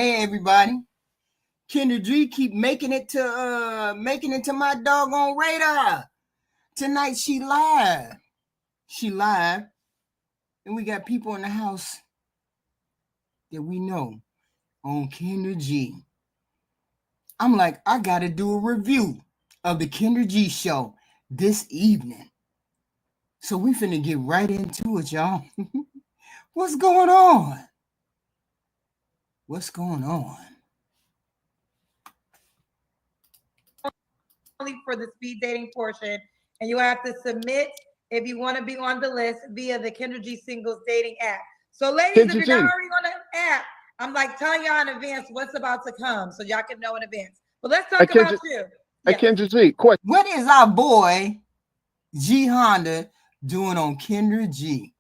Hey everybody. Kendra G keep making it to my doggone radar. Tonight she live. And we got people in the house that we know on Kendra G. I'm like, I gotta do a review of the Kendra G show this evening. So we finna get right into it, y'all. What's going on? Only for the speed dating portion, and you have to submit if you want to be on the list via the Kendra G Singles dating app. So, ladies, if you're not already on the app, I'm like telling y'all in advance what's about to come, so y'all can know in advance. But let's talk about you. I can't just read. Question. What is our boy G Honda doing on Kendra G?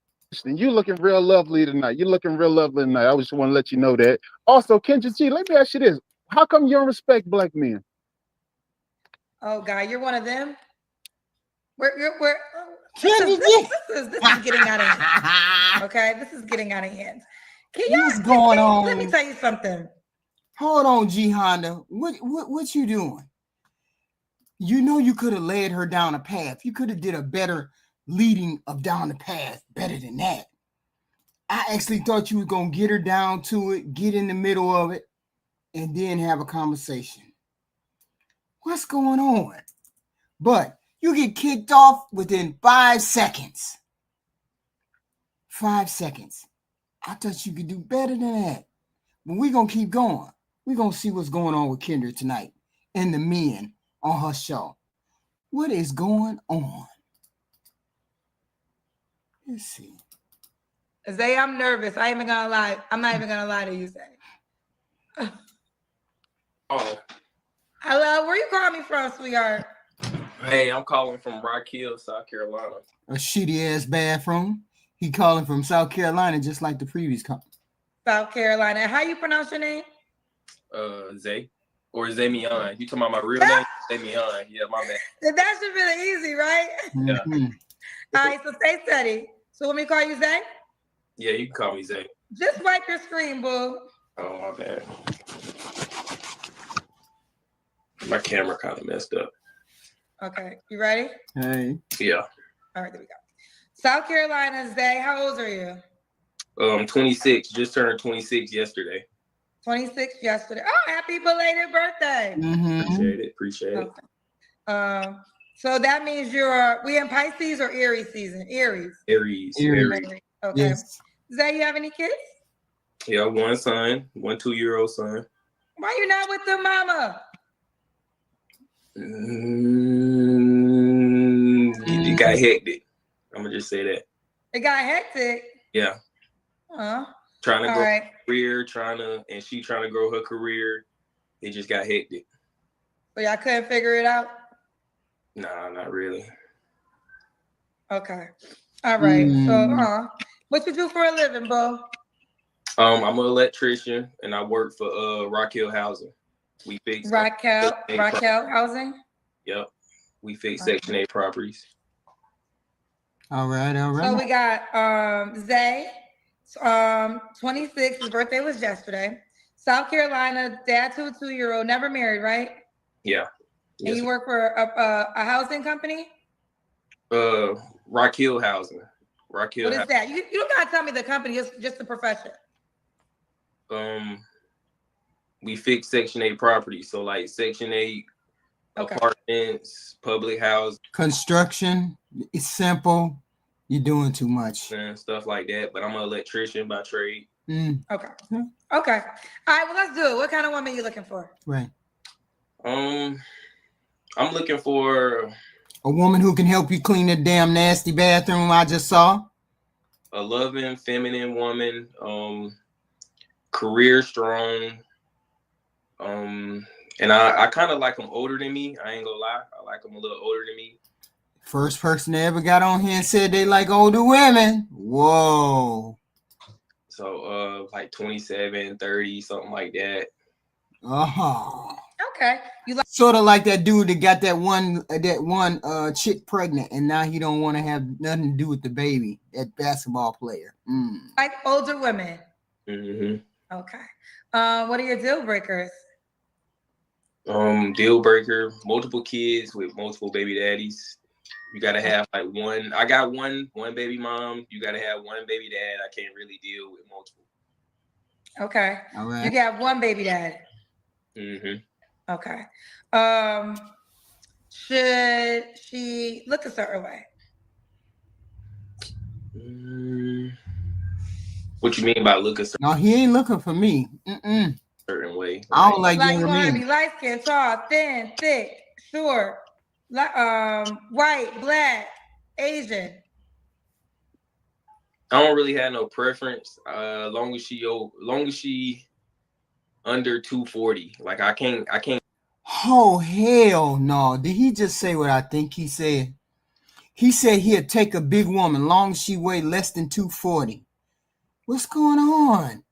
You looking real lovely tonight. I just want to let you know that. Also, Kendra G, let me ask you this: how come you don't respect black men? Oh God, you're one of them. This is getting out of hand. Okay, this is getting out of hand. What's going on? Let me tell you something. Hold on, G Honda. What you doing? You know you could have led her down a path. You could have did a better leading of down the path, better than that. I actually thought you were gonna get her down to it, get in the middle of it, and then have a conversation. What's going on? But you get kicked off within 5 seconds. 5 seconds. I thought you could do better than that. But we're going to keep going. We're going to see what's going on with Kendra tonight and the men on her show. What is going on? Let's see. Zay, I'm nervous. I ain't even going to lie. I'm not even going to lie to you, Zay. Oh. Hello, where you calling me from, sweetheart? Hey, I'm calling from Rock Hill, South Carolina. A shitty ass bathroom. He calling from South Carolina, just like the previous call. South Carolina. How you pronounce your name? Zay or Zamion. You talking about my real name? Zamion. Yeah, my bad. That should be easy, right? Yeah. All right, so stay steady. So let me call you Zay? Yeah, you can call me Zay. Just wipe your screen, boo. Oh, my bad. My camera kind of messed up. Okay, you ready? Hey. Yeah. All right, there we go. South Carolina, Zay, how old are you? 26. Just turned 26 yesterday. 26 yesterday. Oh, happy belated birthday. Mm-hmm. Appreciate it. Okay. So that means we in Pisces or Aries season? Aries. Okay. Yes. Zay, you have any kids? Yeah, one son, 2-year-old son. Why you not with the mama? It got hectic. I'm gonna just say that. It got hectic. Yeah. Trying to grow her career, and she trying to grow her career. It just got hectic. So y'all couldn't figure it out? Nah, not really. Okay. All right. So what you do for a living, Bo? I'm an electrician and I work for Rock Hill Housing. We fix Rock Hill Housing? Yep. We fix Section 8 properties. All right. So we got Zay, 26. His birthday was yesterday. South Carolina, dad to a 2-year-old, never married, right? Yeah. And you work for a housing company? Rock Hill Housing. Rock Hill. What is that? You don't gotta tell me the company, just the profession. We fix Section 8 properties. So like Section 8 apartments, public housing. Construction. It's simple. You're doing too much. And stuff like that. But I'm an electrician by trade. Okay. All right, well, let's do it. What kind of woman are you looking for? Right. I'm looking for a woman who can help you clean that damn nasty bathroom I just saw. A loving, feminine woman, career strong. And I kind of like them older than me. I ain't gonna lie. I like them a little older than me. First person that ever got on here and said they like older women. Whoa. So like 27, 30, something like that. Okay. You like sort of like that dude that got that one chick pregnant and now he don't want to have nothing to do with the baby, that basketball player. Like older women. Mm-hmm. Okay. What are your deal breakers? Deal breaker, multiple kids with multiple baby daddies. You gotta have like one. I got one baby mom. You gotta have one baby dad. I can't really deal with multiple. Okay. All right. You got one baby dad. Mm-hmm. Okay. Should she look a certain way? What you mean by look a certain? No, he ain't looking for me. Certain way. I don't like you younger want to men. be light skinned, tall, thin, thick, short, white, black, Asian. I don't really have no preference. Long as she under 240. Like I can't. Oh hell no! Did he just say what I think he said? He said he'd take a big woman long as she weighed less than 240. What's going on?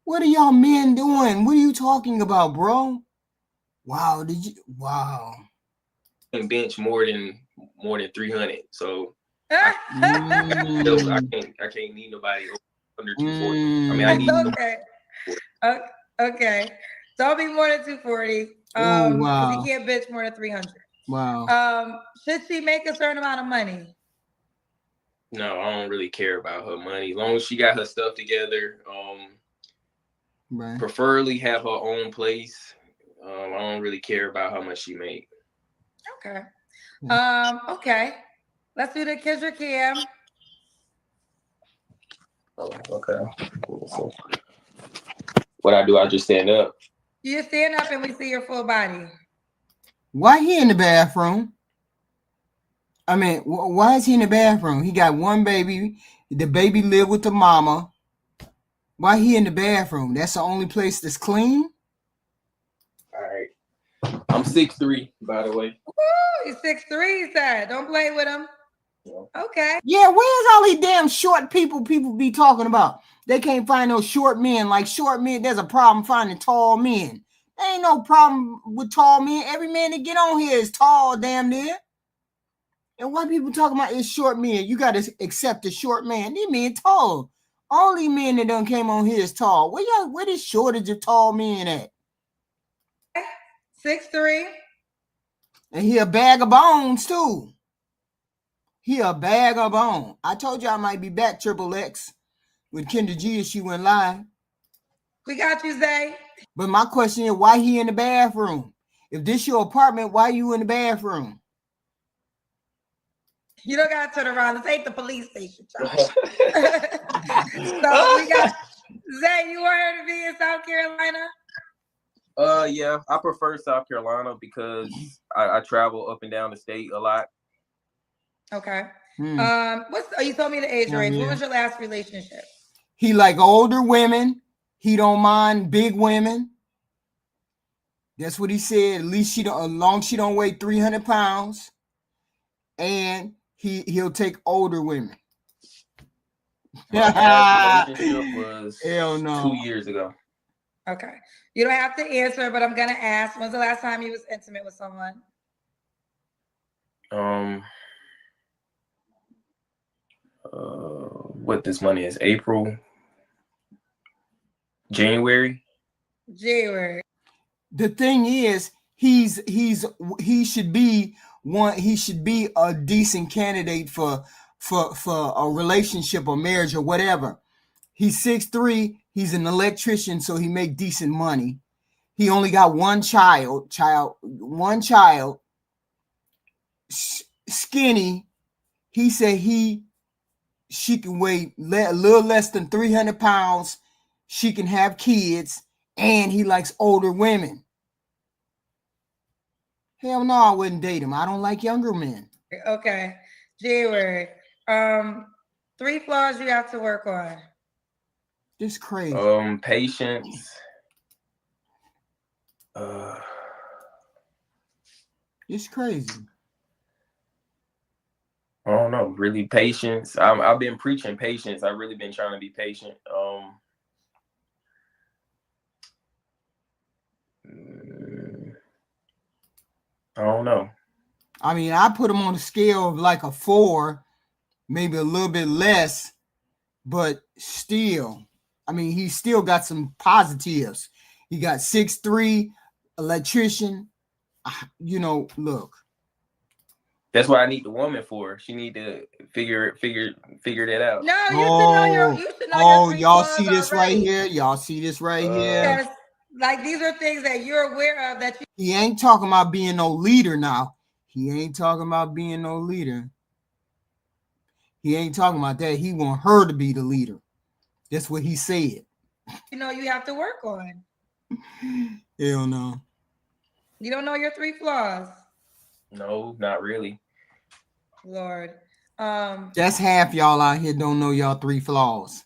What are y'all men doing? What are you talking about, bro? Wow, wow. I can bench more than 300. So I can't need nobody under 240. I mean, I need Okay. Don't be more than 240. Wow. He can't bench more than 300. Wow. Should she make a certain amount of money? No, I don't really care about her money. As long as she got her stuff together, right. Preferably have her own place. I don't really care about how much she make. Okay. Okay. Let's do the Kendra Cam. Oh, okay. What I do, I just stand up. You stand up and we see your full body. Why he in the bathroom? I mean, why is he in the bathroom? He got one baby. The baby live with the mama. Why he in the bathroom? That's the only place that's clean? All right. I'm 6'3", by the way. Woo, he's 6'3", he said. Don't play with him. Yeah. Okay. Yeah, where's all these damn short people be talking about? They can't find no short men. Like short men, there's a problem finding tall men. There ain't no problem with tall men. Every man that get on here is tall, damn near. And why people talking about it's short men? You got to accept the short man. These men tall. All these men that done came on here is tall. Where this shortage of tall men at? 6'3". And he a bag of bones too. He a bag of bones. I told you I might be back, Triple X, with Kendra G if she went live. We got you, Zay. But my question is, why he in the bathroom? If this your apartment, why you in the bathroom? You don't gotta turn around. This ain't the police station, Charles. So we got Zay. You want her to be in South Carolina? Yeah, I prefer South Carolina because I travel up and down the state a lot. Okay. You told me the age range. Yeah. What was your last relationship? He like older women. He don't mind big women. That's what he said. At least as long as she don't weigh 300 pounds. And he'll take older women. My last relationship was hell no. 2 years ago. Okay. You don't have to answer, but I'm gonna ask. When's the last time you was intimate with someone? What this money is? April, January. The thing is, he should be a decent candidate for a relationship or marriage or whatever. He's 6'3". He's an electrician, so he make decent money. He only got one child, skinny. He said she can weigh a little less than 300 pounds. She can have kids, and he likes older women. Hell no, I wouldn't date him. I don't like younger men. Okay. January. 3 flaws you have to work on. This crazy. Patience. It's crazy. I don't know. Really, patience. I've been preaching patience. I've really been trying to be patient. I don't know. I mean, I put him on a scale of like a 4, maybe a little bit less, but still, I mean, he still got some positives. He got 6'3", electrician. You know, look. That's what I need the woman for. She need to figure that out. No, you should know your three y'all flaws see this already. right here? Y'all see this right here? Yes. Like these are things that you're aware of that you. He ain't talking about being no leader now. He ain't talking about being no leader. He ain't talking about that. He want her to be the leader. That's what he said. You know you have to work on. Hell no. You don't know your 3 flaws. No, not really. Lord. That's half y'all out here don't know y'all 3 flaws.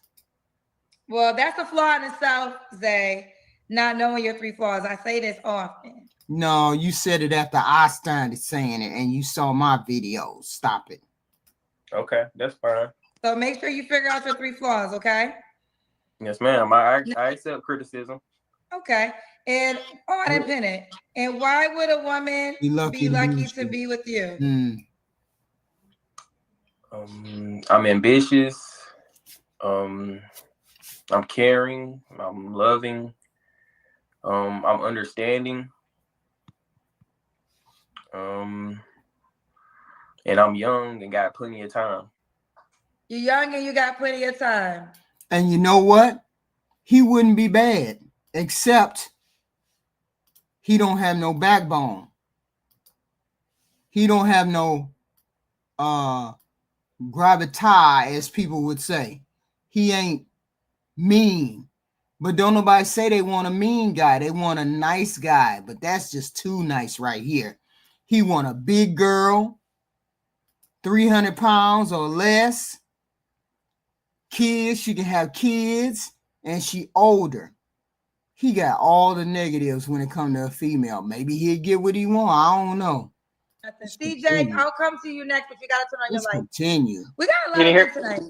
Well, that's a flaw in itself, Zay. Not knowing your 3 flaws. I say this often. No, you said it after I started saying it, and you saw my videos. Stop it. Okay, that's fine. So make sure you figure out your 3 flaws, okay? Yes, ma'am. I accept criticism. Okay. And independent. And why would a woman be lucky to be with you? I'm ambitious. I'm caring. I'm loving. I'm understanding. And I'm young and got plenty of time. You're young and you got plenty of time. And you know what? He wouldn't be bad, except he don't have no backbone. He don't have no gravitas, as people would say. He ain't mean. But don't nobody say they want a mean guy. They want a nice guy. But that's just too nice right here. He want a big girl, 300 pounds or less. Kids, she can have kids, and she older. He got all the negatives when it comes to a female. Maybe he'll get what he want. I don't know. CJ, I'll come to you next if you got to turn on your light. Continue. We got a lot of good tonight.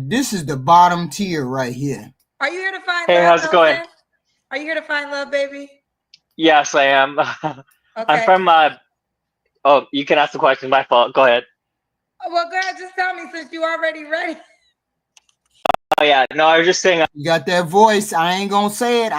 This is the bottom tier right here. Are you here to find love? Hey, how's it going? Are you here to find love, baby? Yes, I am. Okay. I'm from oh, you can ask the question. My fault. Go ahead. Well, girl, just tell me since you already ready. Oh yeah, no, I was just saying. You got that voice. I ain't gonna say it.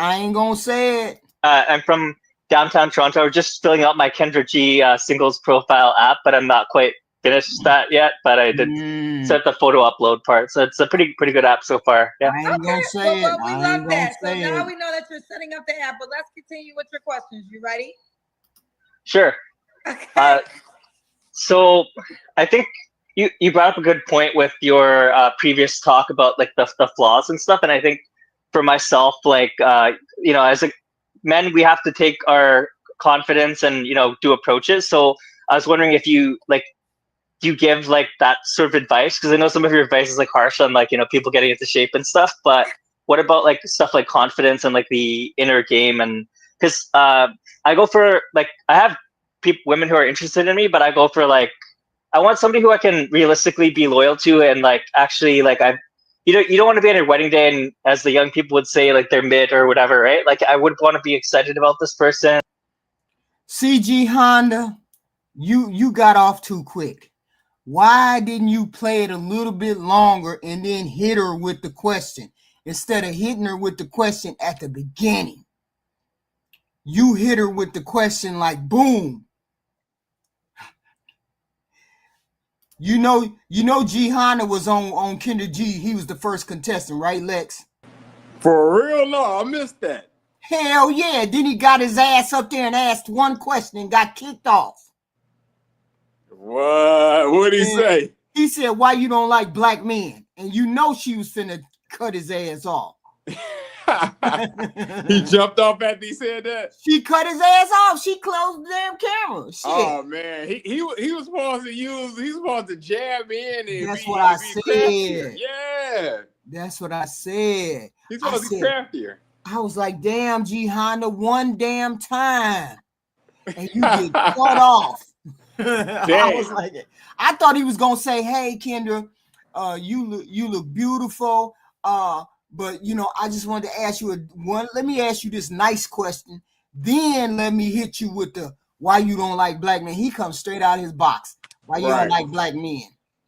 I'm from downtown Toronto. I was just filling out my Kendra G singles profile app, but I'm not quite finished that yet. But I did set the photo upload part, so it's a pretty good app so far. Yeah. I ain't gonna say it. We love that. So now we know that you're setting up the app, but let's continue with your questions. You ready? Sure. Okay. So I think you brought up a good point with your previous talk about like the flaws and stuff, and I think for myself, like you know, as a men, we have to take our confidence and do approaches. So I was wondering if you do you give like that sort of advice, because I know some of your advice is like harsh on like people getting into shape and stuff, but what about like stuff like confidence and like the inner game? And because I go for like, I have women who are interested in me, but I go for like, I want somebody who I can realistically be loyal to, and like actually like you don't want to be on your wedding day and, as the young people would say, like they're mid or whatever, right? Like I would want to be excited about this person. CG Honda, you got off too quick. Why didn't you play it a little bit longer and then hit her with the question instead of hitting her with the question at the beginning? You hit her with the question like boom. You know, G Honda was on Kendra G. He was the first contestant, right, Lex? For real? No, I missed that. Hell yeah. Then he got his ass up there and asked one question and got kicked off. What? What'd he say? He said, why you don't like black men? And you know she was finna cut his ass off. He jumped off after he said that? She cut his ass off. She closed the damn camera. Shit. Oh man, he was supposed to he's supposed to jab in and that's what I said. Craftier. Yeah. That's what I said. He's supposed to be craftier. I was like, damn, G Honda, one damn time. And you get cut off. I was like, I thought he was gonna say, hey Kendra, you look beautiful. But I just wanted to ask you let me ask you this nice question. Then let me hit you with the why you don't like black men. He comes straight out of his box. Why you don't like black men?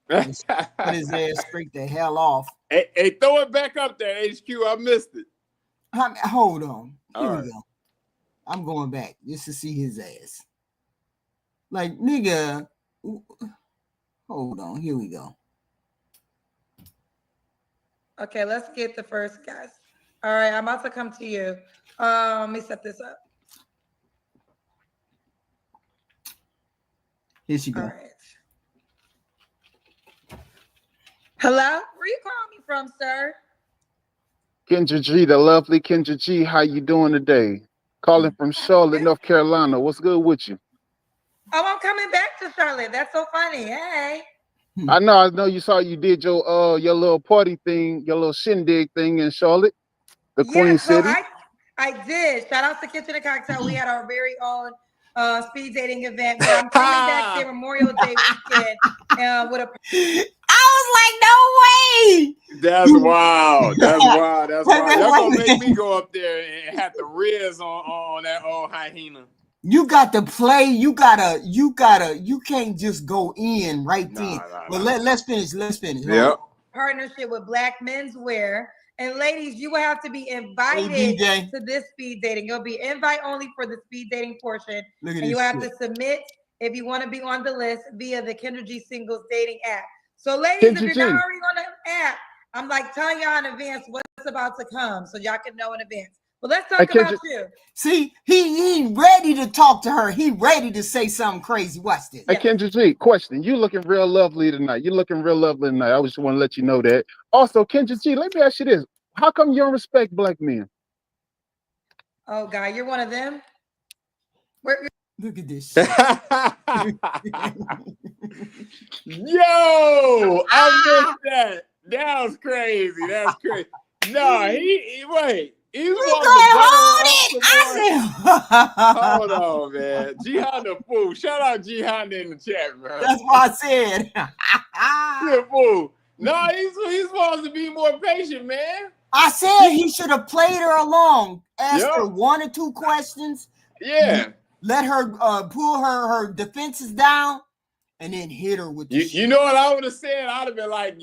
Just put his ass straight the hell off. Hey, throw it back up there, HQ. I missed it. Hold on. Here All we right. go. I'm going back just to see his ass. Like, nigga. Hold on. Here we go. Okay, let's get the first guys. All right, I'm about to come to you. Let me set this up. Here she go. All right. Hello? Where you calling me from, sir? Kendra G, the lovely Kendra G. How you doing today? Calling from Charlotte, North Carolina. What's good with you? Oh, I'm coming back to Charlotte. That's so funny. Hey. I know you did your little party thing, your little shindig thing in Charlotte, the Queen So City. I did. Shout out to Kitchen and Cocktail. We had our very own speed dating event. But I'm coming back there Memorial Day weekend with a. I was like, no way. That's wild. That's wild. That's wild. Y'all gonna make me go up there and have the riz on that old hyena. You got to play. You can't just go in right then. But let's finish. Yep. Partnership with Black Menswear. And ladies, you will have to be invited to this speed dating. You'll be invite only for the speed dating portion. And you have to submit if you want to be on the list via the Kendra G Singles dating app. So ladies, if you're not already on the app, I'm like telling y'all in advance what's about to come so y'all can know in advance. But let's talk about you. See, he ready to talk to her. He ready to say something crazy. Watch this. Hey, Kendra G, question. You looking real lovely tonight. I just want to let you know that. Also, Kendra G, let me ask you this. How come you don't respect black men? Oh, God, you're one of them? Look at this shit. Yo, I missed that. That was crazy. That's crazy. No, wait. He was hold on, man. Jihan the fool. Shout out Jihan in the chat, bro. That's what I said. You're a fool. No, he's supposed to be more patient, man. I said he should have played her along. Asked her 1 or 2 questions. Yeah. Let her pull her defenses down and then hit her with the you know what I would have said? I'd have been like,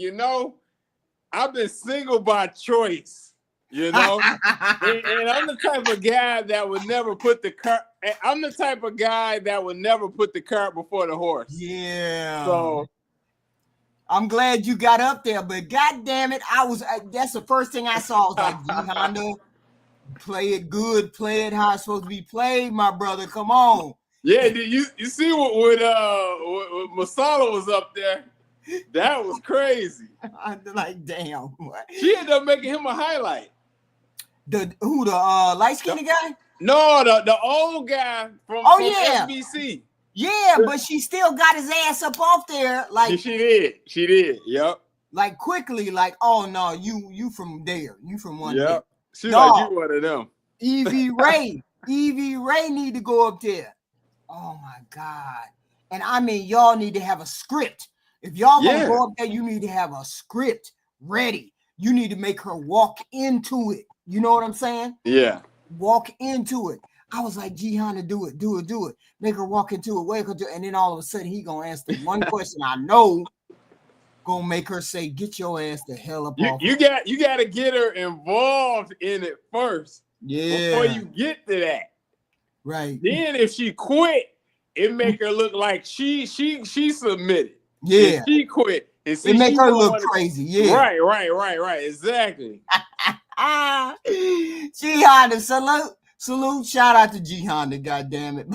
I've been single by choice. And I'm the type of guy that would never put the cart. I'm the type of guy that would never put the cart before the horse. Yeah. So I'm glad you got up there, but god damn it, that's the first thing I saw. I was like, G Honda, play it good, play it how it's supposed to be played, my brother. Come on. Yeah, did you see what Masala was up there? That was crazy. I'm like, damn. She ended up making him a highlight. The light-skinned guy? No, the old guy from SBC. Yeah, but she still got his ass up off there. Like yeah, she did. Yep. Like quickly, like, oh no, you from there. You from one there. She's like, you one of them. Evie Ray. Evie Ray need to go up there. Oh my God. And I mean, y'all need to have a script. If y'all gonna go up there, you need to have a script ready. You need to make her walk into it. You know what I'm saying? Yeah. Walk into it. I was like, Jihan, do it. Make her walk into it. And then all of a sudden, he gonna ask the one question I know, gonna make her say, "Get your ass the hell up off." You got to get her involved in it first. Yeah. Before you get to that. Right. Then if she quit, it make her look like she submitted. Yeah. If she quit. It make her look crazy. Yeah. Right. Exactly. Jihan, salute. Shout out to Jihan, God damn it.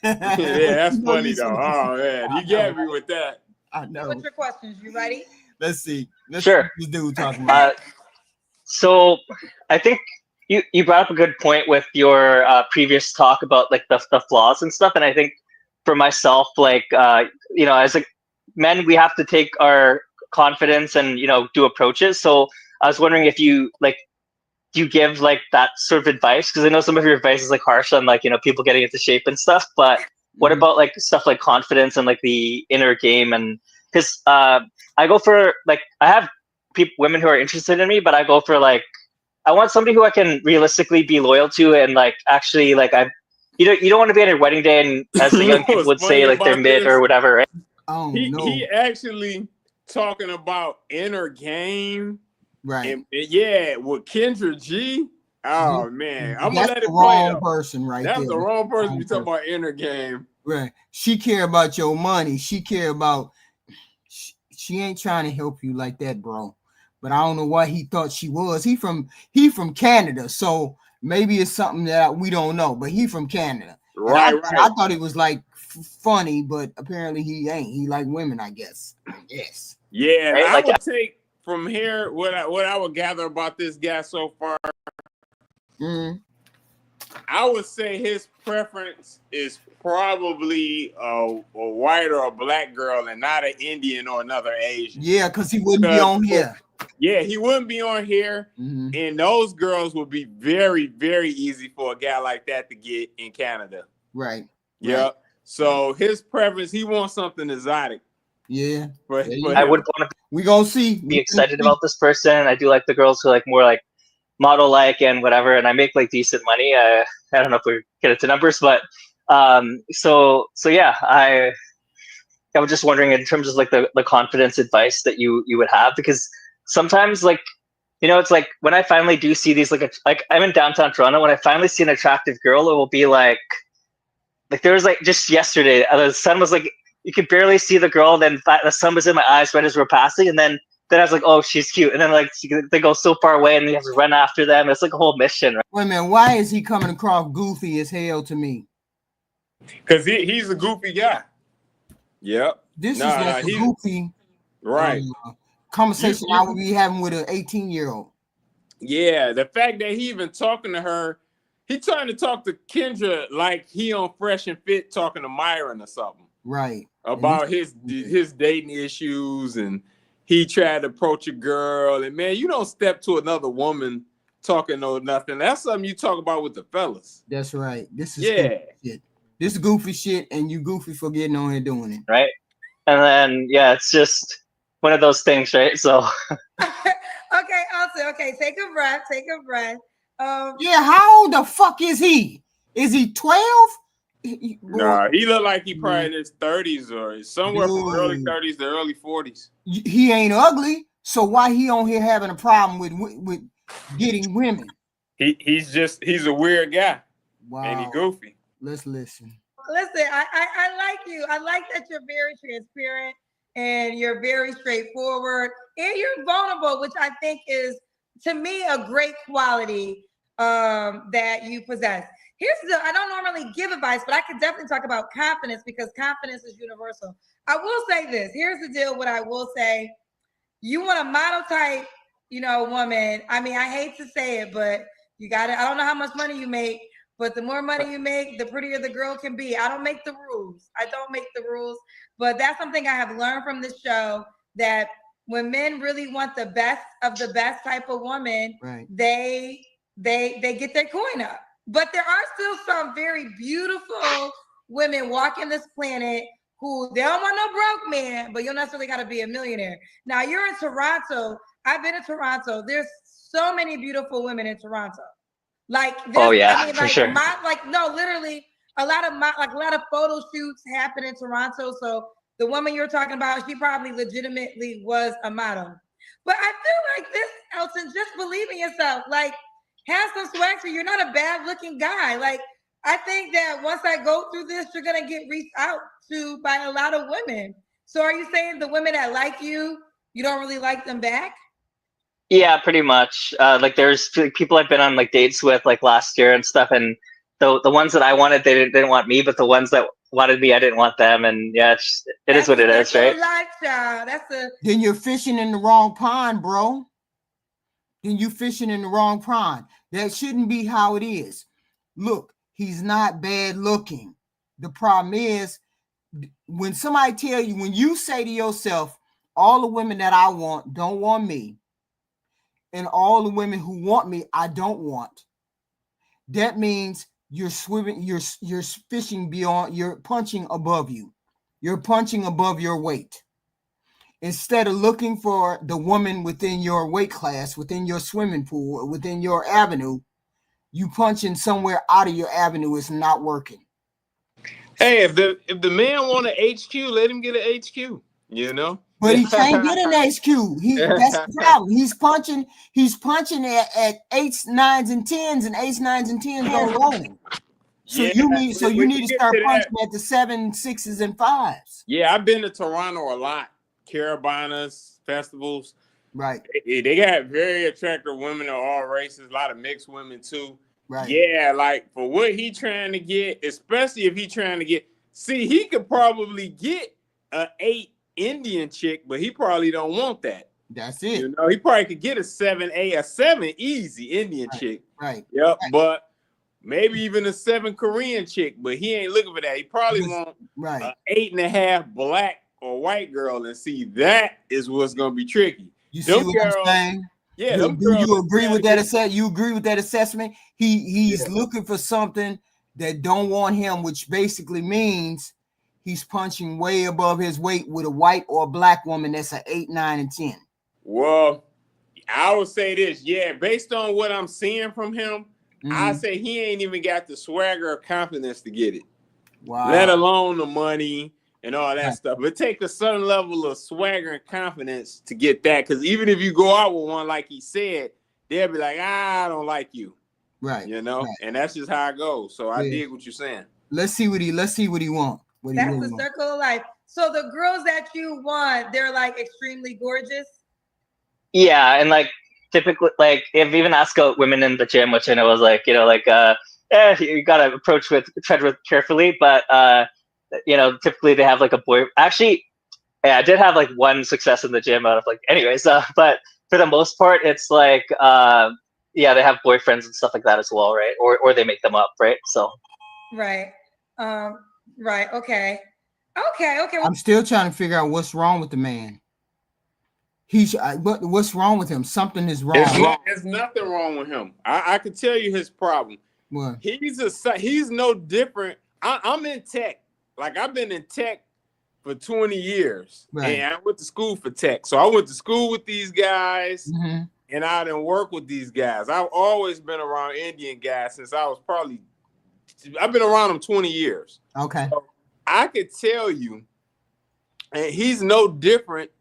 Yeah, that's funny though. Oh man, you got me with that. I know. What's your questions? You ready? Let's see. Sure. This dude talking about. So I think you brought up a good point with your previous talk about like the flaws and stuff, and I think for myself, like as a men, we have to take our confidence and do approaches. So I was wondering if you do you give like that sort of advice? Because I know some of your advice is like harsh on like people getting into shape and stuff, but what about like stuff like confidence and like the inner game? And because I go for like I have women who are interested in me, but I go for like I want somebody who I can realistically be loyal to and like actually like you don't want to be on your wedding day and as the young people would say like they're mid or whatever, right? Oh, he actually talking about inner game, Right. and yeah, with Kendra G. Oh man, I'm gonna That's let the it play wrong though. person right That's there. the wrong person. Wrong You talking about inner game. Right. She care about your money. She care about, she ain't trying to help you like that, bro. But I don't know why he thought she was. He from Canada, so maybe it's something that we don't know. But he from Canada. Right, And I thought it was like funny, but apparently he ain't. He like women, I guess. Yes. Yeah, Right? I Like, would take from here what I would gather about this guy so far. I would say his preference is probably a white or a black girl, and not an Indian or another Asian. Yeah, because he wouldn't be on here. Yeah, he wouldn't be on here, and those girls would be very, very easy for a guy like that to get in Canada. Right. Yeah. Right. So his preference, he wants something exotic. Yeah. But I would want to we gonna see. be excited about this person. I do like the girls who like more like model like and whatever, and I make like decent money. I don't know if we get into numbers, but so yeah, I was just wondering in terms of like the confidence advice that you would have, because sometimes like, you know, it's like when I finally do see these like I'm in downtown Toronto, when I finally see an attractive girl, it will be like there was like just yesterday, the sun was like, you could barely see the girl, then the sun was in my eyes right as we're passing, and then I was like, oh, she's cute, and then like they go so far away, and you have to run after them. It's like a whole mission, right? Wait a minute, why is he coming across goofy as hell to me? Because he's a goofy guy. Yep. This is like a goofy conversation I would be having with an 18-year-old. Yeah, the fact that he even talking to her, he trying to talk to Kendra like he on Fresh and Fit talking to Myron or something. Right. About his dating issues, and he tried to approach a girl, and man, you don't step to another woman talking or nothing. That's something you talk about with the fellas. That's right. This is shit. This is goofy shit, and you goofy for getting on here doing it. Right. And then it's just one of those things, right? So okay, also, okay, take a breath. Yeah, how old the fuck is he? Is he 12? Nah, he look like he probably in his 30s or somewhere from early 30s to early 40s. He ain't ugly, so why he on here having a problem with getting women? He's a weird guy. Wow. And he goofy. Let's listen. Listen, I like you. I like that you're very transparent and you're very straightforward and you're vulnerable, which I think is, to me, a great quality that you possess. I don't normally give advice, but I could definitely talk about confidence because confidence is universal. I will say this. Here's the deal. What I will say, you want a model type, woman. I mean, I hate to say it, but you got it. I don't know how much money you make, but the more money you make, the prettier the girl can be. I don't make the rules. But that's something I have learned from this show, that when men really want the best of the best type of woman, right, they get their coin up. But there are still some very beautiful women walking this planet who they don't want no broke man, but you don't necessarily got to be a millionaire. Now you're in Toronto. I've been in Toronto. There's so many beautiful women in Toronto. Like, for sure. Literally, a lot of photo shoots happen in Toronto. So the woman you're talking about, she probably legitimately was a model. But I feel like this, Elton, just believe in yourself. Like, have some swag, so you're not a bad looking guy. Like, I think that once I go through this, you're gonna get reached out to by a lot of women. So are you saying the women that like you don't really like them back? Yeah, pretty much. Like there's people I've been on like dates with like last year and stuff, and the ones that I wanted, they didn't want me, but the ones that wanted me, I didn't want them. And yeah, it is what it is, right? Then you're fishing in the wrong pond, bro. Then you fishing in the wrong pond. That shouldn't be how it is. Look, he's not bad looking. The problem is when somebody tell you, when you say to yourself, all the women that I want don't want me, and all the women who want me, I don't want. That means you're swimming, you're fishing beyond, you're punching above you. You're punching above your weight. Instead of looking for the woman within your weight class, within your swimming pool, within your avenue, you punching somewhere out of your avenue. It's not working. Hey, if the man want an HQ, let him get an HQ. But he can't get an HQ. That's the problem. He's punching at eights, nines, and tens, and eights, nines, and tens don't roll. So Yeah, you need to get start to punching that. at the 7s, 6s, and 5s. Yeah, I've been to Toronto a lot. Carabanas, festivals. Right. They got very attractive women of all races, a lot of mixed women too. Right. Yeah, like for what he trying to get, especially if he trying to get, see, he could probably get an 8 Indian chick, but he probably don't want that. That's it. You know, he probably could get a 7A, a 7 easy Indian chick. Right. Yep, Right. but maybe even a 7 Korean chick, but he ain't looking for that. He probably want an 8.5 black or white girl, and see, that is what's gonna be tricky. You see what I'm saying? Yeah, do you agree with that assessment? You agree with that assessment? He's looking for something that don't want him, which basically means he's punching way above his weight with a white or black woman that's an 8, 9, and 10. Well, I would say this, yeah, based on what I'm seeing from him, I say he ain't even got the swagger or confidence to get it. Wow. Let alone the money and all that stuff. But take a certain level of swagger and confidence to get that. Because even if you go out with one, like he said, they'll be like, I don't like you. Right. You know, and that's just how it goes. So I dig what you're saying. Let's see what he want. That's the circle of life. So the girls that you want, they're like extremely gorgeous. Yeah, and like typically, like if even ask women in the gym, which I know was like, you know, like you gotta tread with carefully, but you know, typically they have like a boy. Actually, yeah, I did have like one success in the gym out of like, anyways, but for the most part, it's like yeah, they have boyfriends and stuff like that as well, right? Or they make them up, right? So right. Right. Okay. I'm still trying to figure out what's wrong with the man. What's wrong with him? Something is wrong. There's nothing wrong with him. I can tell you his problem. What? He's no different. I'm in tech. Like I've been in tech for 20 years, and I went to school for tech. So I went to school with these guys, and I didn't work with these guys. I've always been around Indian guys since I was I've been around them 20 years. Okay. So I could tell you, and he's no different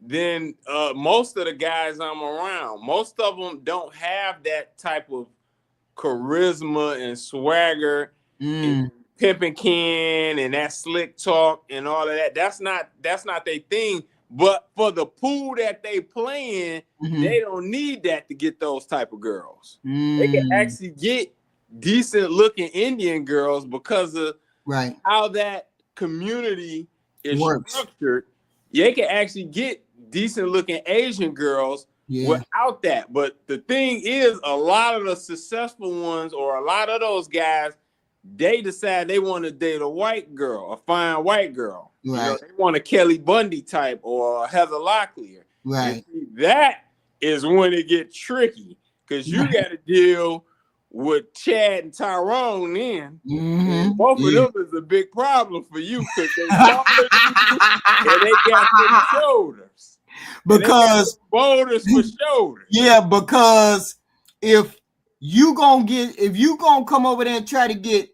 than most of the guys I'm around. Most of them don't have that type of charisma and swagger and pimping can and that slick talk and all of that. That's not their thing. But for the pool that they play in, they don't need that to get those type of girls. They can actually get decent looking Indian girls because of how that community is structured. They can actually get decent looking Asian girls without that. But the thing is, a lot of the successful ones or a lot of those guys, they decide they want to date a white girl, a fine white girl. You know, they want a Kelly Bundy type or a Heather Locklear. Right. That is when it gets tricky because you got to deal with Chad and Tyrone then. Both of them is a big problem for you because they taller than you and they got the shoulders. Because boulders for shoulders. Yeah, because if you gonna come over there and try to get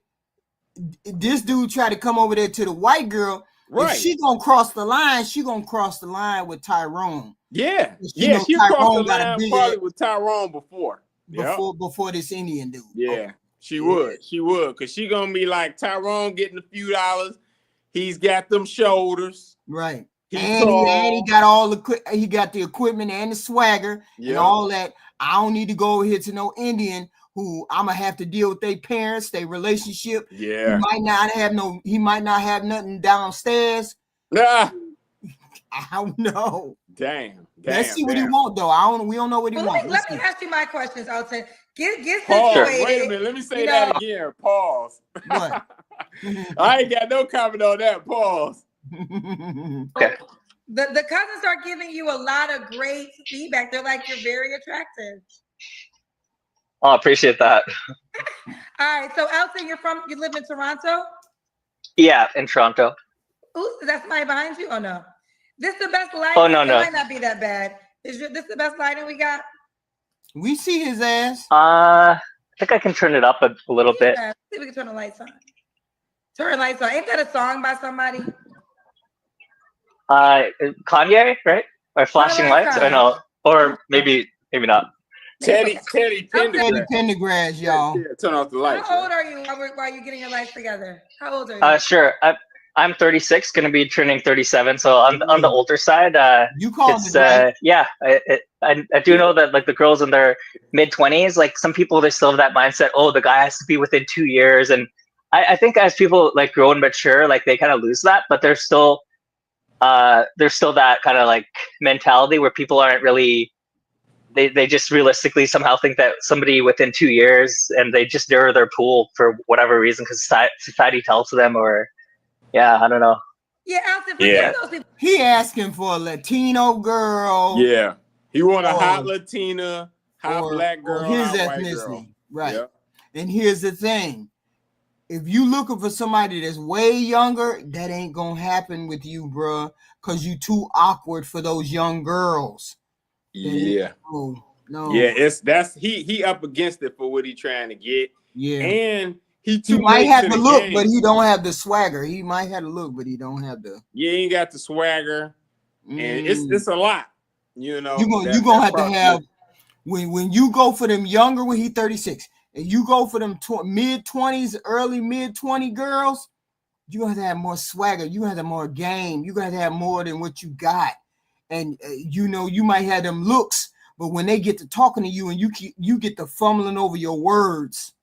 this dude try to come over there to the white girl, if she gonna cross the line, she gonna cross the line with Tyrone. Yeah, she crossed the line probably with Tyrone before this Indian dude. Yeah, she would, because she gonna be like Tyrone getting a few dollars. He's got them shoulders, right? And he got all he got the equipment and the swagger and all that. I don't need to go over here to no Indian who I'm gonna have to deal with their parents, their relationship. Yeah, he might not have nothing downstairs. Nah, I don't know. Damn. Let's see what he want though. We don't know what he wants. Let me ask you my questions, Alton. Get Pause. situated. Wait a minute. Let me say that again. Pause. What? I ain't got no comment on that. Pause. Okay. The cousins are giving you a lot of great feedback. They're like, you're very attractive. Oh, appreciate that. All right. So Alton, you live in Toronto? Yeah, in Toronto. Ooh, that's somebody behind you? Oh no. This the best lighting? Oh no. It might not be that bad. Is this the best lighting we got? We see his ass. I think I can turn it up a little bit. See if we can turn the lights on. Turn the lights on. Ain't that a song by somebody? Kanye, right? Or Flashing One last Lights? Or time. no? Or maybe not. Teddy Okay. Pendergrass. Pendergrass, y'all. Yeah, turn off the lights. How old are you while you're getting your life together? How old are you? Sure. I'm 36, gonna be turning 37. So on the older side, You called it's it right. yeah. I do know that like the girls in their mid 20s, like some people they still have that mindset. Oh, the guy has to be within 2 years, and I think as people like grow and mature, like they kind of lose that, but there's still that kind of like mentality where people aren't really. They just realistically somehow think that somebody within 2 years and they just narrow their pool for whatever reason because society tells them or I don't know. Yeah, Alton, forget those people. He asking for a Latino girl. Yeah, he want a hot Latina, hot black girl, or his hot white ethnicity, girl. right? Yep. And here's the thing: if you looking for somebody that's way younger, that ain't gonna happen with you, bruh, because you too awkward for those young girls. Yeah. No. Yeah, he up against it for what he trying to get. Yeah. And he might have the look, but he don't have the swagger. He might have the look, but he don't have the. Yeah, he ain't got the swagger. And it's a lot. You know. You're gonna have to have when you go for them younger when he 36, and you go for them mid-20s, early mid-20 girls, you're gonna have to have more swagger, you gonna have to have more game, you gotta have more than what you got. And you might have them looks, but when they get to talking to you and you get to fumbling over your words,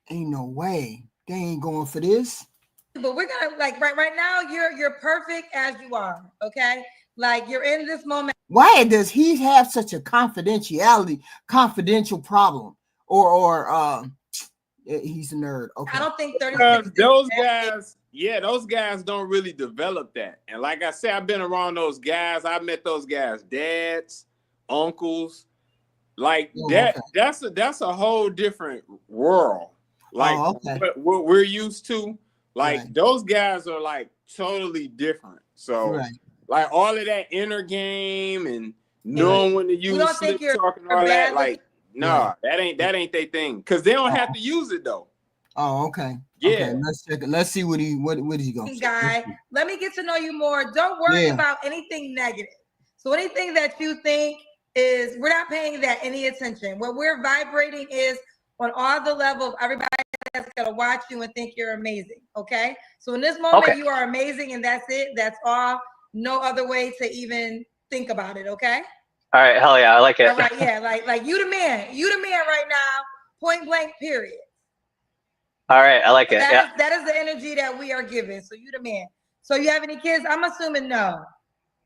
ain't no way they ain't going for this. But we're gonna like right now, you're perfect as you are, okay? Like you're in this moment. Why does he have such a confidential problem? Or he's a nerd. Okay. I don't think 36. Those guys don't really develop that. And like I said, I've been around those guys. I met those guys' dads, uncles. Like that's a whole different world. Like what we're used to. Like those guys are like totally different. So like all of that inner game and knowing when to use slip talk and all that, like that ain't their thing. Because they don't have to use it though. Oh, okay. Yeah. Okay, let's check it. Let's see what is he going to say. Guy, let me get to know you more. Don't worry about anything negative. So anything that you think is, we're not paying that any attention. What we're vibrating is on all the level of everybody that's gonna watch you and think you're amazing. Okay. So in this moment, you are amazing, and that's it. That's all. No other way to even think about it. Okay. All right. Hell yeah, I like it. All right. Yeah. Like you the man. You the man right now. Point blank. Period. All right. I like it. That is the energy that we are giving. So you the man. So you have any kids? I'm assuming no.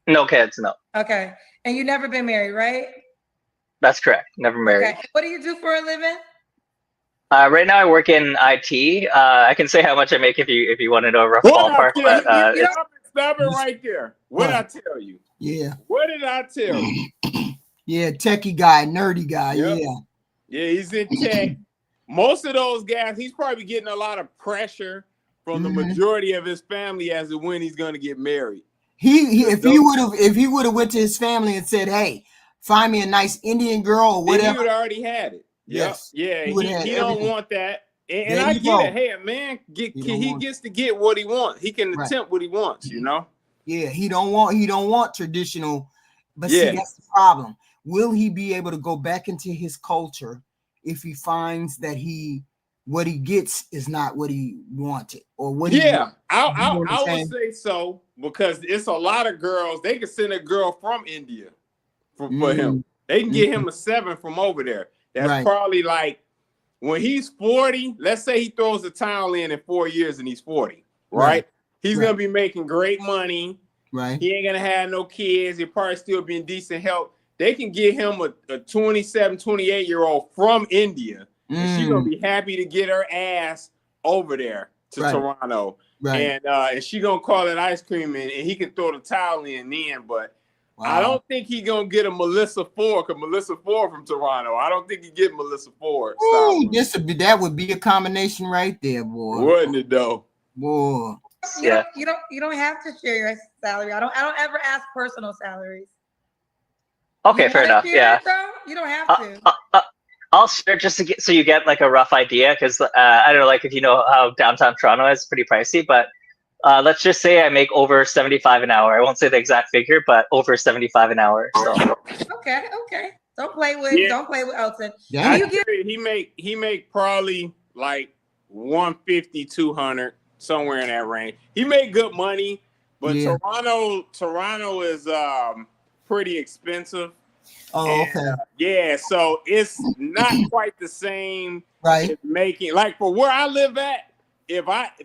No kids. No. Okay. And you never been married, right? That's correct. Never married. Okay. What do you do for a living? Right now I work in IT. I can say how much I make if you want to know a rough ballpark. Stop it right there. What did I tell you? Yeah. What did I tell you? Yeah, techie guy, nerdy guy. Yep. Yeah. Yeah, he's in tech. Most of those guys, he's probably getting a lot of pressure from the majority of his family as to when he's going to get married. If he would have went to his family and said, "Hey, find me a nice Indian girl or whatever," he would already had it. Yes. Yeah. He don't want that. And I get it. Hey, man, he gets to get what he wants. He can attempt what he wants, you know? Yeah, he don't want traditional, but see, that's the problem. Will he be able to go back into his culture if he finds that what he gets is not what he wanted or what he I would say so, because it's a lot of girls. They can send a girl from India for him. They can get him a 7 from over there. That's probably like when he's 40, let's say he throws the towel in 4 years and he's 40, right? He's going to be making great money. Right. He ain't going to have no kids. He'll probably still be in decent health. They can get him a 27, 28-year-old from India. And she's going to be happy to get her ass over there to Toronto. Right. And she's going to call it ice cream, and he can throw the towel in then. But I don't think he's going to get a Melissa Ford, because Melissa Ford from Toronto. I don't think he get Melissa Ford. That would be a combination right there, boy. Wouldn't it, though? Boy. You don't have to share your salary. I don't ever ask personal salaries. Okay, fair enough. Yeah. You don't have to. I'll share just to so you get like a rough idea, because I don't know, like if you know how downtown Toronto is, pretty pricey, but let's just say I make over 75 an hour. I won't say the exact figure, but over 75 an hour. So okay. Don't play with Elton. Yeah. I tell you, he make probably like 150, 200, somewhere in that range. He made good money, but Yeah. Toronto is pretty expensive. Oh, And, okay. yeah, so it's not quite the same Right. as making, like, for where I live at.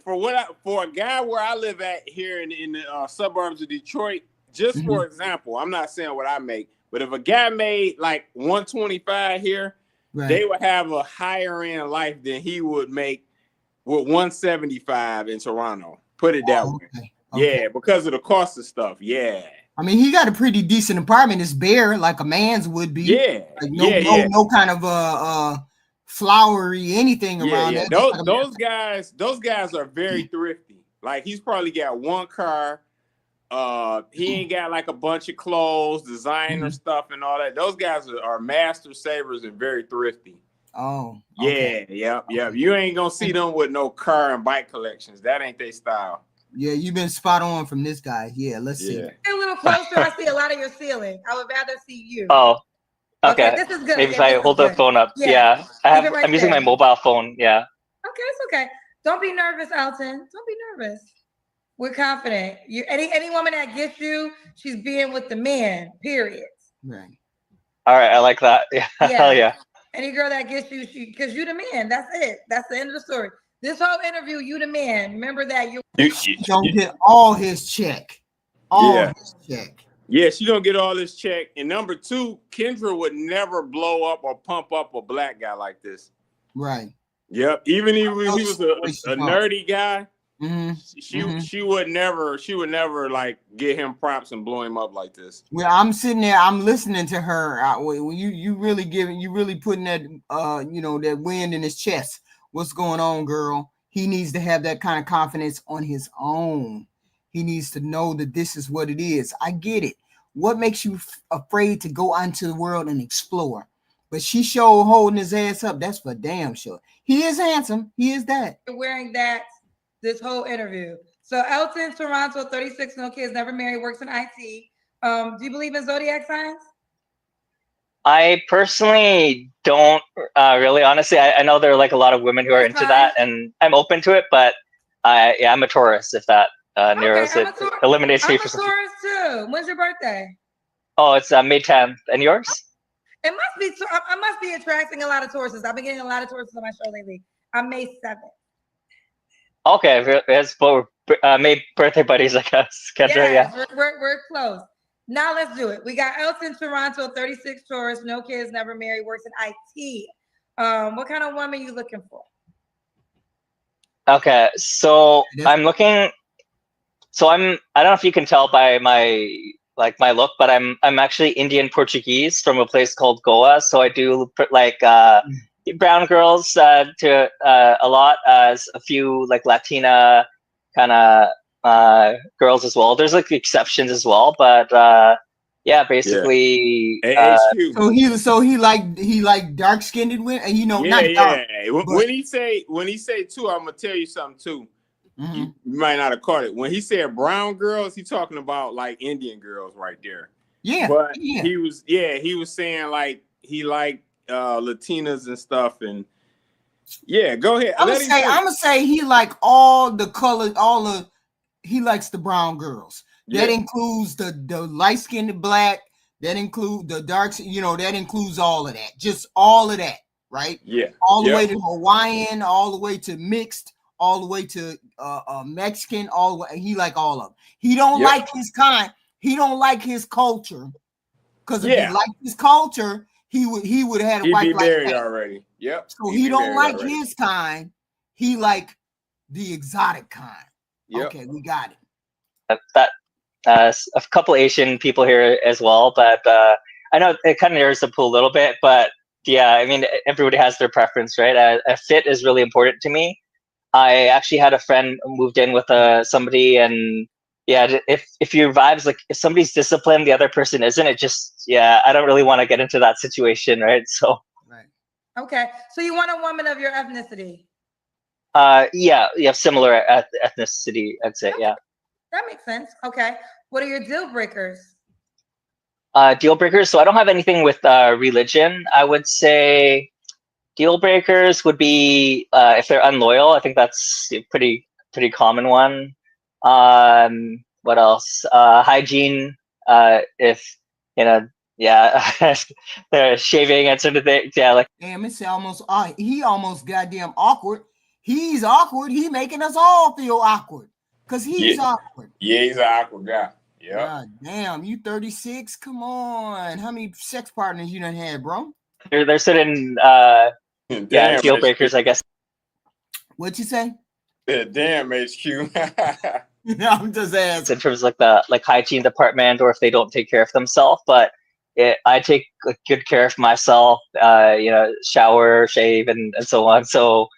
For a guy where I live at here in the suburbs of Detroit, just for example, I'm not saying what I make, but if a guy made like 125 here, Right. they would have a higher end life than he would make with 175 in Toronto. Put it that way. Okay. Yeah, because of the cost of stuff. Yeah. I mean, he got a pretty decent apartment. It's bare, like a man's would be. Yeah. Like no kind of flowery anything around Yeah. that. Those guys are very thrifty. Like, he's probably got one car. He ain't got like a bunch of clothes, designer stuff, and all that. Those guys are master savers and very thrifty. Oh, okay. Yeah. You ain't gonna see them with no car and bike collections. That ain't their style. Yeah, you've been spot on from this guy. Yeah, let's see. Get a little closer. I see a lot of your ceiling. I would rather see you. Oh, okay. This is good. Maybe if I hold the phone up. Yeah. I'm using my mobile phone. Yeah. Okay, it's okay. Don't be nervous, Elton. Don't be nervous. We're confident. Any woman that gets you, she's being with the man. Period. Right. All right, I like that. Yeah. Hell yeah. Any girl that gets you, because you the man. That's it. That's the end of the story. This whole interview, you the man. Remember that you don't get all his check. His check. Yeah, she gonna get all this check. And number two, Kendra would never blow up or pump up a black guy like this. Right. Yep. Even if he was a nerdy guy, she would never like get him props and blow him up like this. Well, I'm sitting there, I'm listening to her. You really putting that that wind in his chest. What's going on, girl? He needs to have that kind of confidence on his own. He needs to know that this is what it is. I get it. What makes you afraid to go out into the world and explore? But she showed holding his ass up. That's for damn sure. He is handsome. He is that. You're wearing that this whole interview. So Elton, Toronto, 36, no kids, never married, works in IT. Do you believe in zodiac signs? I personally don't really. Honestly, I know there are like a lot of women who are into that, and I'm open to it. But I'm a Taurus. If that narrows it, eliminates me. I'm a Taurus too. When's your birthday? Oh, it's May 10th. And yours? It must be. I must be attracting a lot of Tauruses. I've been getting a lot of Tauruses on my show lately. I'm May 7th. Okay, it's both May birthday buddies, I guess. Kendra, yeah. We're close. Now let's do it. We got Elton, Toronto, 36, Taurus, no kids, never married, works in IT. What kind of woman you looking for? Okay, so I'm looking. So I don't know if you can tell by my look, but I'm actually Indian Portuguese from a place called Goa. So I do like brown girls to a lot, as a few like Latina kind of girls as well. There's like exceptions as well, but basically. So he like dark skinned women, not dark. When he say too, I'm gonna tell you something too. You might not have caught it. When he said brown girls, he's talking about like Indian girls right there. Yeah. But he was saying like he liked Latinas and stuff, and go ahead. I'm gonna say he like all the colors, he likes the brown girls. That includes the light-skinned black, that includes the dark, that includes all of that. Just all of that, right? Yeah. All the way to Hawaiian, all the way to mixed, all the way to Mexican, all the way. He like all of them. He don't like his kind. He don't like his culture. Because if he liked his culture, he would have had a wife like that. Married already. Yep. So he don't like his kind. He like the exotic kind. Yep. Okay, we got it. A couple Asian people here as well, but I know it kind of narrows the pool a little bit. But yeah, I mean, everybody has their preference, right? A fit is really important to me. I actually had a friend moved in with somebody, and if your vibes, like if somebody's disciplined, the other person isn't, it just I don't really want to get into that situation, right? So okay, so you want a woman of your ethnicity? Yeah, similar ethnicity, I'd say. Okay. Yeah. That makes sense. Okay. What are your deal breakers? Deal breakers. So I don't have anything with religion. I would say deal breakers would be if they're unloyal. I think that's a pretty common one. What else? Hygiene. If yeah, they're shaving and sort of things. Yeah, like Damn, it's almost he almost goddamn awkward. He's awkward. He making us all feel awkward because he's awkward. Yeah, he's an awkward guy. Yeah. God damn, you 36? Come on. How many sex partners you done had, bro? they're certain Damn, deal HQ. breakers, I guess. What'd you say? Damn, HQ. I'm just asking. In terms of like hygiene department, or if they don't take care of themselves, but I take good care of myself. Shower, shave, and so on. So,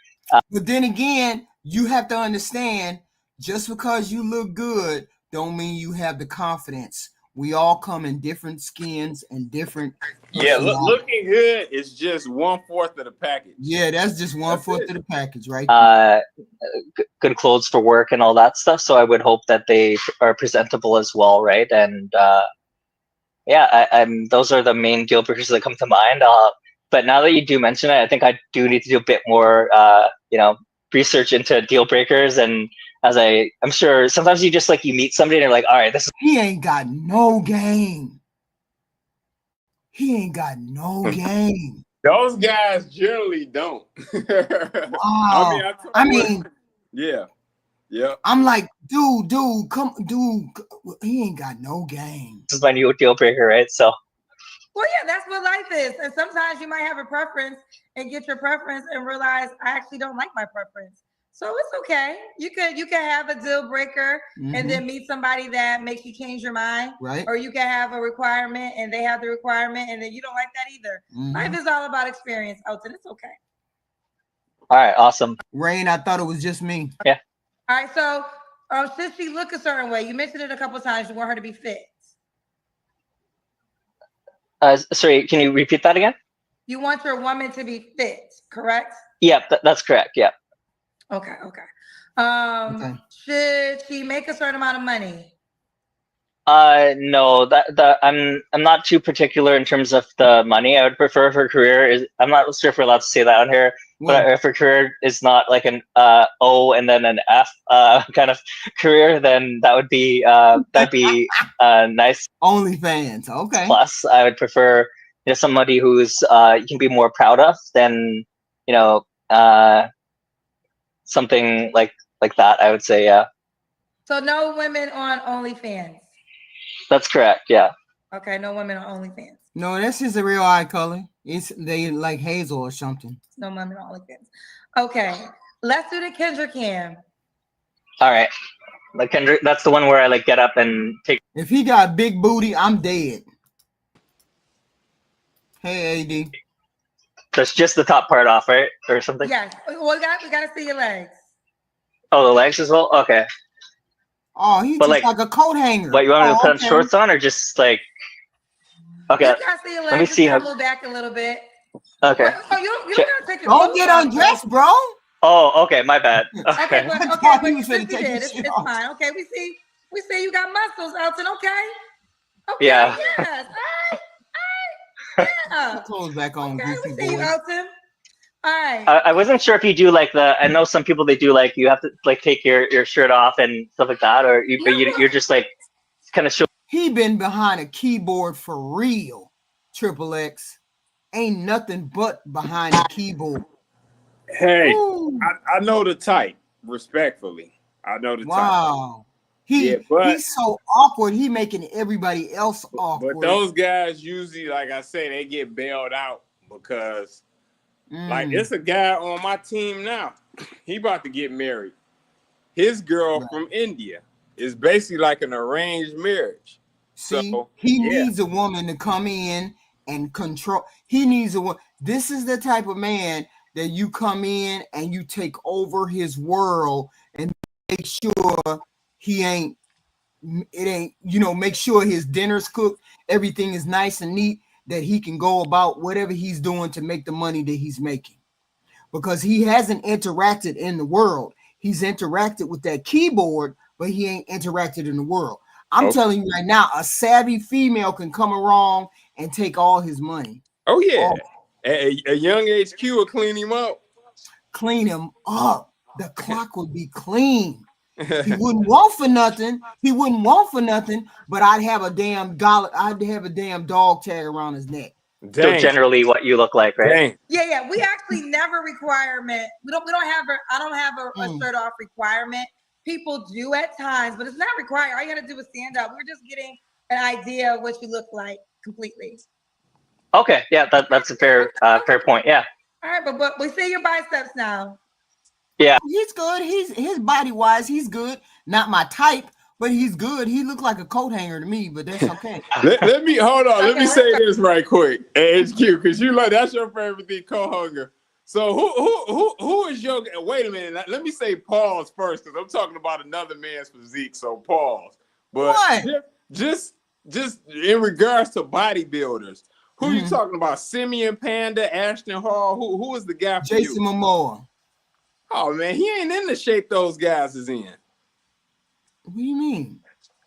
but then again, you have to understand, just because you look good, don't mean you have the confidence. We all come in different skins and different. Yeah, looking good is just 1/4 of the package. Yeah, that's just 1/4 of the package, right? Good clothes for work and all that stuff. So I would hope that they are presentable as well, right? And those are the main deal breakers that come to mind. But now that you do mention it, I think I do need to do a bit more, research into deal breakers. And as I'm sure sometimes you just you meet somebody and you're like, all right, he ain't got no game. He ain't got no game. Those guys generally don't. Wow. Yeah. I'm like, dude, he ain't got no game. This is my new deal breaker, right? So. Well, yeah, that's what life is. And sometimes you might have a preference and get your preference and realize I actually don't like my preference. So it's okay. You can have a deal breaker and then meet somebody that makes you change your mind. Right. Or you can have a requirement and they have the requirement and then you don't like that either. Life is all about experience, Elton. It's okay. All right, awesome. Rain, I thought it was just me. Yeah. All right, so since she look a certain way, you mentioned it a couple of times, you want her to be fit. Sorry, can you repeat that again? You want your woman to be fit, correct? Yeah, that's correct. Yeah. Okay. Should she make a certain amount of money? No, I'm not too particular in terms of the money. I would prefer if her career is. I'm not sure if we're allowed to say that on here, but if her career is not like an O and then an F kind of career, then that'd be nice. OnlyFans, okay. Plus, I would prefer somebody who's you can be more proud of than something like that. I would say, yeah. So no women on OnlyFans. That's correct. Yeah. Okay, no women on OnlyFans. No, that's just a real eye color. They like hazel or something. No women on OnlyFans. Okay, let's do the Kendra cam. All right, like Kendra, that's the one where I get up and take. If he got big booty, I'm dead. Hey, AD. That's just the top part off, right, or something? Yes. Well, we got to see your legs. Oh, the legs as well. Okay. Oh, he's just like a coat hanger. What, you want me to put on shorts on or just okay? Let me see how. Move back a little bit. Okay. Oh, you don't gotta take your Don't get undressed, bro. Oh, okay, my bad. Okay, but you did. It's fine. Okay, we see you got muscles, Elton. Okay. Yeah. Yes. All right. Yeah. Clothes back on. Okay, we see you, Elton. All right. I wasn't sure if you do I know some people they do you have to take your shirt off and stuff like that, or you're just kind of show. He been behind a keyboard for real. Triple X ain't nothing but behind the keyboard. Hey, I know the type. Respectfully, I know the type. Wow. He's so awkward. He making everybody else awkward. But those guys usually, like I say, they get bailed out because. It's a guy on my team now. He about to get married. His girl from India is basically like an arranged marriage. See, so he needs a woman to come in and control. He needs a woman. This is the type of man that you come in and you take over his world and make sure make sure his dinner's cooked, everything is nice and neat, that he can go about whatever he's doing to make the money that he's making. because he hasn't interacted in the world. He's interacted with that keyboard, but he ain't interacted in the world. I'm telling you right now, a savvy female can come along and take all his money. Oh yeah, a young HQ will clean him up. Clean him up. The clock would be clean. He wouldn't want for nothing. He wouldn't want for nothing. But I'd have a damn dog tag around his neck. So generally, what you look like, right? Yeah. We actually never requirement. We don't have I don't have a shirt off requirement. People do at times, but it's not required. All you gotta do is stand up. We're just getting an idea of what you look like completely. Okay, yeah, that's a fair point. Yeah. All right, but we see your biceps now. Yeah, he's good. His body wise, he's good. Not my type, but he's good. He looked like a coat hanger to me, but that's okay. let me hold on. Let me say this right quick, HQ, because you like that's your favorite thing, coat hanger. So who is your? Wait a minute. Let me say pause first, because I'm talking about another man's physique. So pause. But what? Just in regards to bodybuilders, who are you talking about? Simeon Panda, Ashton Hall. Who is the guy for Jason Momoa. Oh man, he ain't in the shape those guys is in. What do you mean?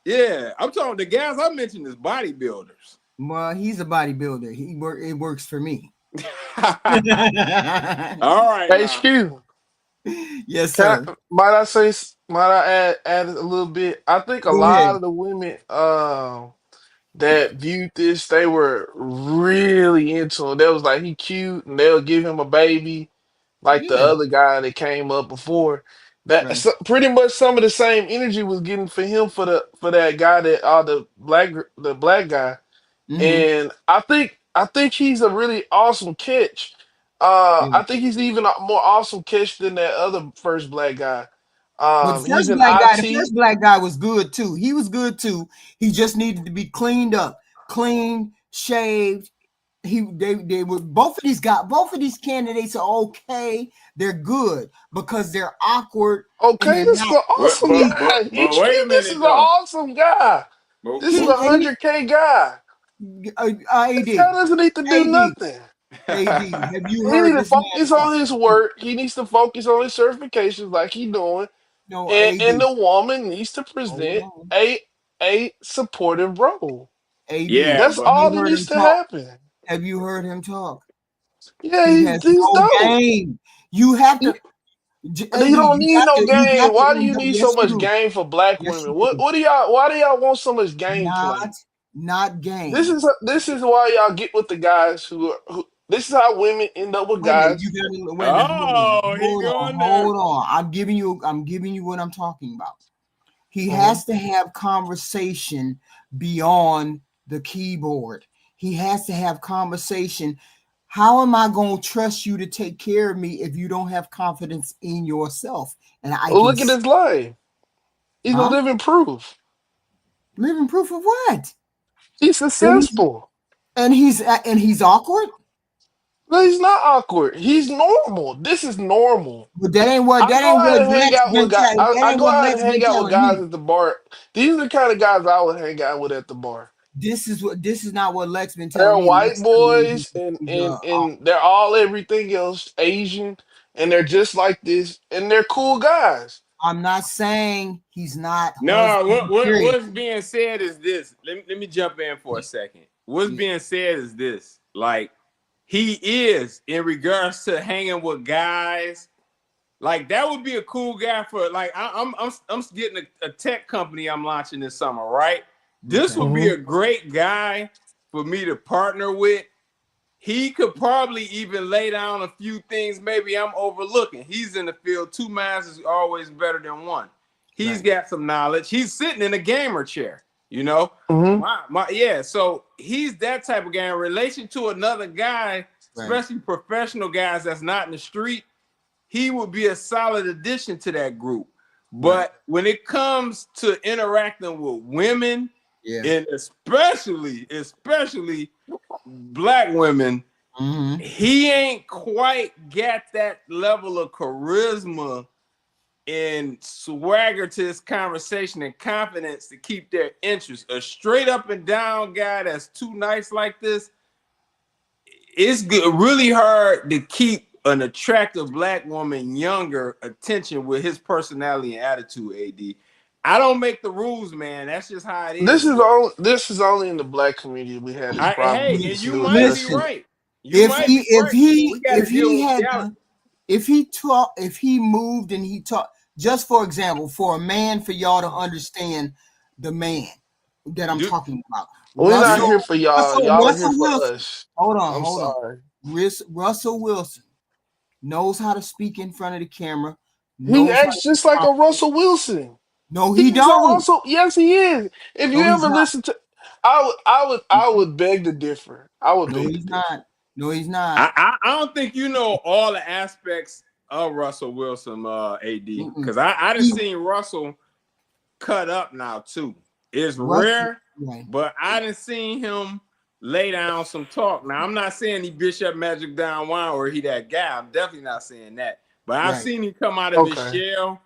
Yeah, I'm talking the guys I mentioned is bodybuilders. Well, he's a bodybuilder. It works for me. All right. HQ. Yes, sir. Might I add a little bit? I think a lot of the women that viewed this, they were really into him. They was like, he cute, and they'll give him a baby, like the other guy that came up before. That pretty much some of the same energy was getting for him for that guy the black guy. And I think he's a really awesome catch. I think he's even a more awesome catch than that other first black guy. But the first black guy was good too. He was good too. He just needed to be cleaned up, shaved. They were both of these candidates are okay. They're good because they're awkward. Okay, this is an awesome guy. This is an awesome guy. This is a 100K guy. AD this guy doesn't need to do nothing. AD, have you he heard needs to focus on his work. He needs to focus on his certifications like he's doing. No, and the woman needs to present a supportive role. AD, that's all that needs to happen. Have you heard him talk? Yeah, he's no game. You have to. You don't need no game. Why do you need so much game for black women? What do y'all? Why do y'all want so much game play? Not game. This is why y'all get with the guys who this is how women end up with guys. Hold on. I'm giving you what I'm talking about. He has to have conversation beyond the keyboard. He has to have conversation. How am I going to trust you to take care of me if you don't have confidence in yourself? And look at his life. He's a living proof. Living proof of what? He's successful. And he's awkward? No, he's not awkward. He's normal. This is normal. But that ain't what I go out and hang out with guys at the bar. These are the kind of guys I would hang out with at the bar. This is not what Lex been telling me. They're white boys and they're all everything else Asian, and they're just like this, and they're cool guys. I'm not saying he's not. No, what's being said is this. Let me jump in for a second. What's being said is this. Like, he is, in regards to hanging with guys, like that would be a cool guy for, like, I'm getting a tech company I'm launching this summer, right? This would be a great guy for me to partner with. He could probably even lay down a few things maybe I'm overlooking. He's in the field. 2 minds is always better than one. He's got some knowledge. He's sitting in a gamer chair, you know? So he's that type of guy. In relation to another guy, especially professional guys that's not in the street, he would be a solid addition to that group. But when it comes to interacting with women, and especially black women, he ain't quite got that level of charisma and swagger to his conversation and confidence to keep their interest. A straight up and down guy that's too nice like this, it's really hard to keep an attractive black woman younger attention with his personality and attitude, AD. I don't make the rules, man. That's just how it is. This is only in the black community we had this problem Hey, with and this you new might be Listen, adjustment. right. You might be right. We got to deal with reality. if he moved and he talked, just for example, for a man, for y'all to understand the man that I'm talking about. We're not here for y'all. Y'all are here Russell for Wilson. us. Hold on. Sorry. Russell Wilson knows how to speak in front of the camera. He acts just like a Russell Wilson. No, he He's a don't. Russell. Yes, he is. If you ever listen to, I would beg to differ. I would No, beg to he's differ. not. No, he's not. I don't think you know all the aspects of Russell Wilson, AD, because I done seen Russell cut up now too. It's rare, but I done seen him lay down some talk. Now I'm not saying he Bishop Magic Down Wine or he that guy. I'm definitely not saying that. But I've seen him come out of his shell.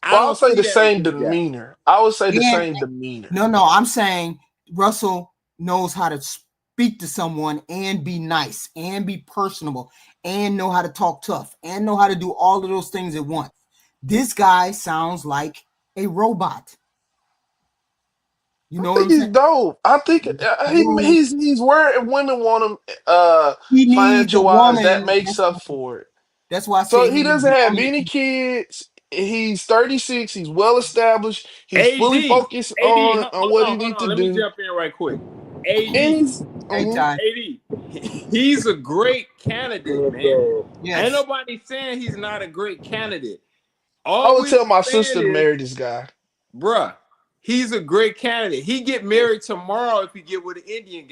Well, I'll say the same demeanor. I would say the same demeanor. No, I'm saying Russell knows how to speak to someone and be nice and be personable and know how to talk tough and know how to do all of those things at once. This guy sounds like a robot. You know what I'm saying? He's dope. I think he's where women want him He needs a financial wise. woman. That makes up for it. That's why I So say he doesn't have any kids. He's 36. He's well established. He's fully focused on what he needs to Let do. me jump in right quick. AD, he's a great candidate, man. Yes. Ain't nobody saying he's not a great candidate. I would tell my sister to marry this guy. Bruh, he's a great candidate. He get married tomorrow if he get with an Indian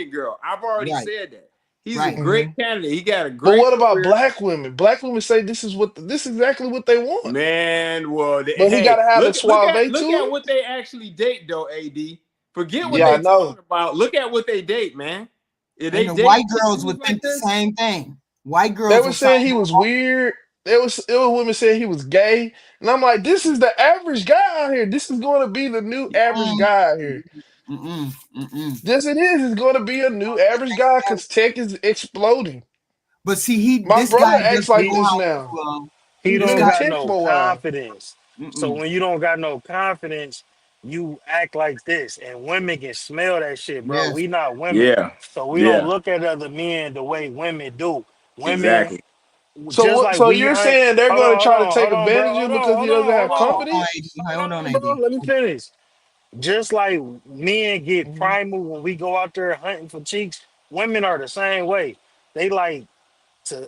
girl. I've already said that. He's a great candidate. He got a great. But what about black women? Black women say this is exactly what they want. Man, well, but he got to have the suave look at what they actually date, though. AD, forget what they talking about. Look at what they date, man. If and the white girls would think the same thing. White girls. They were saying he was weird. It was women saying he was gay, and I'm like, this is the average guy out here. This is going to be the new average guy out here. Yes, it is. It's going to be a new average guy because tech is exploding. But see, my brother acts like this now. He don't got no confidence. So when you don't got no confidence, you act like this, and women can smell that shit, bro. Yes. We not women, so we don't look at other men the way women do. Women. So you're saying they're going to try to take advantage of him because he doesn't have confidence? Hold on, let me finish. Just like men get primal when we go out there hunting for cheeks, women are the same way. They like to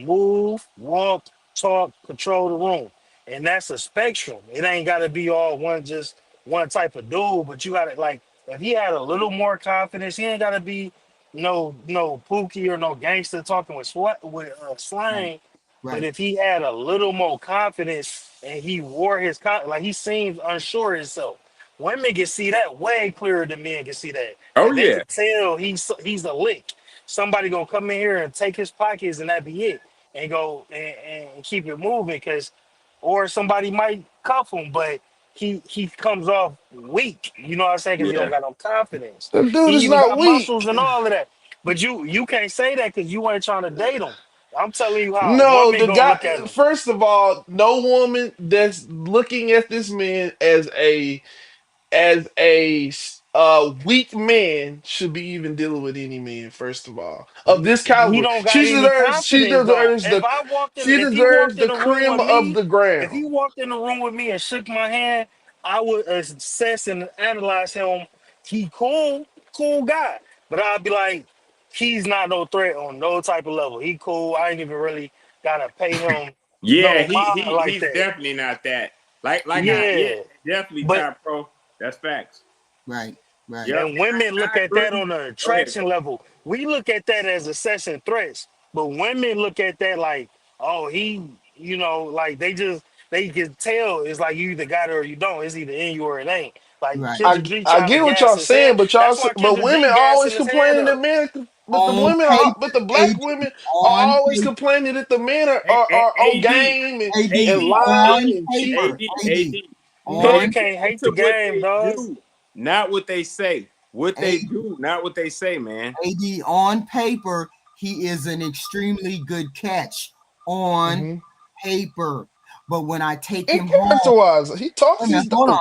move, walk, talk, control the room. And that's a spectrum. It ain't gotta be all one type of dude, but you gotta like if he had a little more confidence, he ain't gotta be no pookie or no gangster talking with slang. Right. But if he had a little more confidence and he wore his like he seems unsure of himself, women can see that way clearer than men can see that. Oh, and they can tell he's a lick. Somebody gonna come in here and take his pockets and that be it, and go and keep it moving, or somebody might cuff him, but he comes off weak. You know what I'm saying? Because he don't got no confidence. The dude He is even not got weak. muscles and all of that. But you can't say that because you ain't trying to date him. I'm telling you how No, women the gonna guy. look at him. First of all, no woman that's looking at this man as a weak man should be even dealing with any man. First of all, of this He caliber, don't got she any deserves. She confidence though. deserves the. If he walked in the room cream with of me, the if he ground. walked in the room with me and shook my hand, I would assess and analyze him. He cool guy. But I'd be like, he's not no threat on no type of level. He cool. I ain't even really gotta pay him Yeah, no mind like he's that. definitely not that. Definitely top pro. That's facts. Right. Yep. And women look at that on the attraction level. We look at that as assessing threats, but women look at that like, oh, like they can tell it's like you either got it or you don't. It's either in you or it ain't. Like Kendra G I trying to get what gas y'all his head. saying, but That's why but Kendra women G always gassing his head complaining that up. men, On but the black women are always complaining that the men are on game and lying and cheating. Man can't hate the game, dog. Not what they say. What they do, not what they say, man. AD on paper, he is an extremely good catch on paper. But when I take And him home, character-wise, he talks wait a minute, his dirt.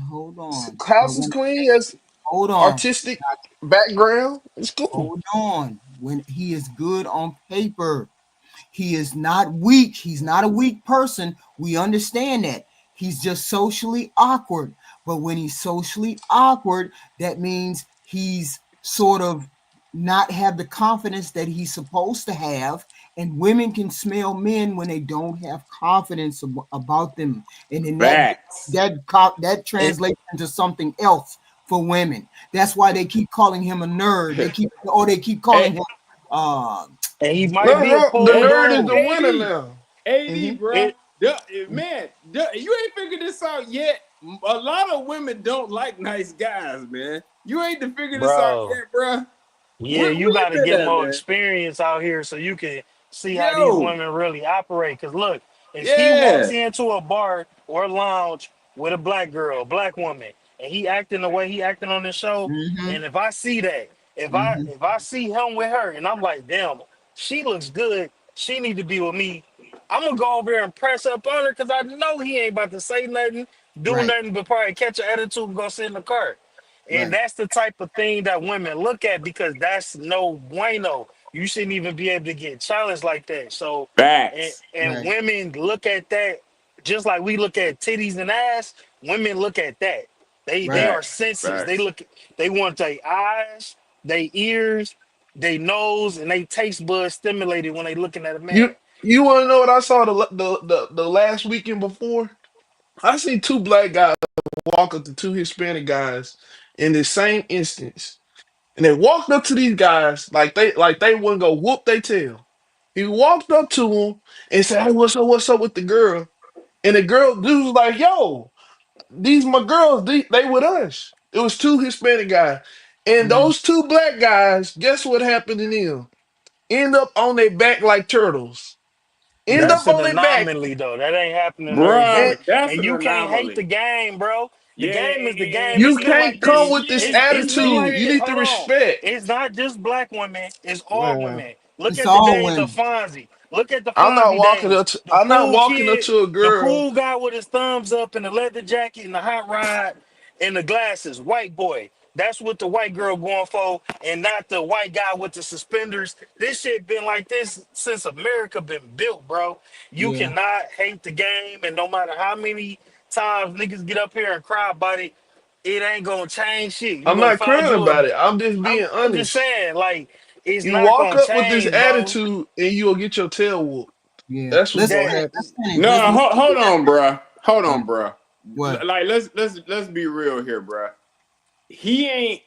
hold on. But House is when clean, has hold on, artistic background. It's cool. hold on. When he is good on paper, he is not weak. He's not a weak person. We understand that. He's just socially awkward. But when he's socially awkward, that means he's sort of not have the confidence that he's supposed to have. And women can smell men when they don't have confidence about them. And then Facts. that translates into something else for women. That's why they keep calling him a nerd. They keep calling him And he might be a No, the full nerd is the grown. winner now. AD, bro. It, Man, you ain't figured this out yet. A lot of women don't like nice guys, man. You ain't to figure this out bro. yet, bro. Yeah, you Where got to you been get at, more man? experience out here so you can see how these Yo, women really operate. Because look, if he walks yeah. into a bar or lounge with a black girl, black woman, and he acting the way he acting on the show, mhm, and if I see that, if I mhm, if I see him with her, and I'm like, damn, she looks good, she need to be with me. I'm gonna go over there and press up on her because I know he ain't about to say nothing, do right, nothing, but probably catch an attitude and go sit in the car. And right, that's the type of thing that women look at because that's no bueno. You shouldn't even be able to get challenged like that. So, Facts. and right. women look at that just like we look at titties and ass. Women look at that. They Right. are Facts. senses. Facts. They want their eyes, their ears, their nose, and they taste buds stimulated when they looking at a You man. you want to know what I saw the last weekend before? I see two black guys walk up to two Hispanic guys in the same instance, and they walked up to these guys like they wouldn't go whoop they tail. He walked up to them and said, "Hey, what's up with the girl?" And the girl dude was like, "Yo, these my girls. They with us." It was two Hispanic guys, and Mhm. those two black guys. Guess what happened to them? End up on their back like turtles. End up That's an on their back. anomaly, though. That ain't happening And everywhere. Bruh, that's And an you can't hate anomaly. the game, bro. The Yeah, game is the game. you It's been can't like come this. with this It's been attitude. like You this. need to Hold on. respect. It's not just black women. It's all Man, women. Look It's at the all days of women. Fonzie. Look at the I'm not Fonzie walking days. up. To, The I'm not cool walking up kid, to a the girl. cool guy with his thumbs up and the leather jacket and the hot rod and the glasses. White boy. That's what the white girl going for, and not the white guy with the suspenders. This shit been like this since America been built, bro. You Yeah. cannot hate the game, and no matter how many times niggas get up here and cry about it, it ain't gonna change shit. You I'm gonna not find crying you a. about it. I'm just being I'm just honest. saying, like, it's You not walk gonna up with this change, bro. attitude, and you'll get your tail whooped. Yeah. That's what's Let's gonna That finish. happen. Let's finish. No, Let's hold on, bruh. Hold what? on, bruh. What? Like let's be real here, bruh.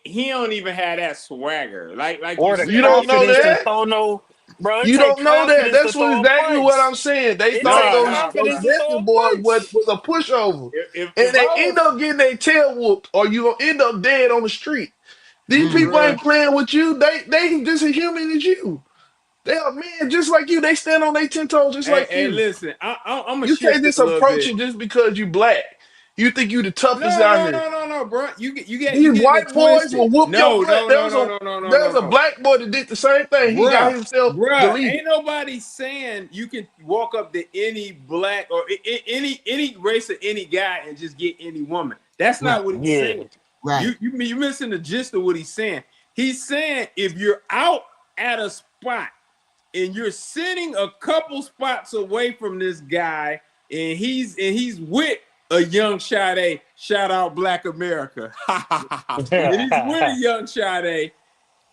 He don't even have that swagger. Like you or the You said, don't know confidence to that. throw no, bro. It You take don't know that. confidence to That's what throw a exactly what punch. I'm saying. They It thought take those confidence to Memphis throw a boys punch. was a pushover, if and I they was end up getting their tail whooped, or you gonna end up dead on the street. These Mm. people bruh, ain't playing with you. They just as human as you. They are men just like you. They stand on their 10 toes just like hey, you. listen, I'm gonna You can't shift it just a little approach bit. it just because you black. You think you the toughest No, out no, here. no, no, no, bro. You These getting it white boys twisted. will whoop your No, butt. no, no, no, no, no, no, There was no, a no. black boy that did the same thing. He got Bruh, himself ain't deleted. nobody saying you can walk up to any black or any race of any guy and just get any woman. That's Right. not what he's Yeah. saying. Right. You missing the gist of what he's saying. He's saying if you're out at a spot and you're sitting a couple spots away from this guy and he's with a young Sade, shout out Black America. And he's with a young Sade.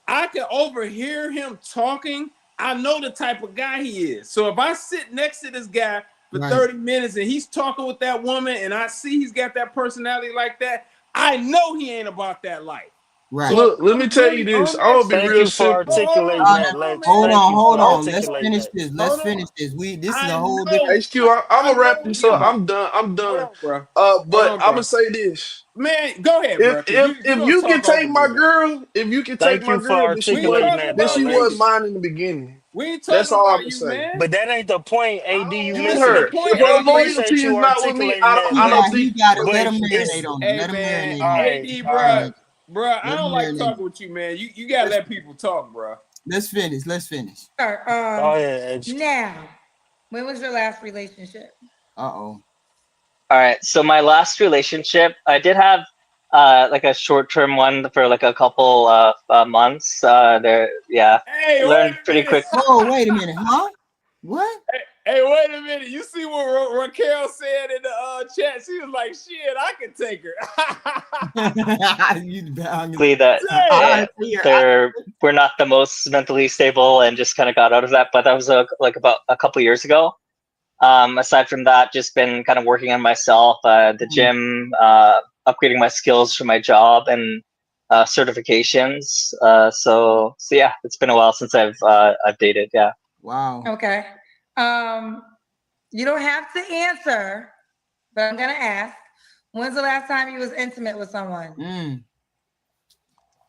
I can overhear him talking. I know the type of guy he is. So if I sit next to this guy for Right. 30 minutes and he's talking with that woman and I see he's got that personality like that, I know he ain't about that life. Right. So if Look, let me I'm tell you really this. on I'm that gonna be shit, Thank real you for simple. articulating hold that, on, Lex. Hold man. Thank on. you Hold for Hold on. on, Let's articulating finish that. this. Let's hold finish on. this. This is I a whole different. know, HQ, I'm I gonna wrap know this up. you. I'm done. I'm Hold done. on, bro. Hold But on, I'm gonna bro. say this. Man, go ahead, If bro, because if you if gonna you can talk over take me my now. girl, if you can take Thank my you for girl, We ain't articulating talking that, then though, about she wasn't you. Lex. mine in the beginning. We ain't That's talking all I'm about gonna you, say. man. But that ain't the point, I AD. You don't Even missing listen. The it. her, point, if And I her AD. loyalty appreciate is you not with me, articulating that, I don't Yeah, Lex. think he got you it. a But Let him it's marinate on it. Hey, Let him man, marinate all on it. right, AD, all All bro, right. right. bro. I Let him don't like marinate. talking with you, man. You gotta let people talk, bro. Let's finish. Sure. Oh yeah, Now, when was your last relationship? Uh-oh. All right. So my last relationship, I did have like a short-term one for like a couple of months. Yeah, Hey, wait learned a pretty minute. quick. Oh, wait a minute, huh? What? Hey, wait a minute. You see what Raquel said in the chat? She was like, shit, I can take her. We're not the most mentally stable and just kind of got out of that. But that was like about a couple years ago. Aside from that, just been kind of working on myself, the gym, upgrading my skills for my job and certifications. So yeah, it's been a while since I've dated. Yeah. Wow. Okay. You don't have to answer, but I'm gonna ask. When's the last time you was intimate with someone?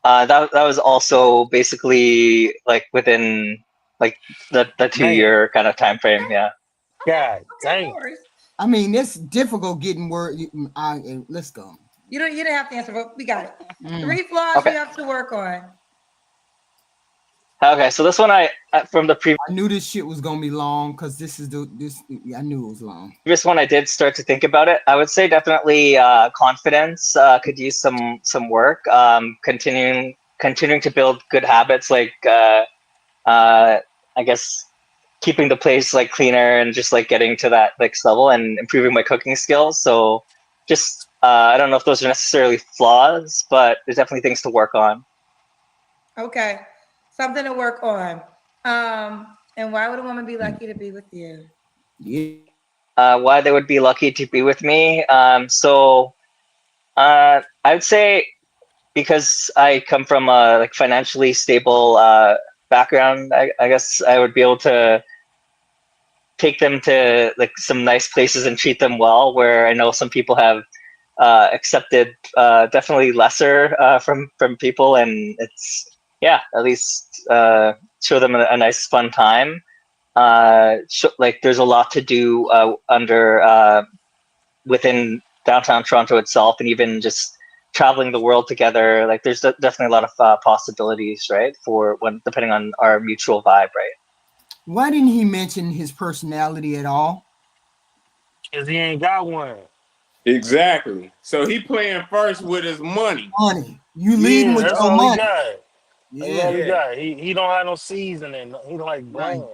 That was also basically like within like the 2-year kind of time frame. Yeah. God dang. I mean, it's difficult getting word. Let's go. You didn't have to answer, but we got it. 3 flaws you have to work on. Okay, so this one I knew this shit was gonna be long because this. I knew it was long. Previous one I did start to think about it. I would say definitely confidence could use some work. Continuing to build good habits like I guess keeping the place like cleaner and just like getting to that next level and improving my cooking skills. So just I don't know if those are necessarily flaws, but there's definitely things to work on. Okay. Something to work on. And why would a woman be lucky to be with you? Yeah. Why they would be lucky to be with me? So I would say because I come from a like financially stable background, I guess I would be able to take them to like some nice places and treat them well. Where I know some people have accepted definitely lesser from people, and it's at least show them a nice fun time. Like there's a lot to do within downtown Toronto itself, and even just traveling the world together. Like there's definitely a lot of possibilities, right? Depending on our mutual vibe, right? Why didn't he mention his personality at all? Because he ain't got one. Exactly. So he playing first with his money. You leading with that's your all money. He got. Yeah. That's all he got. He don't have no seasoning. He don't like brand. Right.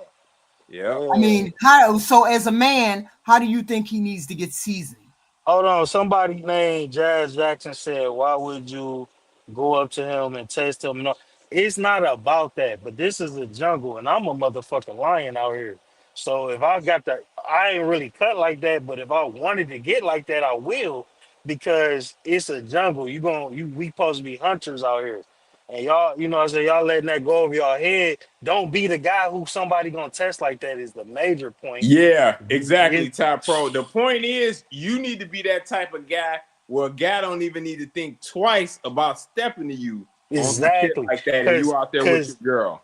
Yeah. I mean, so as a man, how do you think he needs to get seasoned? Hold on. Somebody named Jazz Jackson said, why would you go up to him and test him? No, it's not about that, but this is a jungle and I'm a motherfucking lion out here. So if I got that, I ain't really cut like that, but if I wanted to get like that, I will, because it's a jungle. We supposed to be hunters out here. And y'all, you know what I'm saying, y'all letting that go over y'all head. Don't be the guy who somebody gonna test like that is the major point. Yeah, exactly, Top Pro. The point is you need to be that type of guy where a guy don't even need to think twice about stepping to you exactly on shit like that and you out there with your girl.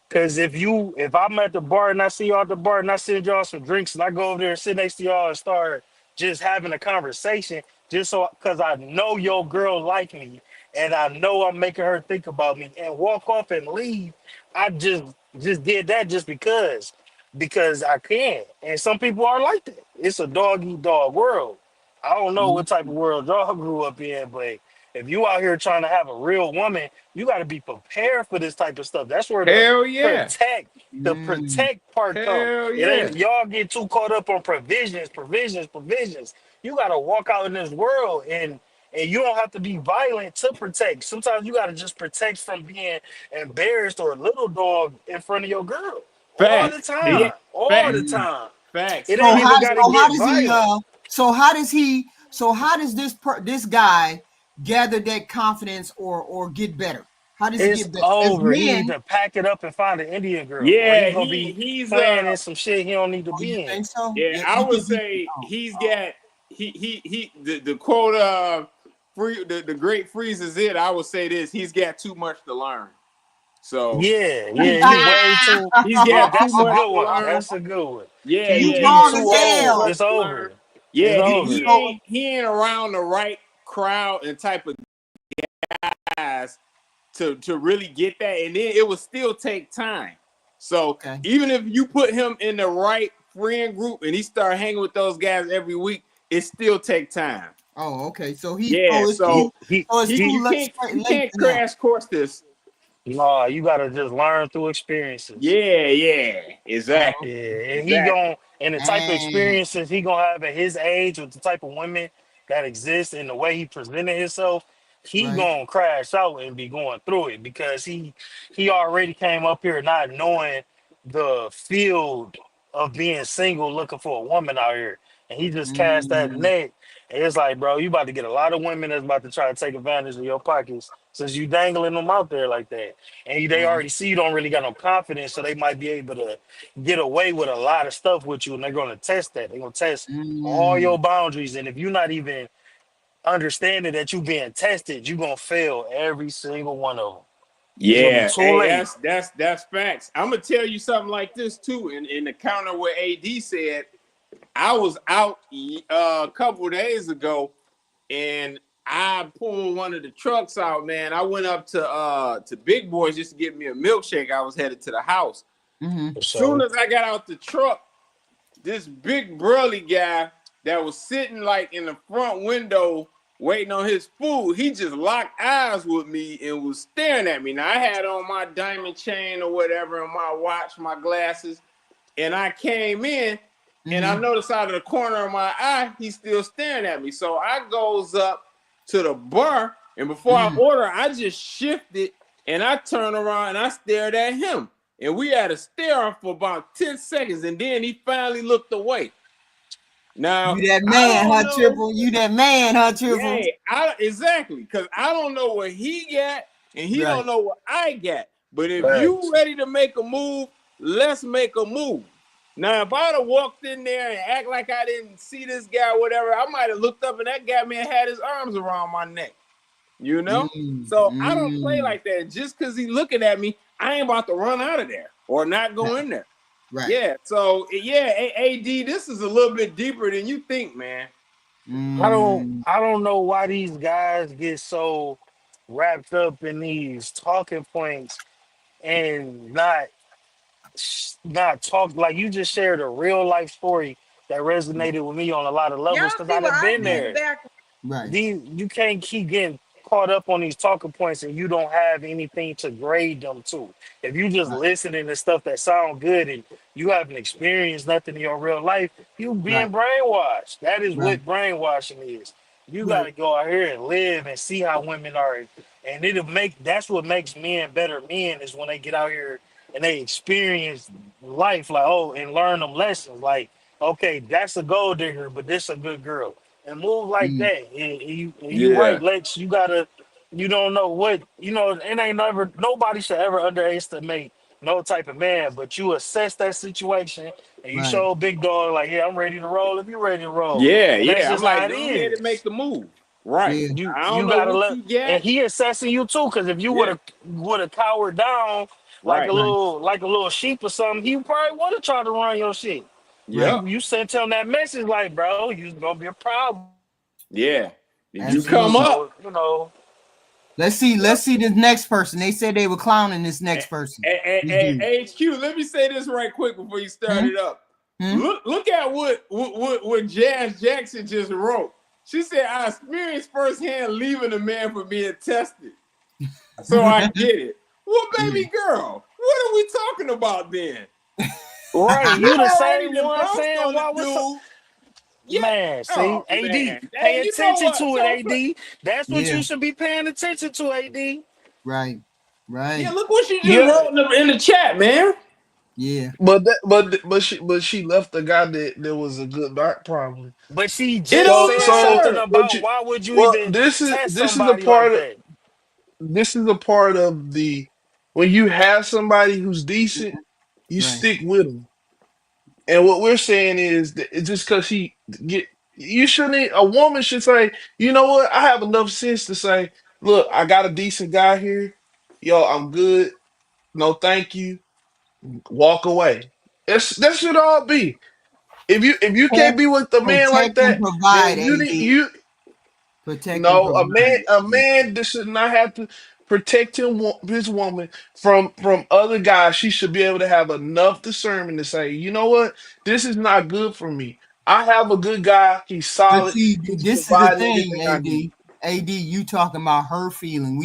Because if I'm at the bar and I see y'all at the bar and I send y'all some drinks and I go over there and sit next to y'all and start just having a conversation, just so because I know your girl like me and I know I'm making her think about me and walk off and leave, I just did that just because I can. And some people are like that. It's a dog eat dog world. I don't know what type of world y'all grew up in, but if you out here trying to have a real woman, you got to be prepared for this type of stuff. That's where the protect part comes. It ain't y'all get too caught up on provisions. You got to walk out in this world and you don't have to be violent to protect. Sometimes you got to just protect from being embarrassed or a little dog in front of your girl. All the time. All the time. Facts. It ain't even got to get violent. So how does this guy gather that confidence or get better? How does he get better? Over. He need to pack it up and find an Indian girl. Yeah, or he gonna be playing in some shit he don't need to be in. Think so? Yeah, I would say he's got the quote the great freeze is it. I would say this: he's got too much to learn. So he way too. He's got that's too a much good to one. learn. That's a good one. Yeah, He's yeah. too old. It's over. Yeah, it's he ain't around the right crowd and type of guys to really get that, and then it would still take time. So Okay. even if you put him in the right friend group and he start hanging with those guys every week, it still take time. Oh, okay. So Yeah, it's too, so so it's too you late, can't straight late for him. crash course this. No, you gotta just learn through experiences. Yeah, Oh, exactly, Yeah, and he exactly. gon' and the type of dang. experiences he gonna have at his age with the type of women that exist and the way he presented himself, he Right. gonna crash out and be going through it because he already came up here not knowing the field of being single, looking for a woman out here, and he just cast that Mm, net. And it's like, bro, you about to get a lot of women that's about to try to take advantage of your pockets since you dangling them out there like that and they right. already see you don't really got no confidence, so they might be able to get away with a lot of stuff with you, and they're going to test that. They're going to test all Mm, your boundaries, and if you're not even understanding that you're being tested, you're going to fail every single one of them. It's going to be Yeah, too hey, late. that's facts. I'm gonna tell you something like this too. In the counter where AD said, I was out a couple of days ago, and I pulled one of the trucks out. Man, I went up to Big Boys just to get me a milkshake. I was headed to the house. mm-hmm. Soon So, as I got out the truck, this big burly guy that was sitting like in the front window waiting on his food, he just locked eyes with me and was staring at me. Now I had on my diamond chain or whatever and my watch, my glasses, and I came in and I Mm-hmm. noticed out of the corner of my eye, he's still staring at me. So I goes up to the bar, and before I Mm-hmm. order, I just shifted and I turned around and I stared at him. And we had a stare off for about 10 seconds, and then he finally looked away. Now, You that I man, don't huh, know. Triple? You that man, huh, Triple? Yeah, exactly, because I don't know what he got, and he Right. don't know what I got. But if you facts. ready to make a move, let's make a move. Now, if I'd have walked in there and act like I didn't see this guy, or whatever, I might have looked up and that guy man had his arms around my neck. You know? Mm, So I don't play mm. like that. Just because he looking at me, I ain't about to run out of there or not go in there. Right. Yeah. So yeah, AD, this is a little bit deeper than you think, man. Mm, I don't know why these guys get so wrapped up in these talking points and not talk like you just shared a real life story that resonated with me on a lot of Y'all levels because see I'd what have I been see in the there. background? right. You can't keep getting caught up on these talking points and you don't have anything to grade them to. If you just Right. listening to stuff that sound good and you haven't experienced nothing in your real life, you Right. being brainwashed. That is Right. what brainwashing is. You got Right. to go out here and live and see how women are, and that's what makes men better men is when they get out here and they experience life like and learn them lessons like okay that's a gold digger but this a good girl and move like Mm, that. And you right, Yeah. Lex. You don't know what It ain't never. Nobody should ever underestimate no type of man. But you assess that situation and you right. show big dog like, yeah, I'm ready to roll. If you're ready to roll, Yeah, and that's yeah. I'm just how like, it go ahead and make is. the move. Right. Yeah. You I don't you know gotta what let. you got. And he assessing you too, because if you Yeah. would have cowered down Right. Right. like a little sheep or something, he probably would have tried to run your shit. Right. Yep. You sent him that message like, bro, you gonna be a problem. Yeah. Did you come Absolutely. up? So, you know, Let's see. Yep. Let's see this next person. They said they were clowning this next person. This dude. HQ, let me say this right quick before you start Hmm? it up. Hmm? Look at what Jazz Jackson just wrote. She said, I experienced firsthand leaving a man for being tested. So I get it. Well, Yeah. baby girl, what are we talking about then? right? You You the already same done one bounced saying on the why what's up? dude. Yeah. Man, see, Oh AD, man. Hey, pay you know attention what? to it, So AD. That's what Yeah. you should be paying attention to, AD. Right. yeah, Right. look what she just Yeah, wrote in the chat, man. Yeah. but she left the guy that was a good back probably. But she It just So don't said something so matter. but about you why would you well even test this is a somebody part like of that? this is a part of the when you have somebody who's decent, you Right. stick with them. And what we're saying is that it's just because he get you shouldn't a woman should say, you know what, I have enough sense to say, look, I got a decent guy here. Yo, I'm good. No, thank you. Walk away. That should all be. If you can't Protect, be with a man like protect and that, provide, then AD. you Protect and no provide. a man that should not have to. protect his woman from other guys, she should be able to have enough discernment to say, you know what, this is not good for me. I have a good guy. He's But solid. see, He's this is the providing thing, everything I need. AD, you talking about her feeling.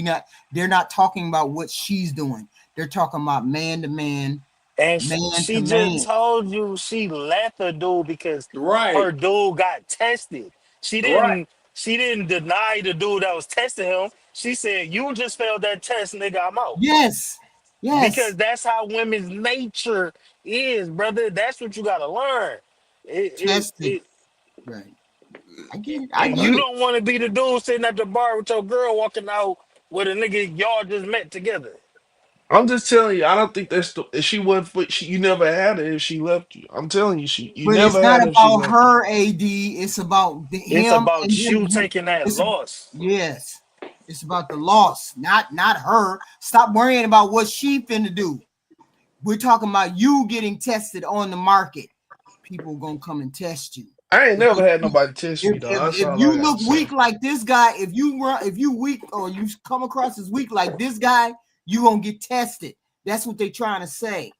They're not talking about what she's doing. They're talking about man to man, And man to she man. just told you she left the dude because her Right, dude got tested. right. She didn't deny the dude that was testing him. She said, "You just failed that test, nigga. I'm out." Yes, Because yes, that's how women's nature is, brother. That's what you gotta learn. tested. Right. I get it. I And get you it. don't want to be the dude sitting at the bar with your girl walking out with a nigga y'all just met together. I'm just telling you, I don't think if she wasn't you never had it if she left you. I'm telling you, you But never it's not had it if she about left you. her, AD. It's about It's him about and you him. taking that It's loss. yes. It's about the loss, not her. Stop worrying about what she finna do. We're talking about you getting tested on the market. People gonna come and test you. I ain't never had nobody test me though. That's If all I you got look to say. weak like this guy, if you weak or you come across as weak like this guy, you gonna get tested. That's what they're trying to say.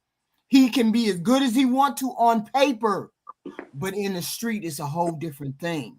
He can be as good as he want to on paper, but in the street it's a whole different thing.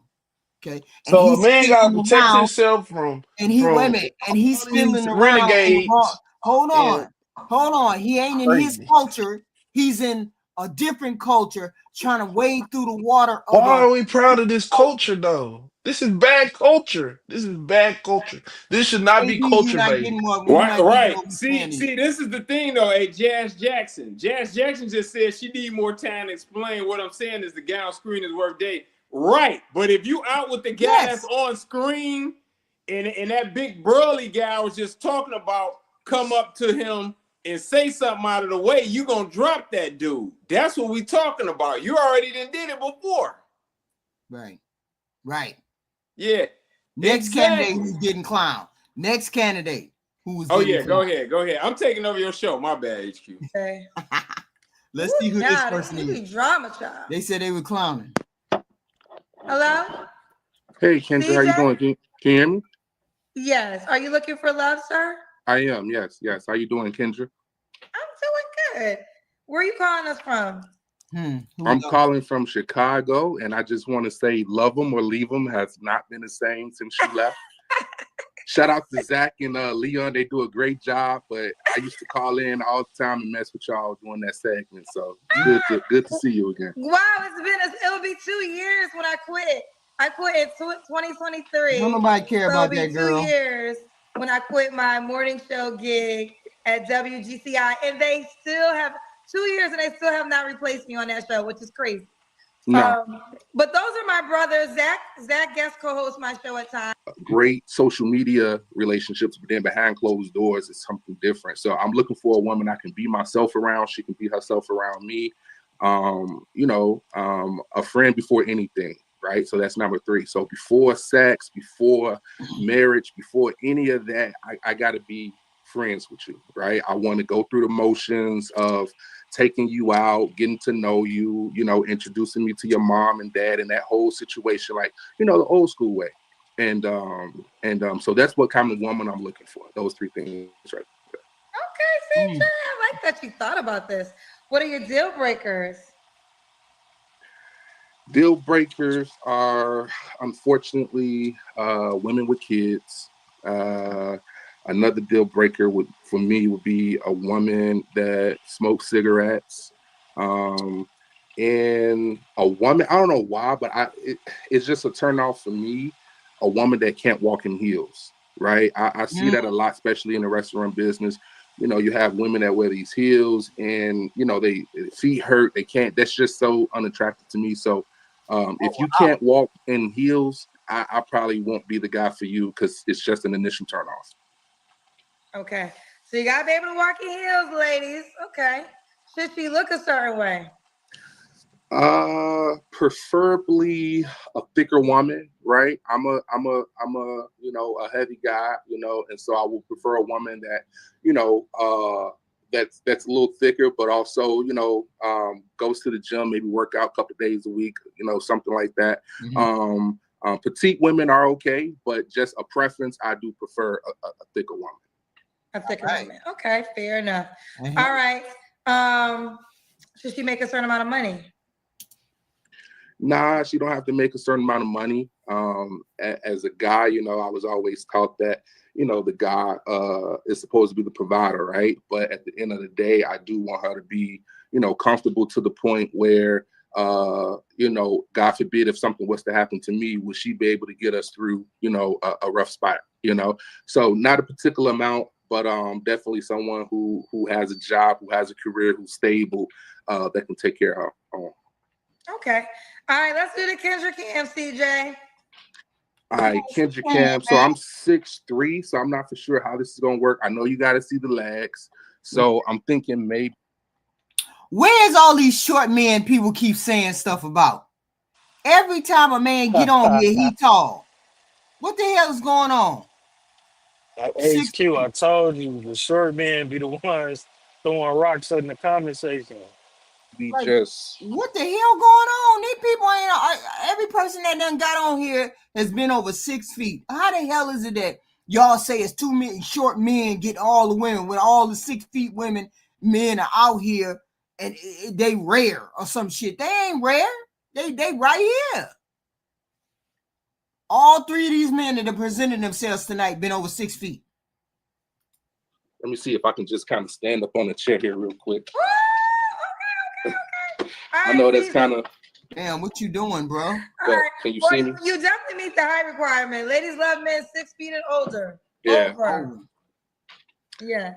Okay, and So a he's man gotta fiddling protect around, himself from and he wait a minute, and he's all these fiddling around in the wrong. renegades Hold and on, hold on. He ain't in his crazy. culture. He's in a different culture, trying to wade through the water Why of a. are we proud of this culture though? This is bad culture. This is bad culture. This should not be AD, you're culture not based. getting what you're Right, not getting right. what we're See, saying to you. see, this is the thing though. Hey, Jazz Jackson. Jazz Jackson just said she need more time to explain. What I'm saying is the guy on screen is worth dating. Right, but if you out with the guy that's Yes, on screen, and that big burly guy I was just talking about, come up to him and say something out of the way, you gonna drop that dude. That's what we talking about. You already did it before. right, right. Yeah, Next candidate exactly. who's getting clowned. Next candidate who was Oh getting yeah, go clowned. ahead, go ahead. I'm taking over your show. My bad, HQ. Okay. Let's see who this person You is. be drama child. They said they were clowning. Hello? Hey, Kendra, how you CJ? doing? Can you hear me? Yes. Are you looking for love, sir? I am. Yes, yes. How you doing, Kendra? I'm doing good. Where are you calling us from? Who we I'm got? calling from Chicago, and I just want to say, love them or leave them has not been the same since she left. Shout out to Zach and Leon; they do a great job. But I used to call in all the time and mess with y'all during that segment. So good to see you again. Wow, it'll be 2 years when I quit. I quit in 2023. Don't nobody care So it'll about be that 2 girl. years when I quit my morning show gig at WGCI. And they still have 2 years and they still have not replaced me on that show, which is crazy. No, But those are my brothers. Zach guest co-hosts my show at times. great social media relationships, but then behind closed doors is something different. So I'm looking for a woman I can be myself around. She can be herself around me. A friend before anything, right? So that's number 3. So before sex, before marriage, before any of that, I got to be friends with you, right? I want to go through the motions of taking you out, getting to know you, introducing me to your mom and dad and that whole situation, like, the old school way. And so that's what kind of woman I'm looking for. Those 3 things right Okay, CJ, I like that you thought about this. What are your deal breakers? Deal breakers are, unfortunately, women with kids. Another deal breaker for me would be a woman that smokes cigarettes. And a woman, I don't know why, but it's just a turn off for me. A woman that can't walk in heels, right? I see that a lot, especially in the restaurant business. You have women that wear these heels, and their feet hurt. They can't. That's just so unattractive to me. So if you can't walk in heels, I probably won't be the guy for you because it's just an initial turn off. Okay. So you gotta be able to walk in heels, ladies. Okay. Should she look a certain way? Preferably a thicker woman, right? I'm a heavy guy, and so I would prefer a woman that, that's a little thicker, but also, goes to the gym, maybe work out a couple of days a week, something like that. Petite women are okay, but just a preference, I do prefer a thicker woman. A thicker Right. woman. Okay, fair enough. Mhm. All right. Should she make a certain amount of money? Nah, she don't have to make a certain amount of money. As a guy, you know, I was always taught that, you know, the guy is supposed to be the provider, right? But at the end of the day, I do want her to be, you know, comfortable to the point where, you know, God forbid if something was to happen to me, would she be able to get us through, you know, a rough spot, you know? So not a particular amount, but definitely someone who has a job, who has a career, who's stable, that can take care of her own. Okay. All right, let's do the Kendra Cam, CJ. All right, Kendra Cam. So I'm 6'3", so I'm not for sure how this is gonna work. I know you got to see the legs, so I'm thinking maybe. Where's all these short men people keep saying stuff about? Every time a man get on here, he tall. What the hell is going on? HQ, I told you the short men be the ones throwing rocks in the comment section. We Like, just what the hell going on? These people ain't. Every person that done got on here has been over 6 feet. How the hell is it that y'all say it's too many short men get all the women when all the 6 feet men are out here and they rare or some shit? They ain't rare. They right here. All three of these men that have presented themselves tonight been over 6 feet. let me see if I can just kind of stand up on the chair here real quick. Okay. I know that's kind of. Damn, what you doing, bro? But can you see me? You definitely meet the height requirement. Ladies love men 6 feet and older. Yeah. Over. Yeah.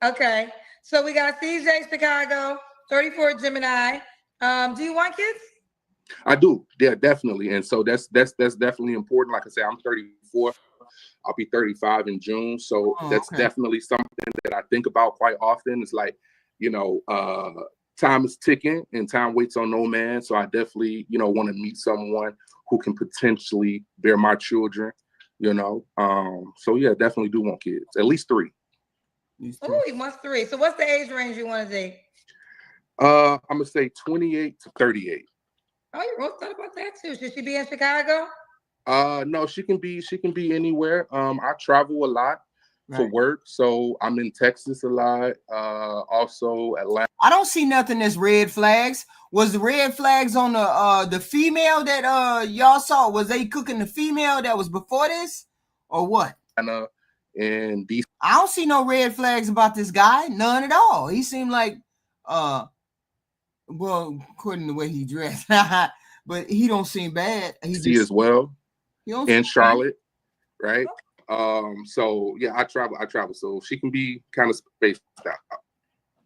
Okay. So we got CJ Chicago, 34 Gemini. Do you want kids? I do. Yeah, definitely. And so that's definitely important. Like I said, I'm 34. I'll be 35 in June. So that's definitely something that I think about quite often. It's like, you know, time is ticking and time waits on no man. So I definitely, you know, want to meet someone who can potentially bear my children, you know. So yeah, definitely do want kids. At least 3. Oh, he wants 3. So what's the age range you want to date? I'm gonna say 28 to 38. Oh, you wrote thought about that too. Should she be in Chicago? No, she can be anywhere. I travel a lot for work, so I'm in Texas a lot. Also Atlanta. I don't see nothing that's red flags. Was the red flags on the female that y'all saw? Was they cooking the female that was before this, or what? And these. I don't see no red flags about this guy. None at all. He seemed like well, according to the way he dressed, but he don't seem bad. He see as well. In Charlotte, bad. right? So yeah, I travel. So she can be kind of spaced out.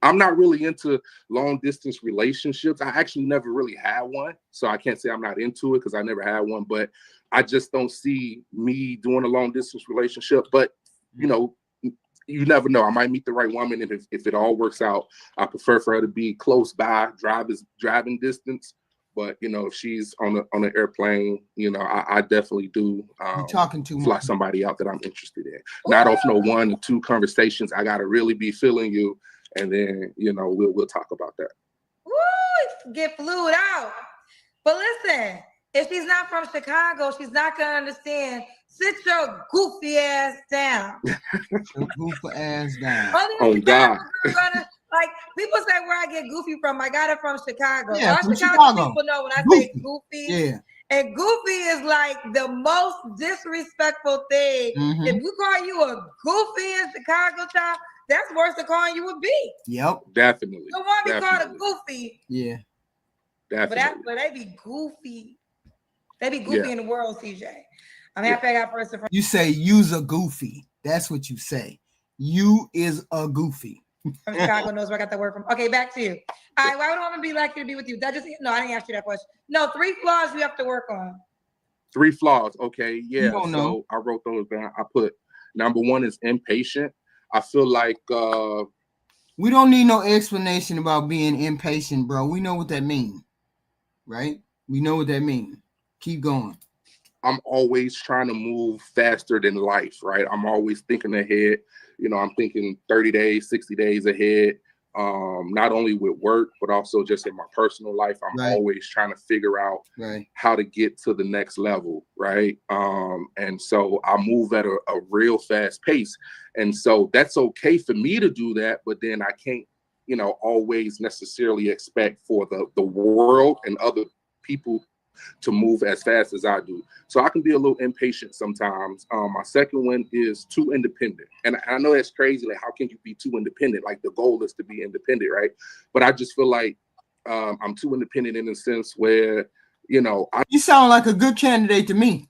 I'm not really into long distance relationships. I actually never really had one, so I can't say I'm not into it because I never had one. But I just don't see me doing a long distance relationship. But you know, you never know. I might meet the right woman, and if it all works out, I prefer for her to be close by, driving distance. But you know, if she's on an airplane, you know, I definitely do talking to fly somebody out that I'm interested in. Not off no 1 or 2 conversations. I gotta really be feeling you, and then you know we'll talk about that. Woo, get flued out. But listen, if she's not from Chicago, she's not gonna understand. Sit your goofy ass down. Your goofy ass down. Oh God. Like people say where I get goofy from, I got it from Chicago. Yeah, All from Chicago Chicago. people know when I Goofy. say goofy. Yeah. And goofy is like the most disrespectful thing. Mm-hmm. If you call you a goofy in Chicago, child, that's worse than calling you a B. Yep. Definitely. You don't want to be called a goofy. Yeah. Definitely. But they be goofy. They be goofy in the world, CJ. I'm happy I got person from. You say you's a goofy. That's what you say. You is a goofy. From Chicago knows where I got that word from. Okay, back to you. All right, why would a woman be like you to be with you? I didn't ask you that question. No, 3 flaws you have to work on. 3 flaws. Okay, yeah. You don't know. I wrote those down. I put number 1 is impatient. I feel like we don't need no explanation about being impatient, bro. We know what that means, right? We know what that means. Keep going. I'm always trying to move faster than life, right? I'm always thinking ahead. You know, I'm thinking 30 days, 60 days ahead. not only with work, but also just in my personal life. I'm always trying to figure out how to get to the next level, right? And so I move at a real fast pace. And so that's okay for me to do that, but then I can't, you know, always necessarily expect for the world and other people to move as fast as I do. So I can be a little impatient sometimes. My second one is too independent. And I know that's crazy. Like, how can you be too independent? Like, the goal is to be independent, right? But I just feel like I'm too independent in the sense where, you know, you sound like a good candidate to me.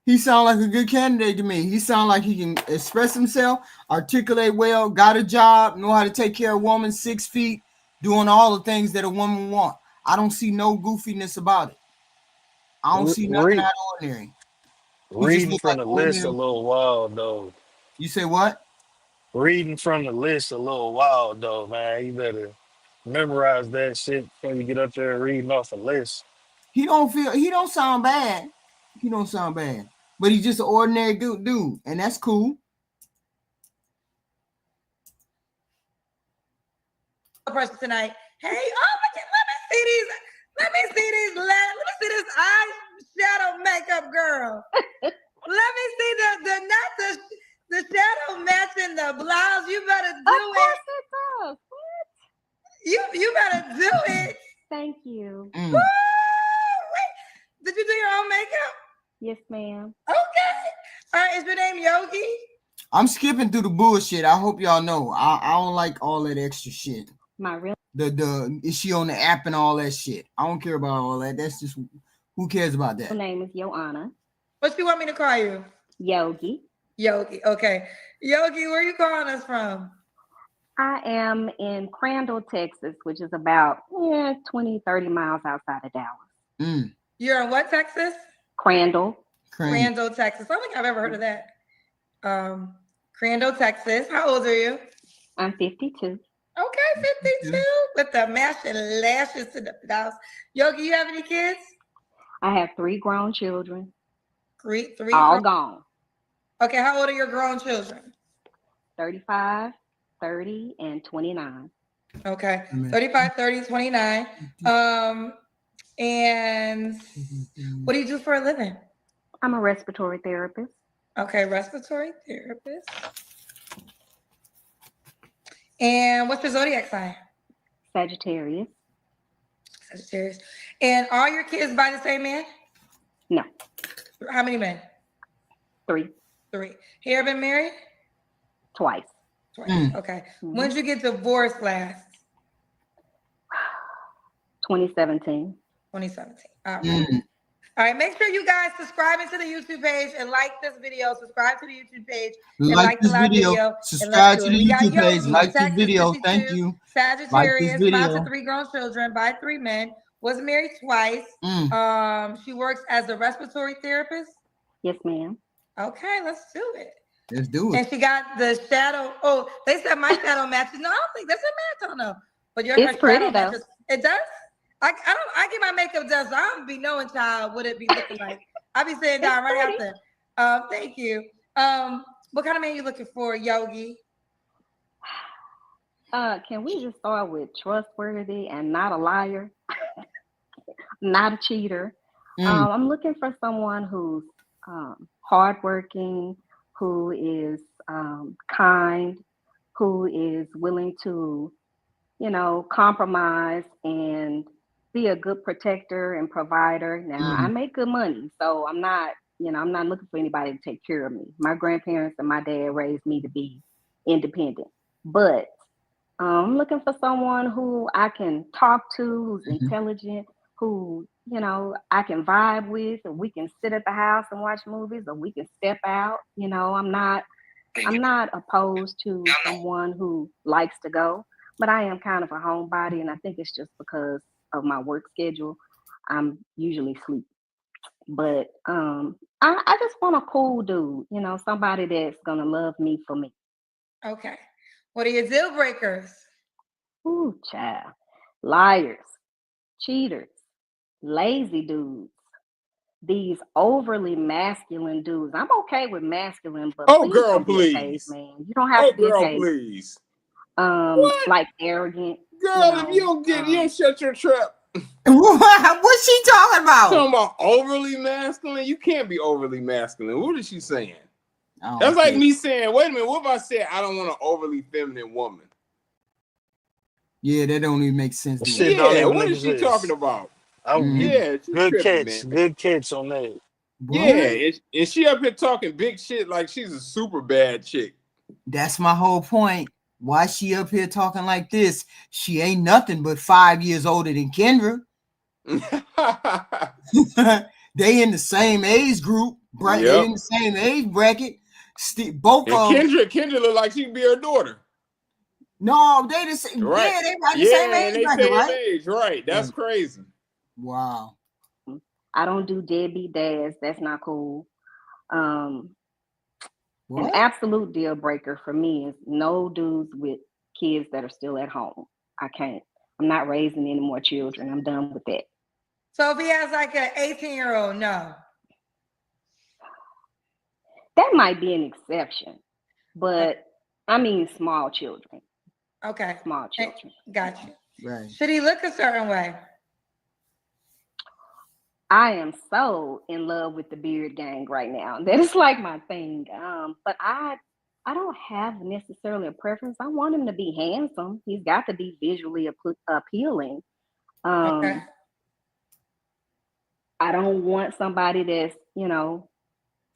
He sound like a good candidate to me. He sound like he can express himself, articulate well, got a job, know how to take care of a woman, 6 feet, doing all the things that a woman want. I don't see no goofiness about it. I don't see nothing out of ordinary. Reading from the list a little wild though. You say what? Reading from the list a little wild though, man. You better memorize that shit before you get up there reading off a list. He don't sound bad. He don't sound bad. But he's just an ordinary dude, and that's cool. Person tonight. Hey, oh my God, let me see these. Let me see this eyeshadow makeup girl. Let me see the shadow matching the blouse. You better do it. What? You better do it. Thank you. Woo! Wait, did you do your own makeup? Yes, ma'am. Okay. All right. Is your name Yogi? I'm skipping through the bullshit. I hope y'all know. I don't like all that extra shit. My real is she on the app and all that shit? I don't care about all that. That's just, who cares about that? Her name is Joanna. What you want me to call you? Yogi. Yogi. Okay. Yogi, where you calling us from? I am in Crandall, Texas, which is about 20, 30 miles outside of Dallas. You're in what, Texas? Crandall, Texas. I don't think I've ever heard of that. Crandall, Texas. How old are you? I'm 52. Okay, 52 with the matching lashes to the blouse. Yogi, you have any kids? I have 3 grown children. Three all gone. Okay, how old are your grown children? 35, 30, and 29. Okay, 35, 30, 29. And what do you do for a living? I'm a respiratory therapist. Okay, respiratory therapist. And what's your zodiac sign? Sagittarius. And are your kids by the same man? No. How many men? 3. Have you ever been married? Twice. Okay. When did you get divorced last? 2017. 2017. All right. All right. Make sure you guys subscribe to the YouTube page and like this video. Subscribe to the YouTube page and like this video. Subscribe to the YouTube page. Like this video. Thank you. Sagittarius, 5 to 3 grown children by 3 men. Was married twice. She works as a respiratory therapist. Yes, ma'am. Okay, let's do it. Let's do it. And she got the shadow. Oh, they said my shadow matches. No, I don't think that's a match. I don't know. But it's pretty though. Matches. It does. I get my makeup done, so I don't be knowing, child, what it be looking like. I be saying down right after. Thank you. What kind of man you looking for, Yogi? Can we just start with trustworthy and not a liar, not a cheater? I'm looking for someone who's hardworking, who is kind, who is willing to, compromise and be a good protector and provider. Now, I make good money, so I'm not looking for anybody to take care of me. My grandparents and my dad raised me to be independent, but I'm looking for someone who I can talk to, who's intelligent, who, I can vibe with, and we can sit at the house and watch movies, or we can step out. I'm not opposed to someone who likes to go, but I am kind of a homebody, and I think it's just because of my work schedule. I'm usually asleep. But I just want a cool dude, somebody that's gonna love me for me. Okay. What are your deal breakers? Ooh, child. Liars, cheaters, lazy dudes, these overly masculine dudes. I'm okay with masculine, but girl, please. Man. You don't have to be a cave. Please. Like arrogant. Girl, if you don't shut your trap. What's she talking about? Talking about overly masculine? You can't be overly masculine. What is she saying? That's like me saying, wait a minute, what if I said I don't want an overly feminine woman? Yeah, that don't even make sense. Yeah, what is she talking about? Yeah, good tripping, catch. man. Good catch on that. What? Yeah, and she up here talking big shit like she's a super bad chick. That's my whole point. Why she up here talking like this? She ain't nothing but 5 years older than Kendra. They in the same age group, right? They in the same age bracket. Both of them. Kendra look like she could be her daughter. No, they the same. Right. Yeah, they right the same age bracket, right? Age, right? That's crazy. Wow. I don't do deadbeat dads. That's not cool. An absolute deal breaker for me is no dudes with kids that are still at home. I can't. I'm not raising any more children. I'm done with that. So if he has like an 18-year-old, no. That might be an exception, but I mean small children. Okay. Small children. Got you. Right. Should he look a certain way? I am so in love with the beard gang right now. That is like my thing. But I don't have necessarily a preference. I want him to be handsome. He's got to be visually appealing. Okay. I don't want somebody that's,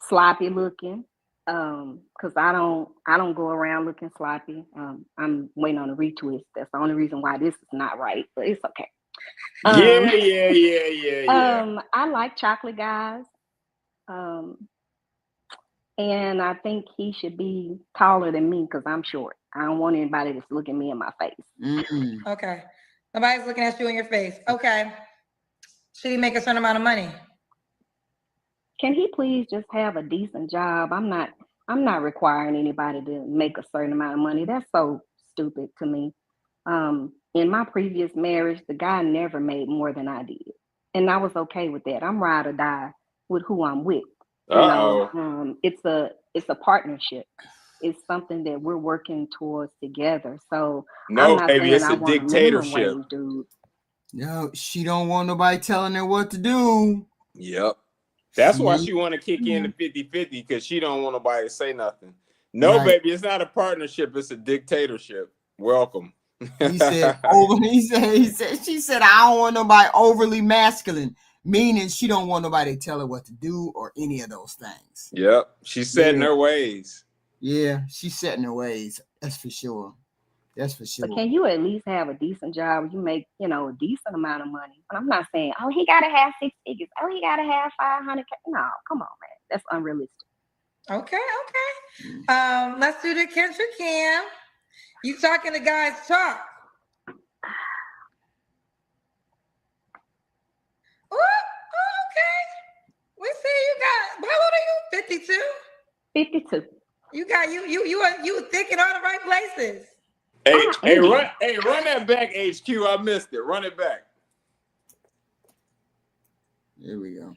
sloppy looking. Because I don't go around looking sloppy. I'm waiting on a retwist. That's the only reason why this is not right, but it's okay. Yeah. I like chocolate guys. And I think he should be taller than me because I'm short. I don't want anybody that's looking me in my face. Mm-hmm. Okay. Nobody's looking at you in your face. Okay. Should he make a certain amount of money? Can he please just have a decent job? I'm not requiring anybody to make a certain amount of money. That's so stupid to me. In my previous marriage, the guy never made more than I did. And I was okay with that. I'm ride or die with who I'm with. It's a partnership. It's something that we're working towards together. So I'm not saying it's I a want dictatorship. A minimum wage, dude. No, she don't want nobody telling her what to do. Yep. That's why she want to kick in the 50-50 because she don't want nobody to say nothing. No, Right. baby, it's not a partnership. It's a dictatorship. Welcome. She said, I don't want nobody overly masculine, meaning she don't want nobody to tell her what to do or any of those things. Yep. She's setting her ways. Yeah, she's setting her ways. That's for sure. But can you at least have a decent job where you make, a decent amount of money? But I'm not saying, oh, he got to have 6 figures. Oh, he got to have 500. No, come on, man. That's unrealistic. Okay. Let's do the Kendra Cam. You talking to guys talk. Okay. We see you got, how old are you? 52? 52. You thinking all the right places. Run that back, HQ. I missed it. Run it back. Here we go.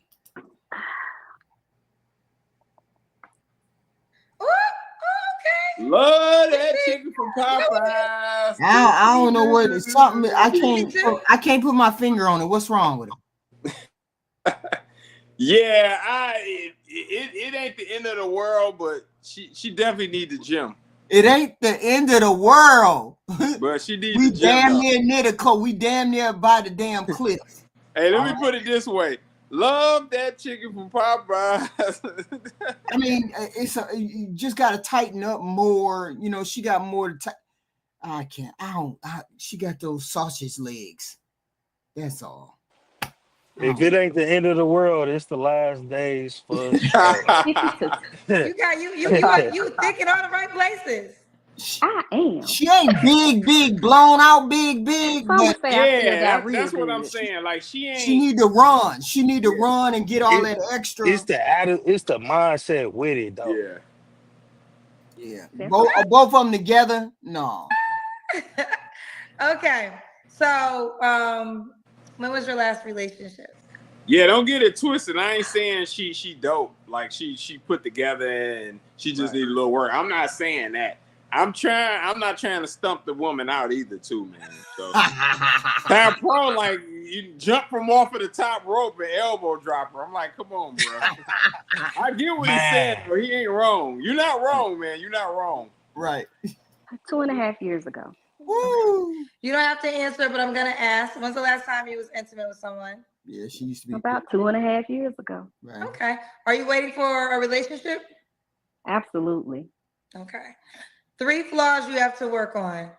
Okay. Love that chicken from Popeyes. I don't know what it's something. I can't put my finger on it. What's wrong with it? Yeah, it ain't the end of the world, but she definitely need the gym. It ain't the end of the world. But she needs we the gym. Damn near near the coast. We damn near by the damn cliff. Hey, let me put it this way. Love that chicken from Popeyes. I mean, you just got to tighten up more. She got more to she got those sausage legs. That's all. If it ain't the end of the world, it's the last days for us. You thinking all the right places. I am. She ain't big, blown out big. But that's what I'm saying. Like she need to run. She need to run and get all that extra. It's the mindset with it, though. Yeah. Both of them together? No. Okay. So, when was your last relationship? Yeah, don't get it twisted. I ain't saying she dope. Like she put together and she just need a little work. I'm not saying that. I'm not trying to stump the woman out either, too, man. So Pat Pro, like you jump from off of the top rope and elbow dropper. I'm like, come on, bro. I get what he's saying, but he ain't wrong. You're not wrong, man. You're not wrong. Right. 2.5 years ago. Woo. You don't have to answer, but I'm gonna ask. When's the last time you was intimate with someone? Yeah, she used to be about 2.5 years ago. Right. Okay. Are you waiting for a relationship? Absolutely. Okay. 3 flaws you have to work on.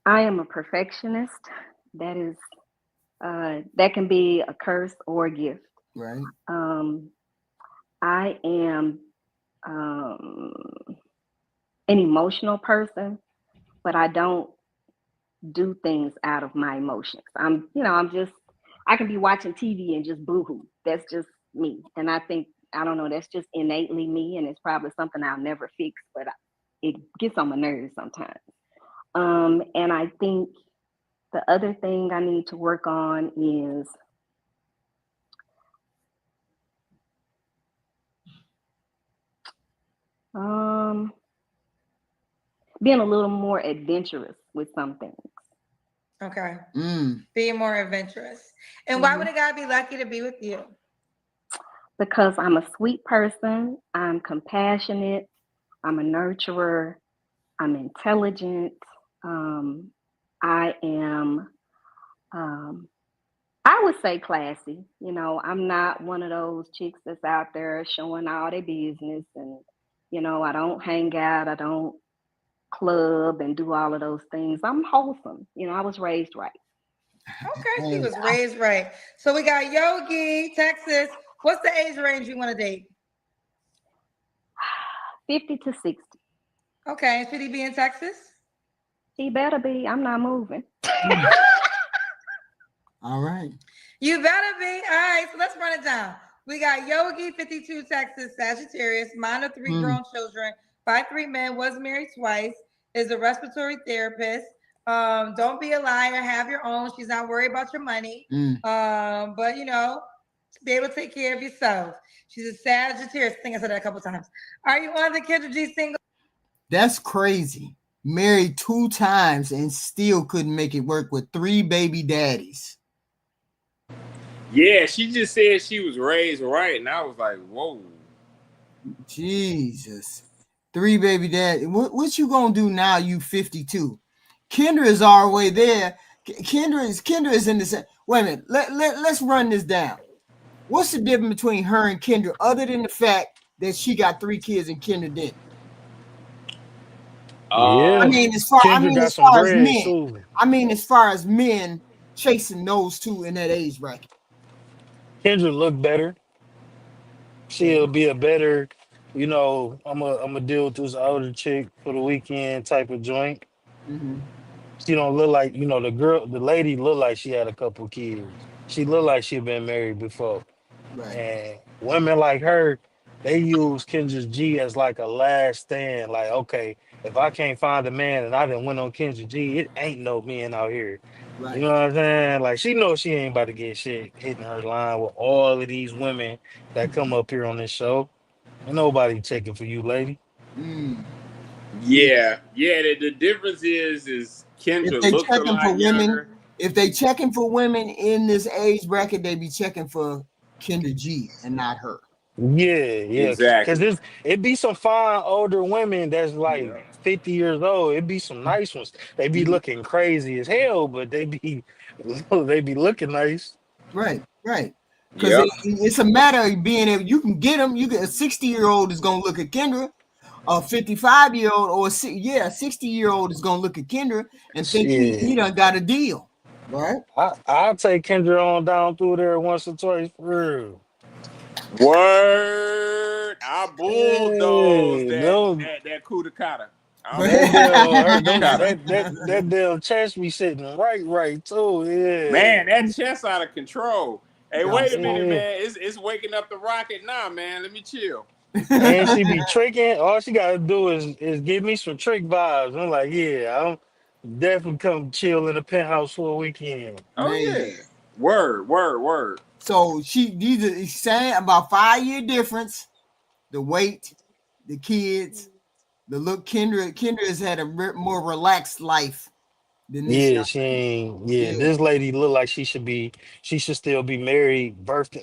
I am a perfectionist. That is, that can be a curse or a gift. Right. I am an emotional person, but I don't do things out of my emotions. I can be watching TV and just boohoo. That's just me. And I don't know, that's just innately me. And it's probably something I'll never fix, but it gets on my nerves sometimes. And I think the other thing I need to work on is being a little more adventurous with some things. Okay. Being more adventurous. And why would a guy be lucky to be with you? Because I'm a sweet person. I'm compassionate. I'm a nurturer. I'm intelligent. I am, I would say classy. You know, I'm not one of those chicks that's out there showing all their business. And, you know, I don't hang out. I don't club and do all of those things. I'm wholesome. You know, I was raised right. Okay, she was raised right. So we got Yogi, Texas. What's the age range you want to date? 50 to 60. Okay, should he be in Texas? He better be. I'm not moving. All right. You better be. All right, so let's run it down. We got Yogi, 52, Texas, Sagittarius, mine are 3 grown children, 5'3" men, was married twice, is a respiratory therapist. Don't be a liar, have your own. She's not worried about your money. But you know, be able to take care of yourself. She's a Sagittarius. I think I said that a couple times. Are you on the Kendra G single? That's crazy. Married 2 times and still couldn't make it work with 3 baby daddies. Yeah, she just said she was raised right, and I was like, whoa. Jesus. 3 baby daddies. What you gonna do now? You 52. Kendra is our way there. Kendra is in the. Wait a minute. Let's run this down. What's the difference between her and Kendra, other than the fact that she got 3 kids and Kendra didn't? I mean, as far as men. Too. I mean, as far as men chasing those 2 in that age bracket. Kendra look better. She'll be a better, you know, I'm a deal with this older chick for the weekend type of joint. She don't look like, you know, the lady look like she had a couple kids. She look like she been married before. Right. And women like her, they use Kendra G as like a last stand. Like, okay, if I can't find a man and I didn't win on Kendra G, it ain't no men out here. Right. You know what I'm saying? Like, she knows she ain't about to get shit hitting her line with all of these women that come up here on this show. Ain't nobody checking for you, lady. Yeah. The difference is Kendra looks a lot younger. If they checking for women in this age bracket, they be checking for Kendra G and not her. Yeah, exactly. Because it be some fine older women that's like 50 years old. It be some nice ones. They be looking crazy as hell, but they be looking nice. Right. Because it's a matter of being able. You can get them. You get a 60-year-old is gonna look at Kendra. A 55-year-old or a 60-year-old is gonna look at Kendra and think he done got a deal. Right. I'll take Kendra on down through there once or twice for real. Word, I bulldozed that Kudakata. That damn chest be sitting right too. Yeah. Man, that chest out of control. Hey, wait a minute, man. It's waking up the rocket now, man. Let me chill. And she be tricking. All she gotta do is give me some trick vibes. I'm like, yeah, I'm definitely come chill in the penthouse for a weekend. Oh yeah. Word. So these are saying about 5-year difference, the weight, the kids, The look Kendra has had a more relaxed life than this Yeah, young she lady. ain't. Yeah, Yeah, this lady look like she should be. She should still be married, birthed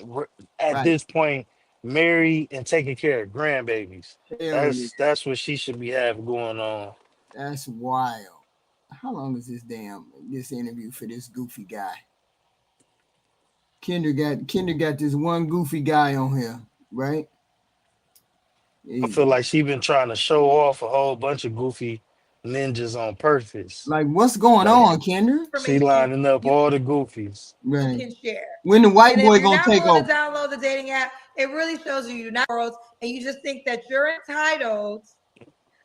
at right. this point, married and taking care of grandbabies. Hell yeah. That's what she should be having going on. That's wild. How long is this interview for this goofy guy? Kendra got this one goofy guy on here, right? I He- feel like she been trying to show off a whole bunch of goofy ninjas on purpose. like, what's going Like on, Kendra? she Information lining up you all the goofies. Right. can share. When the white And if boy you're gonna not take willing over? to download the dating app, it really shows you're not worlds, and you just think that you're entitled.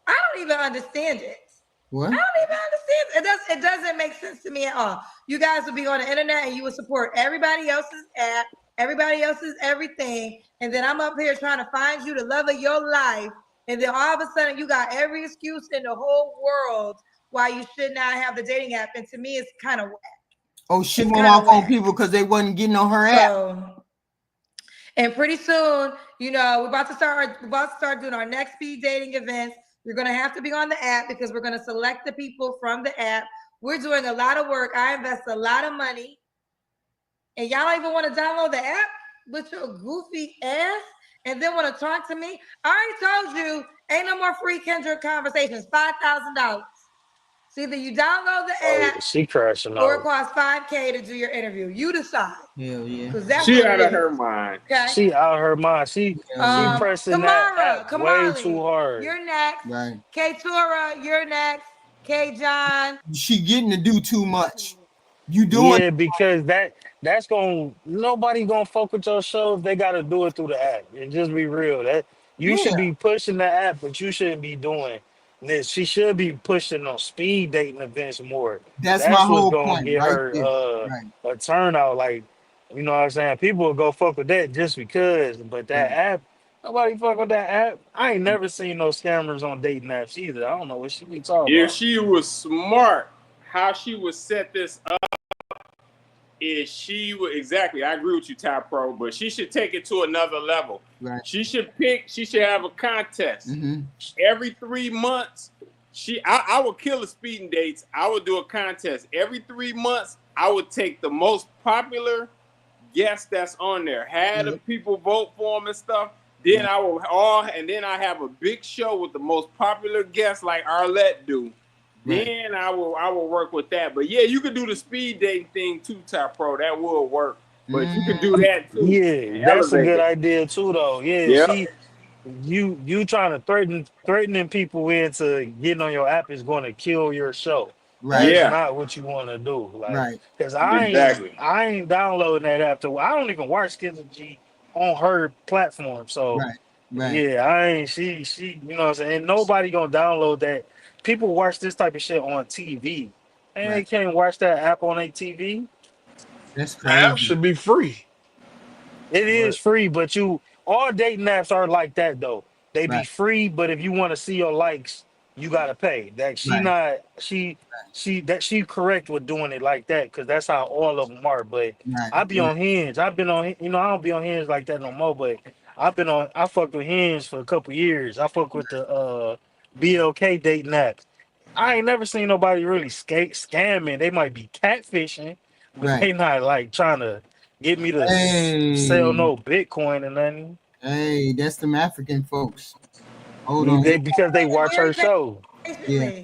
I don't even understand it. What? I don't even understand. It doesn't make sense to me at all. You guys would be on the internet and you would support everybody else's app, everybody else's everything, and then I'm up here trying to find you the love of your life, and then all of a sudden you got every excuse in the whole world why you should not have the dating app. And to me, it's kind of whack. Oh, she It's went kinda off on whack. people because they wasn't getting on her app. So, and pretty soon, we're about to start doing our next speed dating events. You're gonna have to be on the app because we're gonna select the people from the app. We're doing a lot of work. I invest a lot of money, and y'all don't even want to download the app with your goofy ass, and then want to talk to me. I already told you, ain't no more free Kendra conversations. $5,000. So either you download the Oh app yeah, she crashing or it out. costs $5K to do your interview. You decide, Hell yeah. because that's She what out it of is. her mind. Okay. She out her mind. Hell She yeah. pressing that app way too Kamali, hard. you're next. Right. K Tora, you're next. K John. She getting to do too much. You doing Yeah, because that's going nobody gonna fuck with your show if they gotta do it through the app. And just be real. That you yeah. should be pushing the app, but you shouldn't be doing this. She should be pushing on speed dating events more. That's my That's what's whole gonna point get right her there. Right. a turnout. Like, you know what I'm saying? People will go fuck with that just because, but that Right. app, nobody fuck with that app. I ain't never seen no scammers on dating apps either. I don't know what she be talking If about. she was smart, how she would set this up is she would exactly. I agree with you, Top Pro, but she should take it to another level. Right. She should have a contest Mm-hmm. every 3 months. I would kill the speeding dates. I would do a contest every 3 months. I would take the most popular guest that's on there, had the people vote for them and stuff. Then I have a big show with the most popular guests like Arlette do. Right. Then I will work with that. But yeah, you could do the speed dating thing too, Top Pro. That will work. But you could do that too. Yeah, that's a good idea too, though. Yeah, Yep. you trying to threatening people into getting on your app is going to kill your show. Right. That's Yeah. not what you want to do. Like, Right. because Exactly. I ain't downloading that app. I don't even watch Sketchy on her platform. So Right. Right. yeah, I ain't. She. You know what I'm saying? Ain't nobody gonna download that. People watch this type of shit on TV, and they Right. can't watch that app on their TV. That's The app crazy. should be free. It is But, free, but all dating apps are like that though. They be right. free, but if you want to see your likes, you gotta pay. That Right. she correct with doing it like that because that's how all of them are. But Right. I be on Hinge. I've been on. I don't be on Hinge like that no more. But I fucked with Hinge for a couple years. I fucked with the BLK dating apps. I ain't never seen nobody really scamming. They might be catfishing, but Right. they not like trying to get me to sell Hey. no Bitcoin or nothing. Hey, that's them African folks. Hold on. Because they watch her show. Yeah.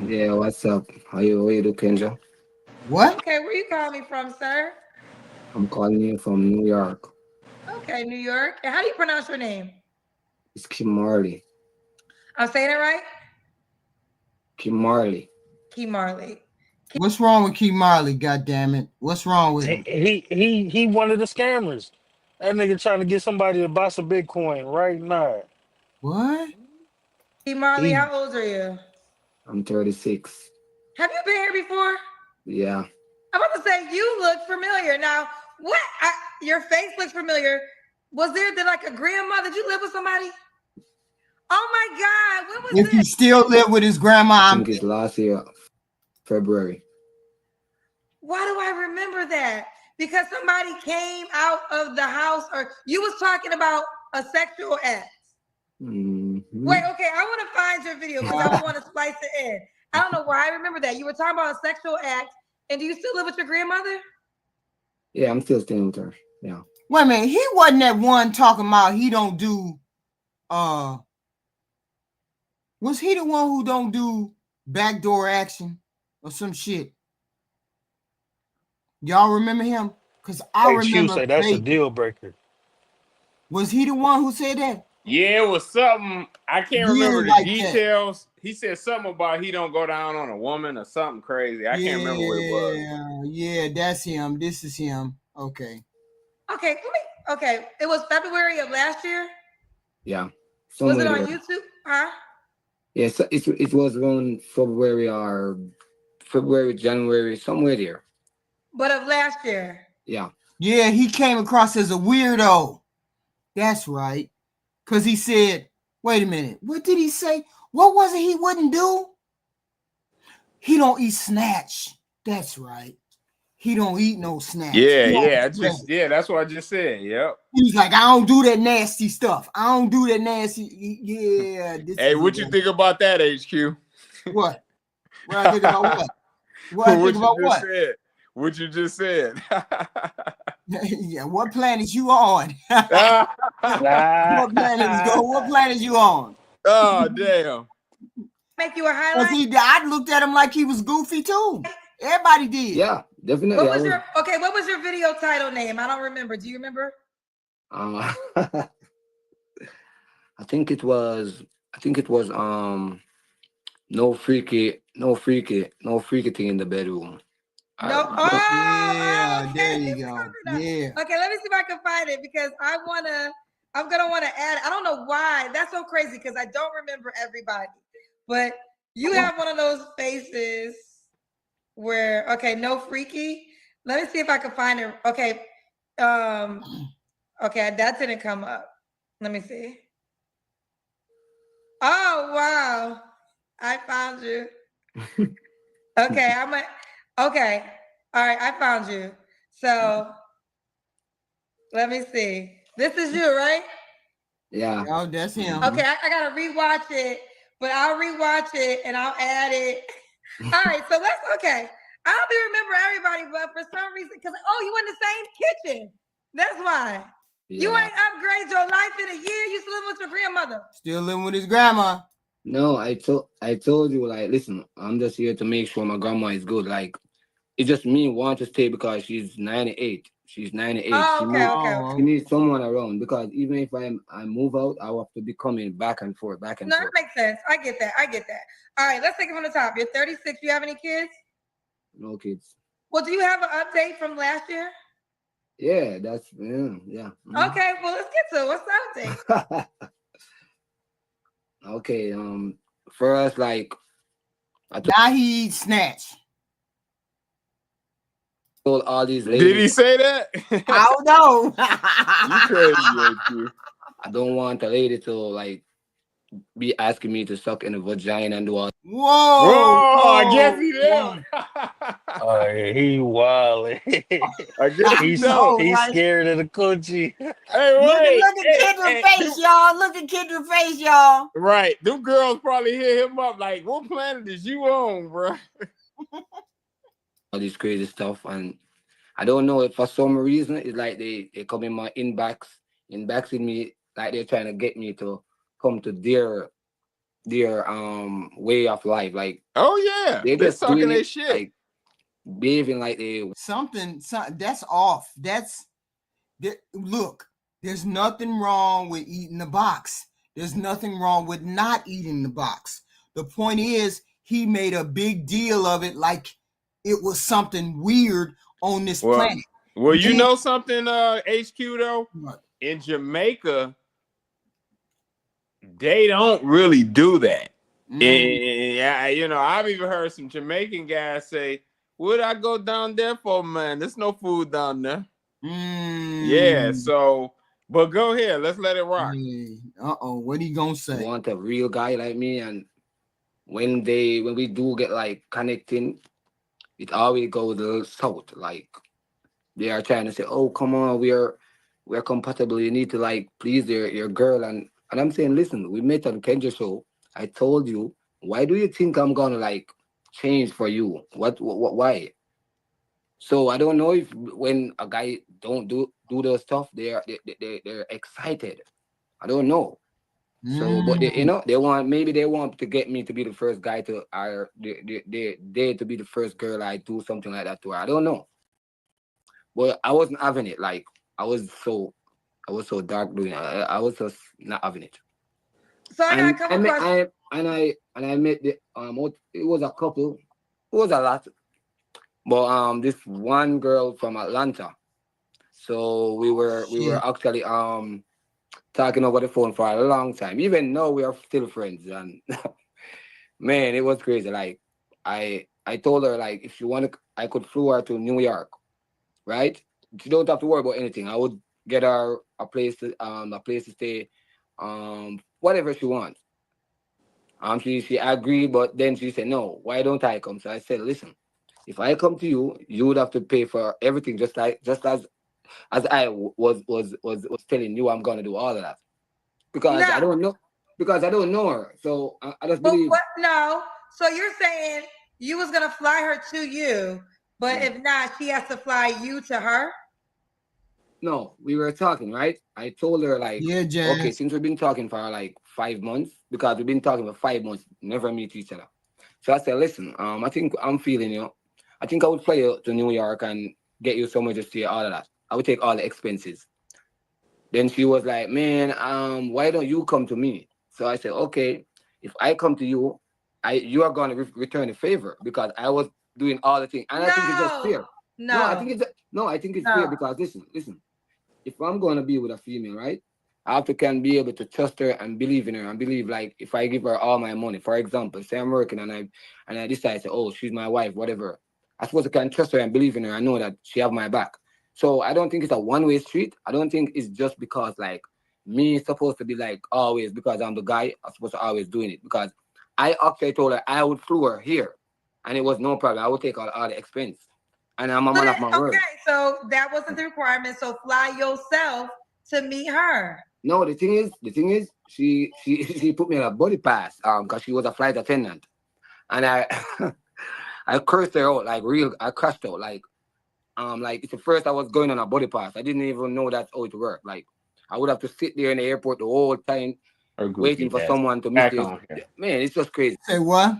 Yeah, what's up? How you do, Kendra? What? Okay, where you calling me from, sir? I'm calling you from New York. Okay, New York. And how do you pronounce your name? It's Kim Marley. I'm saying it right? Kim Marley. Key Marley. What's wrong with Key Marley? God damn it! What's wrong with him? He one of the scammers. That nigga trying to get somebody to buy some Bitcoin right now. What? Key Marley, He- how old are you? I'm 36. Have you been here before? Yeah. I'm about to say you look familiar. Now, what? Your face looks familiar. Was there like a grandma? Did you live with somebody? Oh my God! When was If he this? still live with his grandma, I I'm think it's last year, February. Why do I remember that? Because somebody came out of the house, or you was talking about a sexual act. Mm, Wait, okay, I want to find your video because I want to splice it in. I don't know why I remember that. You were talking about a sexual act, and do you still live with your grandmother? Yeah, I'm still staying with her. Yeah. Wait a minute, he wasn't that one talking about he don't do was he the one who don't do backdoor action or some shit? Y'all remember him? Because I HQ remember say that's a vaguely. deal breaker. Was he the one who said that? Yeah, it was something. I can't remember the like details. That. He said something about he don't go down on a woman or something crazy. I can't remember what it was. Yeah, that's him. This is him. Okay. Okay, okay. It was February of last year? Yeah. Was it on YouTube? Huh? Yes, it was around February, January, somewhere there. But of last year. Yeah. Yeah, he came across as a weirdo. That's right. Because he said, wait a minute, what did he say? What was it he wouldn't do? He don't eat snatch. That's right. He don't eat no snatch. Yeah, that's what I just said. Yep. He's like, I don't do that nasty stuff. I don't do that nasty. Yeah. Hey, what you think about that, HQ? What? What I think about what? What I think about what? What you just said. Yeah, what planet you on? What planet you on? Oh, damn. Make you a highlight? I looked at him like he was goofy too. Everybody did. Yeah, definitely. What was your video title name? I don't remember. Do you remember? I think it was no freaky thing in the bedroom. Yeah, there you go. Yeah. Okay, let me see if I can find it because I'm gonna want to add. I don't know why. That's so crazy because I don't remember everybody. But you have one of those faces where no freaky. Let me see if I can find it. Okay. Okay, that didn't come up. Let me see. Oh wow. I found you. Okay, okay. All right, I found you. So let me see. This is you, right? Yeah. Oh, that's him. Okay, I gotta rewatch it, but I'll rewatch it and I'll add it. All right, so okay. I don't even remember everybody, but for some reason, because you in the same kitchen. That's why. Yeah. You ain't upgraded your life in a year. You still living with your grandmother. Still living with his grandma. No, I told you, like, listen, I'm just here to make sure my grandma is good. Like, it's just me want to stay because she's 98. She's 98. Okay. She needs someone around because even if I move out, I have to be coming back and forth. No, that makes sense. I get that. All right, let's take it from the top. You're 36. You have any kids? No kids. Well, do you have an update from last year? Yeah, yeah. Mm-hmm. Okay, well, let's get to it. What's the update? Okay, for us, like, now he eats snatch. Told all these ladies. Did he say that? I don't know. You crazy, I don't want a lady to like be asking me to suck in the vagina and do all. Whoa! I guess he did. Oh, he wild. I guess he's scared of the coochie. Hey, look at Kendra's face, y'all. Look at Kendra's face, y'all. Right, them girls probably hit him up like, "What planet is you on, bro?" All this crazy stuff, and I don't know if for some reason it's like they come in my inbox with me, like they're trying to get me to come to their way of life. Like, they're just sucking their shit, like behaving like they something that's off. Look, there's nothing wrong with eating the box. There's nothing wrong with not eating the box. The point is, he made a big deal of it, like it was something weird on this planet. Well, you know something, HQ though? What? In Jamaica, they don't really do that. And I've even heard some Jamaican guys say, "What'd I go down there for, man? There's no food down there." Yeah, so but go ahead, let's let it rock. What he gonna say? I want a real guy like me, and when we do get like connecting, it always goes south. Like they are trying to say, "Oh, come on, we're compatible. You need to like please your girl," and And I'm saying, listen, we met on Kendra show. I told you, why do you think I'm gonna like change for you? What why? So I don't know if when a guy don't do those stuff, they're excited. I don't know. So, but they, Mm. they want, maybe they want to get me to be the first guy to, or they to be the first girl I do something like that to her. I don't know. But I wasn't having it. Like I was so, I was so dark doing it. I was just not having it. So I got a And couple questions. I met the it was a couple. It was a lot. But this one girl from Atlanta. So we were Shit. actually talking over the phone for a long time. Even now we are still friends. And man, it was crazy. Like I told her like if she wanted, I could flew her to New York, right? She don't have to worry about anything. I would get her a place to stay, whatever she wants. She agreed, but then she said, no, why don't I come? So I said, listen, if I come to you, you would have to pay for everything, just as I was telling you I'm gonna do all of that. Because I No, don't know because I don't know her. So I just but believe what? No. So you're saying you was gonna fly her to you, but yeah. if not, she has to fly you to her. No, we were talking, right? I told her like, Yeah, okay, Jazz. since we've been talking for like 5 months, because we've been talking for 5 months, never meet each other. So I said, listen, I think I'm feeling you. I think I would fly you to New York and get you somewhere to stay, all of that. I would take all the expenses. Then she was like, man, why don't you come to me? So I said, okay, if I come to you, you are gonna return the favor because I was doing all the things, and I think it's just No, fair. no, No, I think it's fair no. because listen. If I'm gonna be with a female, right? I have to can be able to trust her and believe in her and believe like if I give her all my money, for example, say I'm working and I decide to, oh, she's my wife, whatever. I suppose I can trust her and believe in her. I know that she have my back. So I don't think it's a one-way street. I don't think it's just because like me supposed to be like always because I'm the guy, I'm supposed to always doing it. Because I actually told her I would flew her here and it was no problem. I would take all the expense. And I'm a So man then, of my okay, word. so that wasn't the requirement. So fly yourself to meet her. No, the thing is, she put me on a body pass, because she was a flight attendant, and I, I cursed her out like real. I crashed out like it's the first I was going on a body pass. I didn't even know that's how it worked. Like I would have to sit there in the airport the whole time Her waiting goofy for ass. someone to miss Back this. on here. Man, it's just crazy. Say what?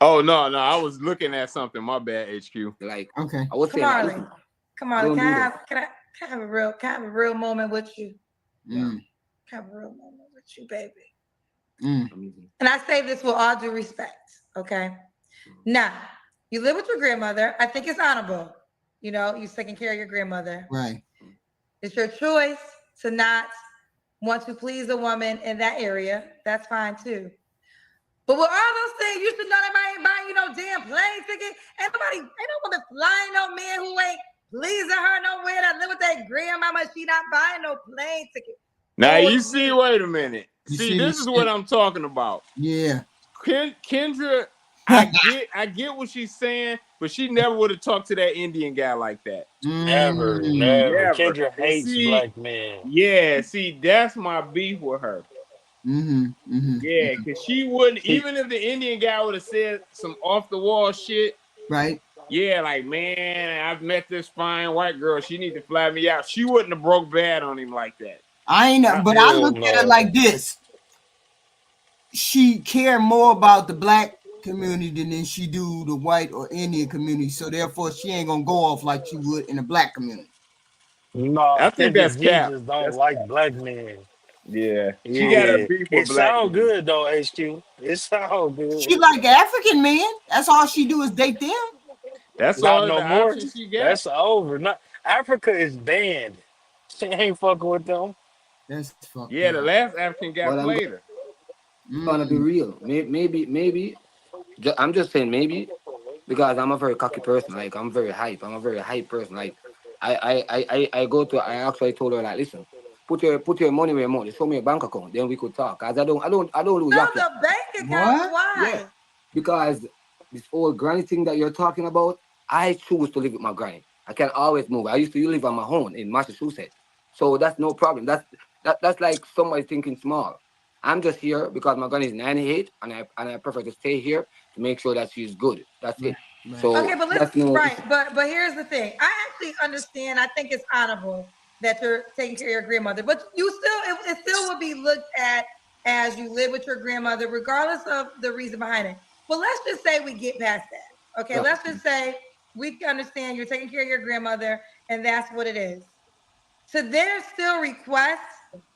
Oh no, I was looking at something. My bad, HQ. Like Okay. I was Come saying, like, on, listen, come I on. don't do this. Can I have a real moment with you? Yeah, Mm. Can I have a real moment with you, baby. Mm. amazing. And I say this with all due respect. Okay. Now, you live with your grandmother. I think it's honorable. You know, you're taking care of your grandmother. Right. It's your choice to not want to please a woman in that area. That's fine too. But with all those things, you should know that ain't buying you no damn plane ticket. Ain't no woman flying no man who ain't pleasing her nowhere that live with that grandmama. She not buying no plane ticket. Now For you see, you. wait a minute. You See, see this this is what shit? I'm talking about. Yeah. Kendra, I get what she's saying, but she never would have talked to that Indian guy like that. Never, Mm. never. Never. Kendra And hates see, black men. yeah, see, that's my beef with her. Mm-hmm. Yeah, Mm-hmm. because she wouldn't, She, even if the Indian guy would have said some off the wall shit, Right. yeah, like, man, I've met this fine white girl. She need to fly me out. She wouldn't have broke bad on him like that. I ain't, I, but I hell look at it like no. this. She care more about the black community than she do the white or Indian community. So therefore, she ain't gonna go off like she would in the black community. No, I think Kendra that's G cap. just don't That's like black men. yeah. She got a Yeah. beef It with black sound men. good though, HQ. It sound She good. like African men. That's all she do is date them. That's Not all no the more. options she got. That's over. Not Africa is banned. She ain't fucking with them. That's fucked Yeah, the up. last African guy But I'm played her. gonna be Mm. real. Maybe. I'm just saying maybe because I'm a very cocky person. Like I'm very hype. I'm a very hype person. Like I go to. I actually told her like, listen, put your money where your mouth. Show me a bank account, then we could talk. Cause I don't do No, yap the yap. bank account. What? Yeah, Why? because this old granny thing that you're talking about, I choose to live with my granny. I can always move. I used to live on my own in Massachusetts, so that's no problem. That's like somebody thinking small. I'm just here because my gun is 98, and I prefer to stay here to make sure that she's good. That's it. Right. So Okay, but that's listen, no. right, but here's the thing. I actually understand. I think it's honorable that you're taking care of your grandmother, but you still, it still would be looked at as you live with your grandmother, regardless of the reason behind it. But let's just say we get past that. Okay, Yeah. let's just say we can understand you're taking care of your grandmother, and that's what it is. To then still request,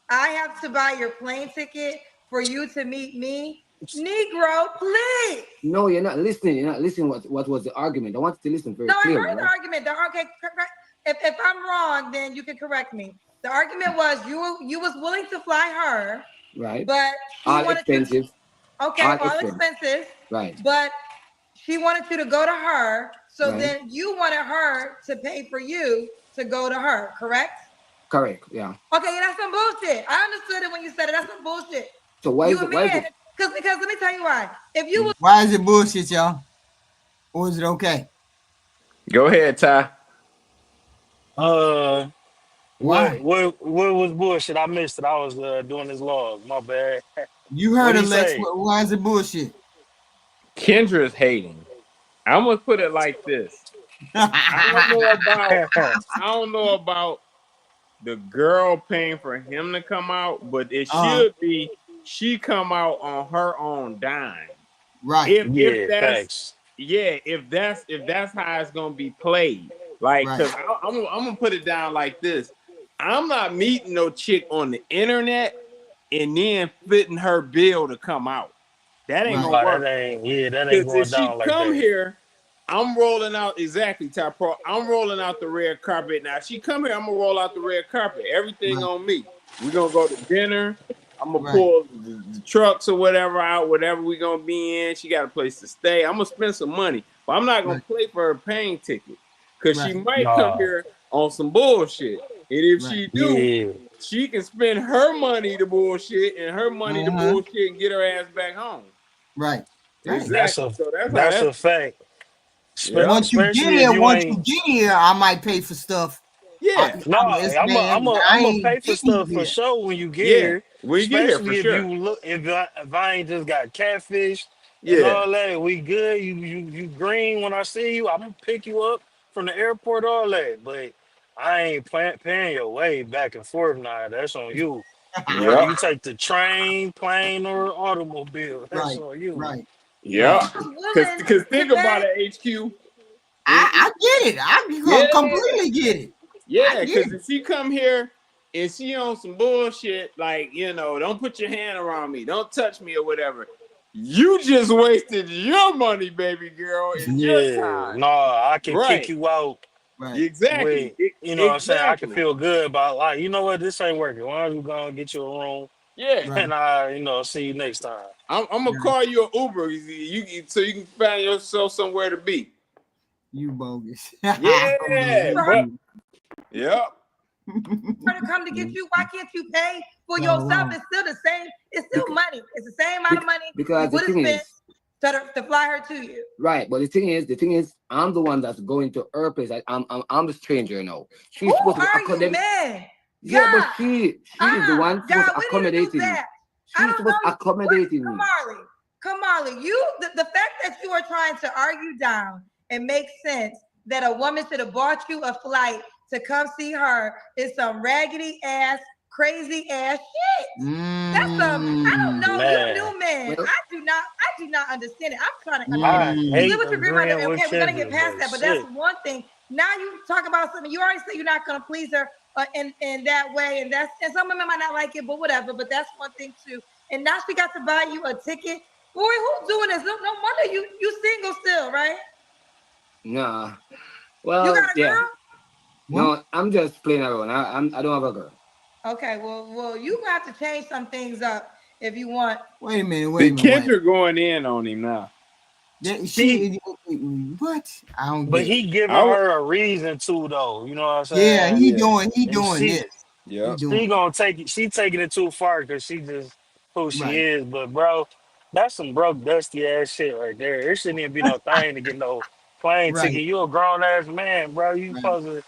I have to buy your plane ticket for you to meet me, Negro, please. No, you're not listening. You're not listening. What was the argument? I want you to listen very No, I clearly. heard the Right? argument. Okay, if I'm wrong, then you can correct me. The argument was you was willing to fly her, Right. but she All wanted you. expenses. Okay, All all expenses. expenses. Right. But she wanted you to go to her, so Right. then you wanted her to pay for you to go to her. Correct? Correct. Yeah. Okay, that's some bullshit. I understood it when you said it. That's some bullshit. So why You is a it? Why is man, it? because let me tell you why. If you was Why is it bullshit, y'all? Or is it okay? Go ahead, Ty. Why? Why? What was bullshit? I missed it. I was doing this log. My bad. You What heard did he Alex. say? Why is it bullshit? Kendra's hating. I'm gonna put it like this. I don't know about the girl paying for him to come out, but it should be she come out on her own dime. Right. If that's Facts. if that's how it's gonna be played. Like, Right. cause I'm gonna put it down like this. I'm not meeting no chick on the internet and then fitting her bill to come out. That ain't Right. gonna work. That ain't Because if going she down like come that. here, I'm rolling out exactly, Ty Pro. I'm rolling out the red carpet. Now, if she come here, I'm gonna roll out the red carpet. Everything Right. on me. We're gonna go to dinner. I'm gonna Right. pull the trucks or whatever out, whatever we gonna be in. She got a place to stay. I'm gonna spend some money, but I'm not gonna Right. play for her plane ticket because she Right. might come Nah. here on some bullshit. And if Right. she do, Yeah. she can spend her money to bullshit and her money to Uh-huh. bullshit and get her ass back home. Right. Right. Exactly. So that's how That's that's. a fact. Yeah. Once you get Especially if here, you once ain't. you get here, I might pay for stuff. Yeah. No, Man, I I'm a ain't pay for getting stuff for here. sure when you get Yeah. here. When you get here, for Especially if sure. you look, if I ain't just got catfish and Yeah. all that, we good. You green when I see you. I'm gonna pick you up from the airport, all that. But I ain't paying your way back and forth now. That's on you. Whether Yeah. you take the train, plane, or automobile, that's Right. on you. Right. Yeah. Right. I'm willing Cause to think pay. about it, HQ. I get it. I Yeah. completely get it. I Yeah. get Because it. if she come here and she on some bullshit, like, don't put your hand around me, don't touch me or whatever. You just wasted your money, baby girl, and your Yeah, time. no, I can kick Right. you out Right. Exactly. with, you know what I'm saying? I can Exactly. feel good about, like, you know what, this ain't working. Why don't you go and get you a room Yeah. Right. and I see you next time. I'm gonna Right. call you an Uber so you can find yourself somewhere to be. You bogus. Yeah, For her but yep. to come to get you, why can't you pay for No, yourself? wrong. It's still the same. It's still money. It's the same amount of money you Because the would have thing spent is, to fly her to you. right? But the thing is, I'm the one that's going to her place. I'm the stranger now. She's Who supposed to be are you, accommodate. man? Yeah, but God, she is the one supposed God, to we need to do accommodating me. that. I She's don't supposed to know. accommodating me. Kamali, the fact that you are trying to argue down and make sense that a woman should have bought you a flight to come see her is some raggedy ass, crazy ass shit. That's some, I don't know. You Man, new man. Well, I do not understand it. I'm trying to I understand. You live hate with your grandmother. agreeing with Okay, we're gonna get Kendra, past but that, but that's shit. one thing. Now you talk about something. You already said you're not gonna please her in that way, and some women might not like it, but whatever. But that's one thing too. And now she got to buy you a ticket. Boy, who's doing this? No wonder you single still, right? nah. You Well, got a yeah. girl? No, I'm just playing around. I don't have a girl. Okay, well, you have to change some things up if you want. Wait a minute. The Kendra going in on him now. She what? I don't But get it. he giving I her a reason to, though. You know what I'm Yeah, saying? he yeah. doing And this. He Yep. doing she gonna take it. She taking it too far because she just who she right. is. But bro, that's some broke, dusty ass shit right there. It shouldn't even be no thing to get no plane Right. ticket. You a grown ass man, bro. You Right. supposed to.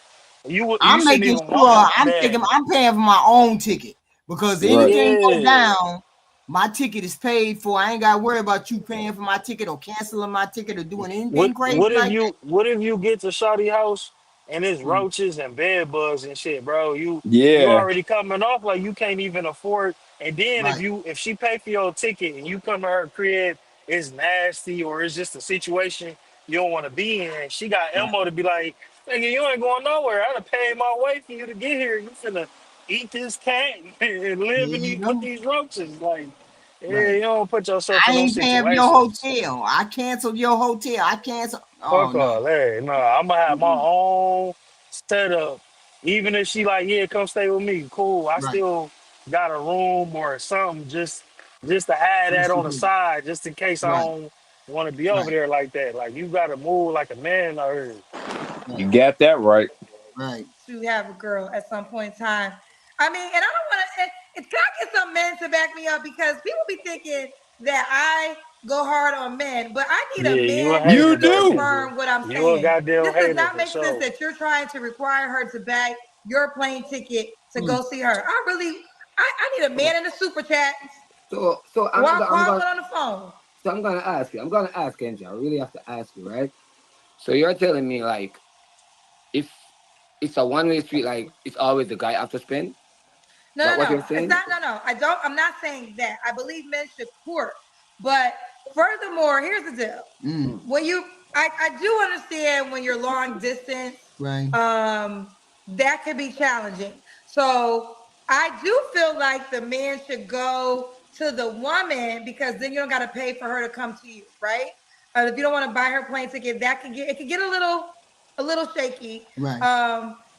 You I'm shouldn't making even sure want that. I'm paying for my own ticket Because Right. anything go Yeah. down, my ticket is paid for. I ain't got to worry about you paying for my ticket or canceling my ticket or doing anything crazy like that. What if you get to Shawty house and it's Mm, roaches and bed bugs and shit, bro? You Yeah. already coming off like you can't even afford. And then right, if she pay for your ticket and you come to her crib, it's nasty or it's just a situation you don't want to be in. She got right. ammo to be like, nigga, you ain't going nowhere. I done paid my way for you to get here. You finna eat this cat and There live in you these with go. these roaches. Like, yeah, Right. you don't put yourself in I those ain't paying for your situations. hotel. I canceled your hotel. I canceled. Oh Fuck no. all that. No, I'm gonna have my Mm-mm. own setup. Even if she like, yeah, come stay with me, cool. I Right. still got a room or something just to have that Just in on the case. side, just in case I Right. don't want to be over Right. there like that. Like you gotta move like a man out here. You Right. got that right. Right. To have a girl at some point in time. I mean, and I don't want to. It's can I get some men to back me up because people be thinking that I go hard on men, but I need a Yeah, you a man You hater to though, do. Kendra. confirm what I'm You a saying. goddamn This does hater not for make sense sure. that you're trying to require her to bag your plane ticket to Mm. go see her. I need a man in the super chat So while calling on the phone. I'm gonna ask you. I'm gonna ask Kendra. I really have to ask you, right? So you're telling me like if it's a one way street, like it's always the guy have to spend. No, That no, what no. you're It's saying? not. No, no. I don't. I'm not saying that. I believe men should court, but furthermore, here's the deal. Mm. Mm. When I do understand when you're long distance, Right. that could be challenging. So I do feel like the man should go to the woman because then you don't got to pay for her to come to you, right? If you don't want to buy her plane ticket, that could get it could get a little shaky. Right.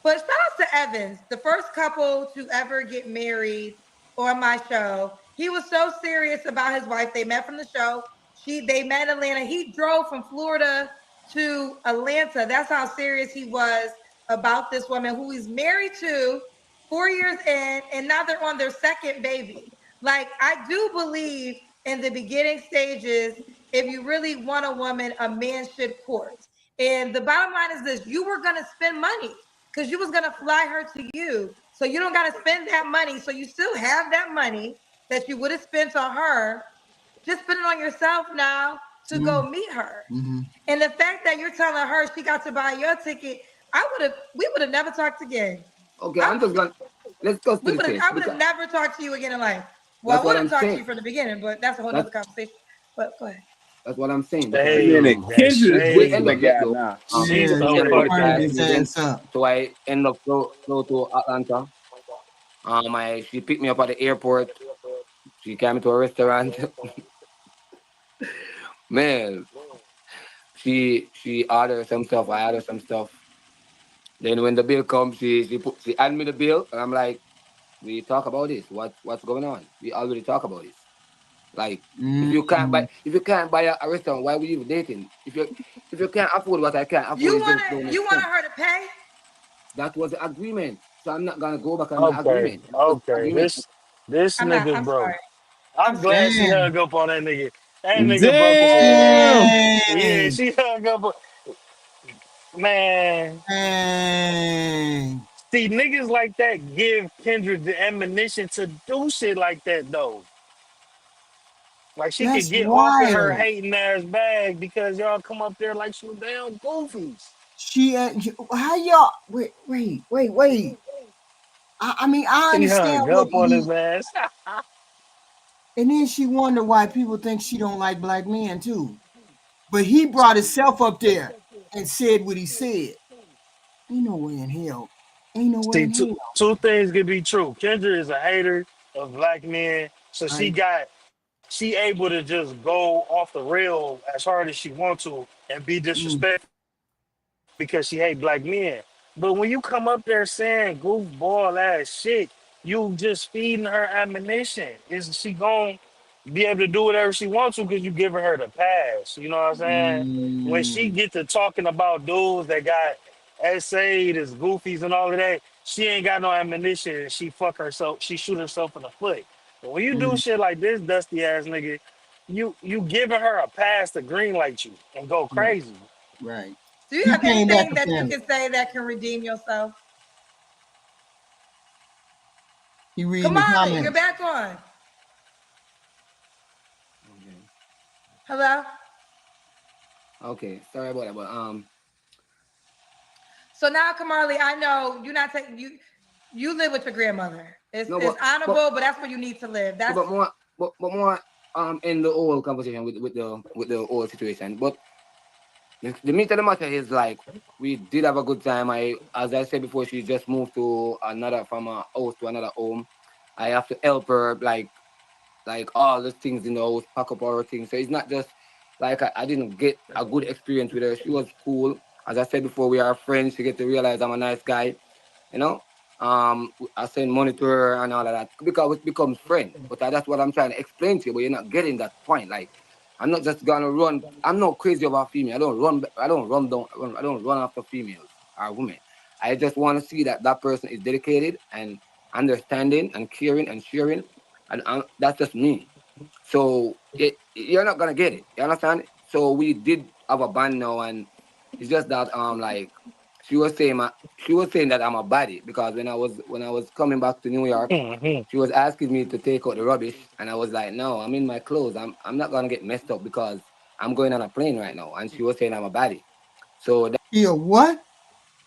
But shout out to Evans, the first couple to ever get married on my show. He was so serious about his wife. They met from the show. They met in Atlanta. He drove from Florida to Atlanta. That's how serious he was about this woman who he's married to 4 years in, and now they're on their second baby. Like, I do believe in the beginning stages, if you really want a woman, a man should court. And the bottom line is this: you were gonna spend money because you was gonna fly her to you. So you don't gotta spend that money. So you still have that money that you would have spent on her. Just spend it on yourself now to Mm. go meet her. Mm-hmm. And the fact that you're telling her she got to buy your ticket, we would have never talked again. Okay, I, I'm just gonna let's go to the chase I would have because never talked to you again in life. Well, that's I what would have I'm talked to you saying. from the beginning, but that's a whole nother That's conversation. But go ahead. that's what I'm saying because Wait a minute. Hey, that Kendra is we whipping end the up shade. get guy though. now. She's Yeah. We so Yeah. end up fucking Turning like his moving, messy. ass up. so I end up go to Atlanta. She picked me up at the airport. She came to a restaurant. Man, she ordered some stuff. I ordered some stuff. Then when the bill comes, she hand me the bill, and I'm like, we talk about this. What's going on? We already talk about this. Like, Mm. if you can't buy a restaurant, why would you even dating? If you can't afford what I can't afford, You it don't wanted make you wanted sense. her to pay? That was the agreement. So I'm not gonna go back on the Okay, agreement. That was the okay. agreement. This I'm not. nigga I'm broke. sorry. I'm I'm sorry. glad she Damn. hung up on that nigga. That nigga broke as hell. Damn. Yeah, Dang. she hung up on man. Dang. See, niggas like that give Kendra the ammunition to do shit like that though. Like she could That's get off in her wild. hating ass bag because y'all come up there like some damn goofies. How y'all wait. I mean, I She understand hung what up on his he, ass. and then she wonder why people think she don't like black men too. But he brought himself up there and said what he said. Ain't no way in hell. Ain't no way See, in hell. two things could be true. Kendra is a hater of black men, so Right? she able to just go off the rail as hard as she want to and be Mm, disrespectful because she hate black men. But when you come up there saying goofball ass shit, you just feeding her ammunition. Is she gonna be able to do whatever she wants to because you giving her the pass? You know what I'm saying? When she mm, get to talking about dudes that got essayed as goofies and all of that, she ain't got no ammunition and she fuck herself, she shoot herself in the foot. But when you do mm, shit like this, dusty ass nigga, you giving her a pass to green light you and go right, crazy. right. Do you He have came back anything with that you them. can say that can redeem yourself? He reading the Kamali, you're comments. back on. Hello? Okay, sorry about that, but So now, Kamali, I know you're not taking you live with your grandmother. It's, no, it's honorable, but that's where you need to live. That's but more in the whole conversation with the whole situation. But the meat of the matter is like we did have a good time. As I said before, she just moved to another from a house to another home. I have to help her like all the things in the house, pack up all her things. So it's not just like I didn't get a good experience with her. She was cool. As I said before, we are friends. She get to realize I'm a nice guy, you know. I send money to her and all of that because it becomes friend. But that's what I'm trying to explain to you. But you're not getting that point. Like I'm not just gonna run. I'm not crazy about female. I don't run. I don't run down. I don't run after females or women. I just want to see that that person is dedicated and understanding and caring and sharing, and that's just me. So you're not gonna get it. You understand? So we did have a band now, and it's just that like she was saying she was saying that I'm a baddie because when I was coming back to New York, Mhm. she was asking me to take out the rubbish, and I was like, no, I'm in my clothes. I'm not gonna get messed up because I'm going on a plane right now. And she was saying I'm a baddie. So He a what?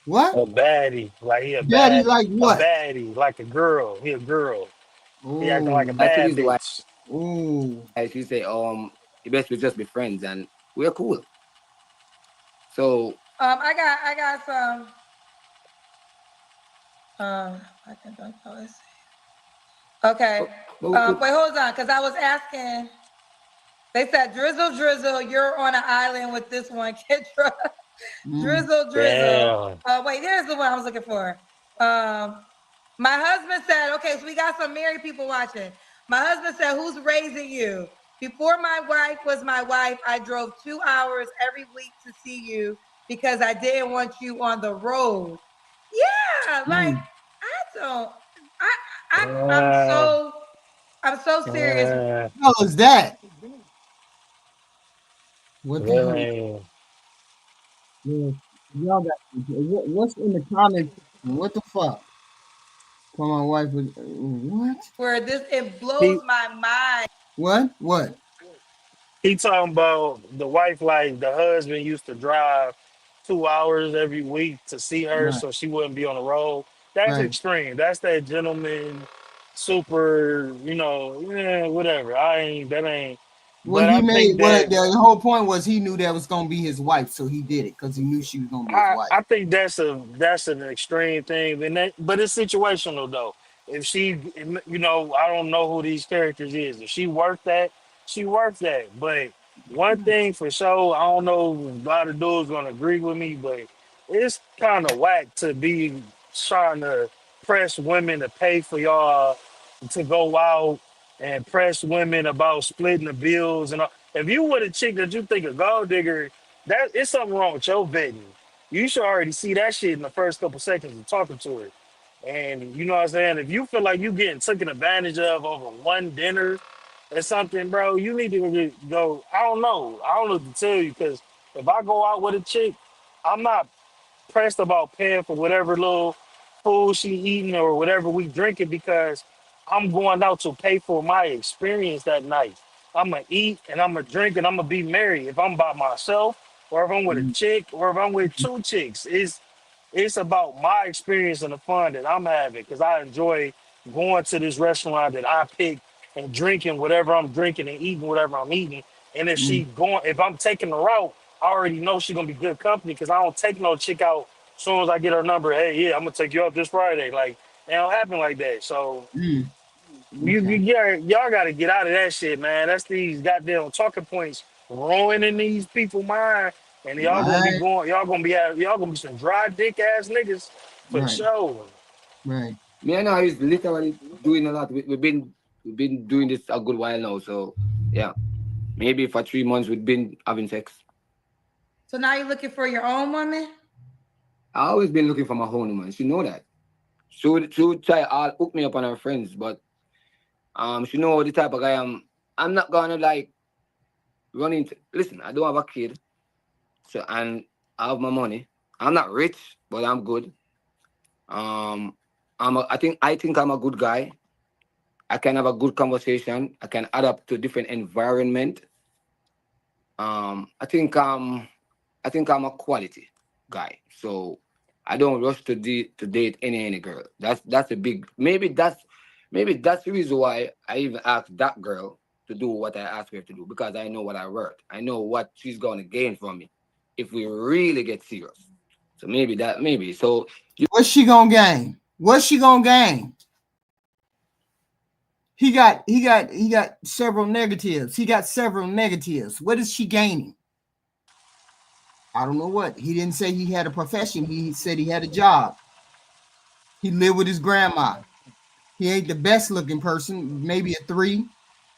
What? A baddie, like he Daddy like a what? baddie, like a girl. He a girl. He acting like a Oh, that's the bad reason why bitch. oh. she say the best we just be friends, and we're cool. So I got some I can don't know. Let's see. Okay. Wait, hold on, because I was asking. They said, Drizzle, Drizzle, you're on an island with this one, Kendra. Drizzle, Drizzle. Damn. Wait, there's the one I was looking for. My husband said, okay, so we got some married people watching. My husband said, who's raising you? Before my wife was my wife, I drove 2 hours every week to see you because I didn't want you on the road. Yeah, like I don't. I I'm Uh, so I'm so serious. uh, What the hell is that? What the hell? man. Yeah, y'all got what's in the comments? What the fuck? For my wife was what? Where this it blows He my mind. What? What? he talking about the wife, like the husband used to drive 2 hours every week to see her Right, so she wouldn't be on the road. That's right. extreme. That's that gentleman super, yeah, whatever. I ain't that ain't Well, but he I made think well. that The whole point was he knew that was gonna be his wife, so he did it because he knew she was gonna be his wife. I think that's an extreme thing, and but it's situational though. If she, I don't know who these characters is. If she worth that, she worth that. But one thing for sure, I don't know if a lot of dudes gonna agree with me, but it's kind of whack to be trying to press women to pay for y'all to go out and press women about splitting the bills and all. If you with a chick that you think a gold digger, that it's something wrong with your vetting. You should already see that shit in the first couple seconds of talking to her. And you know what I'm saying? If you feel like you getting taken advantage of over one dinner or something, bro, you need to go. I don't know. I don't know what to tell you because if I go out with a chick, I'm not pressed about paying for whatever little food she eating or whatever we drinking because I'm going out to pay for my experience that night. I'm gonna eat and I'm gonna drink and I'm gonna be merry. If I'm by myself or if I'm with a chick or if I'm with two chicks, it's about my experience and the fun that I'm having because I enjoy going to this restaurant that I pick and drinking whatever I'm drinking and eating whatever I'm eating. And if I'm taking the route, I already know she's gonna be good company because I don't take no chick out as soon as I get her number. Hey, yeah, I'm gonna take you out this Friday. Like, it don't happen like that. So Okay. y'all got to get out of that shit, man. That's these goddamn talking points ruining these people mind, and y'all gonna be Right, going. Y'all gonna be some dry dick ass niggas for right, sure. right. me and I is literally doing a lot. We've been doing this a good while now. So yeah, maybe for 3 months we've been having sex. So now you're looking for your own woman? I always been looking for my own woman. She know that. She would try hook me up on her friends, but she know the type of guy I'm not gonna like run into. Listen, I don't have a kid, so and I have my money. I'm not rich, but I'm good. Um, I think I'm a good guy. I can have a good conversation. I can adapt to different environment. I think I'm a quality guy. So I don't rush to date any girl. That's a big maybe that's the reason why I even asked that girl to do what I asked her to do, because I know what I worth. I know what she's gonna gain from me if we really get serious. So maybe. So what's she gonna gain? What's she gonna gain? He got several negatives. He got several negatives. What is she gaining? I don't know what. He didn't say he had a profession. He said he had a job. He lived with his grandma. He ain't the best looking person. Maybe a 3.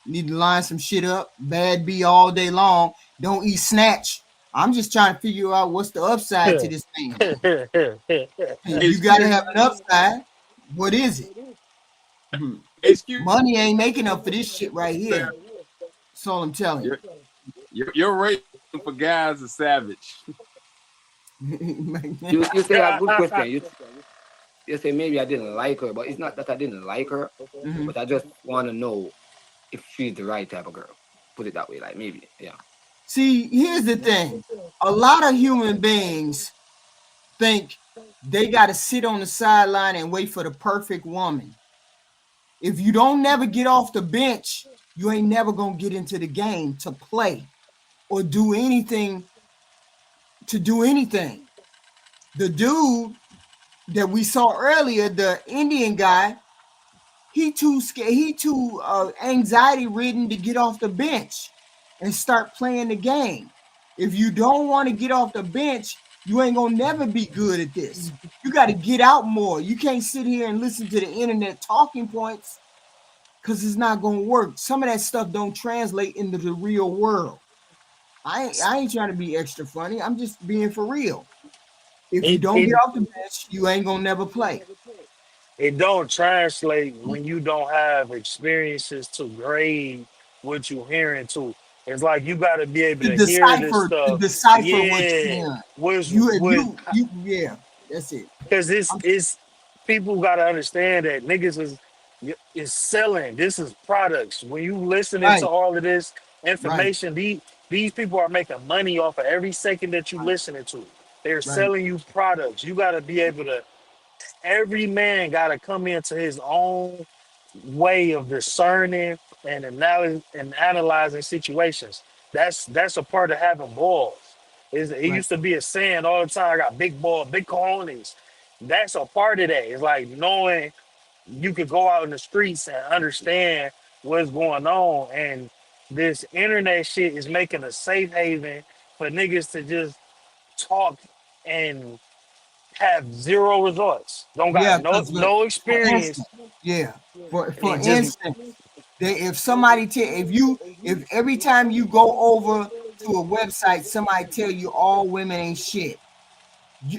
Need to line some shit up. Bad B all day long. Don't eat snatch. I'm just trying to figure out what's the upside to this thing. You gotta have an upside. What is it? Excuse Money ain't making up for this shit right here. That's all I'm telling you. Your rating for guys is savage. you say a good question. You say maybe I didn't like her, but it's not that I didn't like her, but I just want to know if she's the right type of girl. Put it that way, like maybe, yeah. See, here's the thing. A lot of human beings think they got to sit on the sideline and wait for the perfect woman. If you don't never get off the bench, you ain't never going to get into the game to play or do anything. The dude that we saw earlier, the Indian guy, he too scared, he too anxiety ridden to get off the bench and start playing the game. If you don't want to get off the bench, you ain't gonna never be good at this. You got to get out more. You can't sit here and listen to the internet talking points, because it's not gonna work. Some of that stuff don't translate into the real world. I ain't trying to be extra funny. I'm just being for real. If you don't get off the bench, you ain't gonna never play. It don't translate when you don't have experiences to grade what you're hearing to. It's like you got to be able To to hear this decipher stuff. what you're Yeah, hearing. was You if what you yeah, that's it. because it's people got to understand that niggas is selling. This is products. When you listening to Right, all of this right, information, these people are making money off of every second that you right, listening to. They're right, selling you products. You got to be able to. Every man got to come into his own way of discerning and analyzing situations. That's a part of having balls. It right, used to be a saying all the time. I got big ball, big cojones. That's a part of that. It's like knowing you could go out in the streets and understand what's going on. And this internet shit is making a safe haven for niggas to just talk and have zero results. Don't got yeah, no for experience instance, yeah, for and just instance, if somebody if every time you go over to a website, somebody tell you all women ain't shit,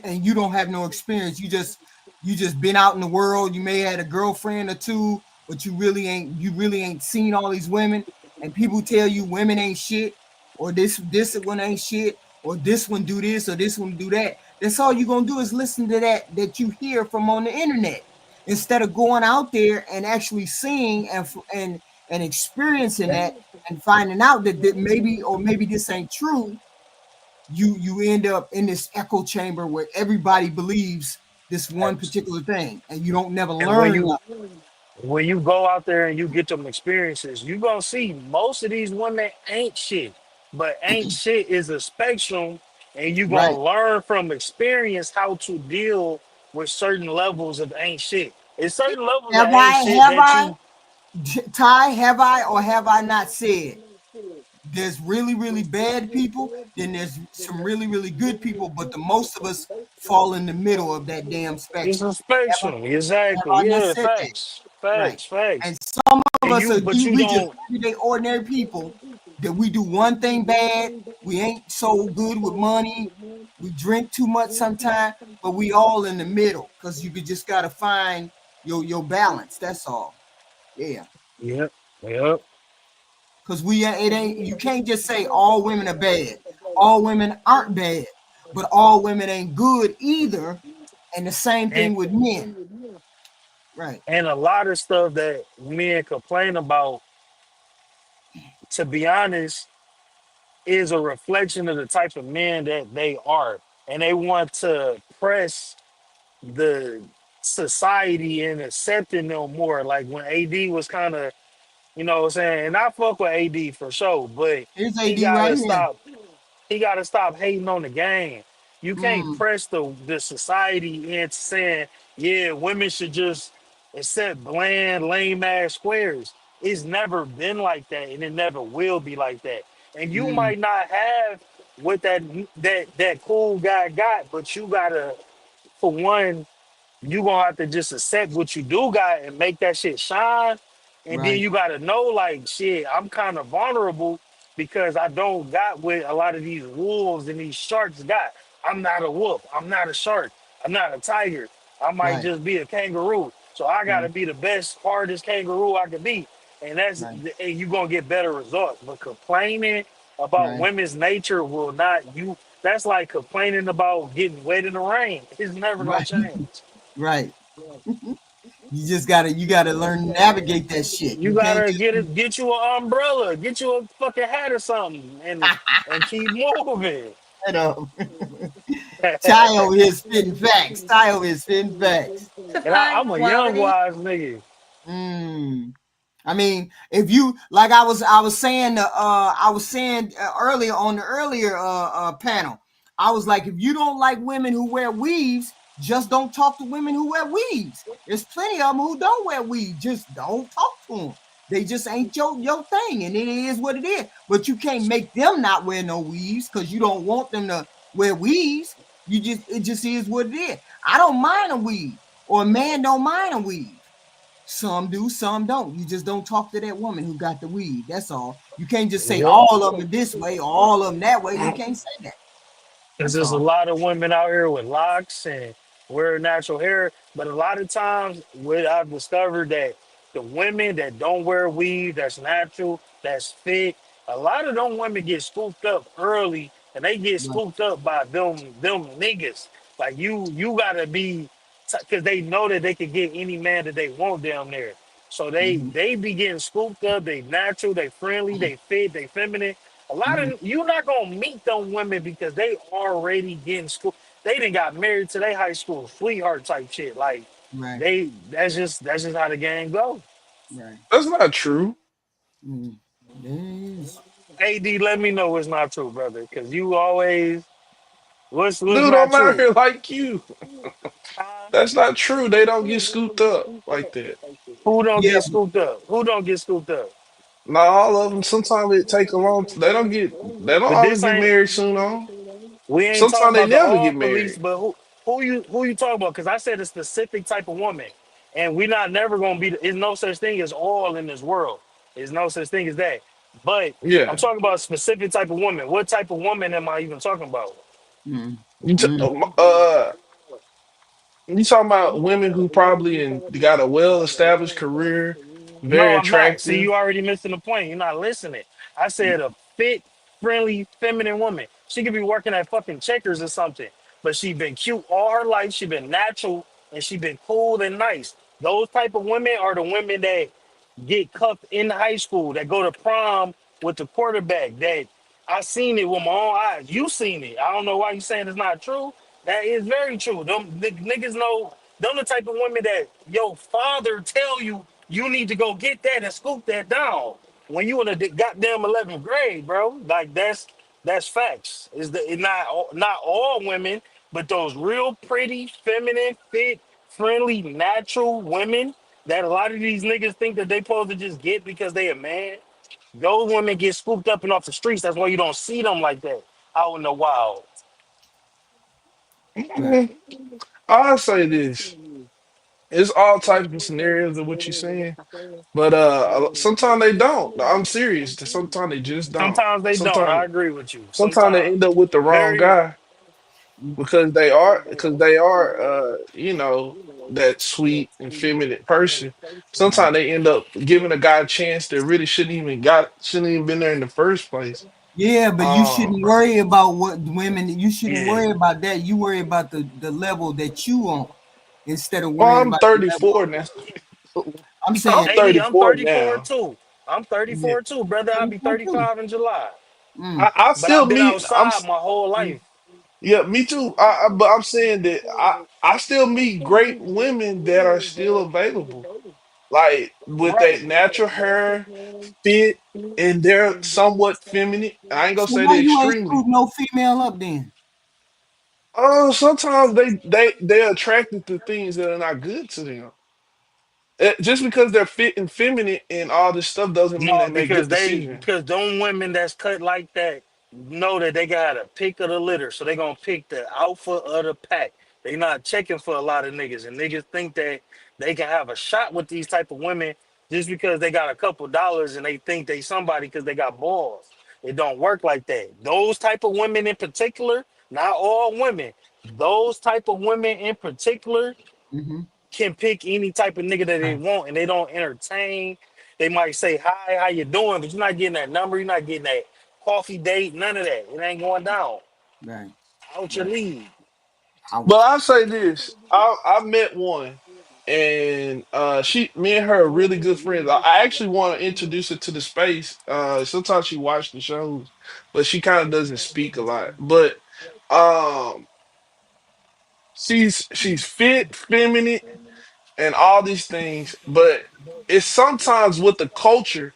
and you don't have no experience. You just been out in the world. You may have had a girlfriend or two, but you really ain't seen all these women. And people tell you women ain't shit, or this one ain't shit, or this one do this, or this one do that. That's all you're gonna do is listen to that you hear from on the internet, instead of going out there and actually seeing and experiencing that and finding out that maybe this ain't true. You end up in this echo chamber where everybody believes this one particular thing, and you don't never and learn nothing. when you go out there and you get them experiences, you gonna see most of these women ain't shit. But ain't shit is a spectrum, and you gonna Right. learn from experience how to deal with certain levels of ain't shit. It's certain levels of Have ain't I, shit have that I, you Ty, have I or have I not said there's really, really bad people, then there's some really, really good people, but the most of us fall in the middle of that damn it's spectrum. a Have spectrum. I Exactly. not Yeah, said that? facts. Right. Facts. Facts. And some of And us you are but you we just don't everyday ordinary people that we do one thing bad. We ain't so good with money. We drink too much sometimes, but we all in the middle, because you could just gotta find your balance. That's all. Yeah. Yep. Yep. Because it ain't, you can't just say all women are bad. All women aren't bad, but all women ain't good either. And the same And thing with men. Right. And a lot of stuff that men complain about, to be honest, is a reflection of the type of men that they are. And they want to press the society in accepting them more. Like when AD was kind of, you know what I'm saying? And I fuck with AD for sure, but Here's he AD right gotta here. stop. He gotta stop hating on the game. You can't Mm, press the society into saying, yeah, women should just accept bland, lame ass squares. It's never been like that, and it never will be like that. And you mm, might not have what that cool guy got, but you gotta, for one, you gonna have to just accept what you do got and make that shit shine. And then right. you gotta know, like, shit, I'm kind of vulnerable because I don't got what a lot of these wolves and these sharks got. I'm not a wolf. I'm not a shark. I'm not a tiger. I might Right. just be a kangaroo. So I gotta Right. be the best, hardest kangaroo I can be. And Right. and you gonna get better results. But complaining about Right. women's nature will not you that's like complaining about getting wet in the rain. It's never gonna Right. change. Right. You gotta learn to navigate that shit. You You can't gotta just be get you an umbrella, get you a fucking hat or something, and keep moving. fed up. Ty over here spitting facts. Ty over here spitting facts. To And find I'm a young quality. wise nigga. Mm. I mean, if you like, I was saying earlier on the earlier panel, I was like, if you don't like women who wear weaves, just don't talk to women who wear weaves. There's plenty of them who don't wear weaves. Just don't talk to them. They just ain't your thing, and it is what it is. But you can't make them not wear no weaves because you don't want them to wear weaves. It just is what it is. I don't mind a weave, or a man don't mind a weave. Some do, some don't. You just don't talk to that woman who got the weed. That's all. You can't just say Yep. all of them this way, all of them that way. You can't say that. There's That's just a all. lot of women out here with locks and wear natural hair. But a lot of times, what I've discovered that the women that don't wear weave, that's natural, that's fit, a lot of them women get scooped up early, and they get Right. scooped up by them niggas. Like you gotta be, because they know that they can get any man that they want down there. So Mm-hmm. they be getting scooped up. They natural, they friendly, they fit, they feminine. A lot Mm-hmm. of you're not gonna meet them women because they already getting school. They didn't got married to their high school sweetheart type shit. Like Right. that's just how the game go. Right. That's not true. Mm. It is. AD, let me know what's not true, brother, because you always what's Dude, not I'm out true. here like you. Huh? That's not true. They don't get scooped up like that. Who don't Yeah, get scooped up? Who don't get scooped up? Not all of them. Sometimes it take a long. They don't get. They don't But always this get ain't. married soon on. We ain't talking Sometimes they about the never all get police, married. but who you talking about? Because I said a specific type of woman, and we not never gonna be. There's no such thing as all in this world. There's no such thing as that. But I'm Yeah. talking about a specific type of woman. What type of woman am I even talking about? mm, You t- mm, uh, uh, you talking about women who probably got a well established career, No, very I'm not. See, attractive. you already missing the point. You're not listening. I said a fit, friendly, feminine woman. She could be working at fucking Checkers or something, but she been cute all her life. She been natural and she been cool and nice. Those type of women are the women that get cuffed in high school, that go to prom with the quarterback. That I seen it with my own eyes. You seen it. I don't know why you saying it's not true. That is very true. Them niggas know. Them the type of women that your father tell you you need to go get that and scoop that down when you in the goddamn 11th grade, bro. Like that's facts. Is the it not all women, but those real pretty, feminine, fit, friendly, natural women that a lot of these niggas think that they supposed to just get because they a man. Those women get scooped up and off the streets. That's why you don't see them like that out in the wild. right. Mm, I'll say this. It's all types of scenarios of what you're saying, but sometimes they don't. No, I'm serious. Sometimes they just don't. Sometimes they don't. I Sometimes agree with you. sometimes they Sometimes. end up with the wrong Very guy because they are that sweet and feminine person. Right. Sometimes they end up giving a guy a chance that really shouldn't even been there in the first place. Yeah, but you Um, shouldn't worry about what women. You shouldn't yeah. worry about that. You worry about the level that you on. instead of Well, worrying I'm about the level. 34 now. I'm I'm saying, I'm 34 34 now. too. I'm Yeah. 34 too, brother. I'll be 34 too. 35 in July. Mm, I But still I've been meet. outside my whole life. Yeah, me too. But I'm saying that I still meet great women that are still available, like with Right. that natural hair, fit, and they're somewhat feminine. I ain't gonna so say why they're you ain't extremely. scoop no female up then? Sometimes they're attracted to things that are not good to them. Just because they're fit and feminine and all this stuff doesn't mean No, they make good because decisions. them women that's cut like that know that they got a pick of the litter, so they gonna pick the alpha of the pack. They not checking for a lot of niggas, and niggas think that they can have a shot with these type of women just because they got a couple dollars and they think they somebody because they got balls. It don't work like that. Those type of women in particular, not all women, those type of women in particular Mm-hmm. can pick any type of nigga that they want, and they don't entertain. They might say hi, how you doing, but you're not getting that number. You're not getting that coffee date. None of that. It ain't going down. Right, Out your right. league. But Ouch. I'll say this: I met one, and me and her are really good friends. I actually want to introduce her to the space. Sometimes she watches the shows, but she kind of doesn't speak a lot. But um, she's fit, feminine, and all these things. But it's sometimes with the culture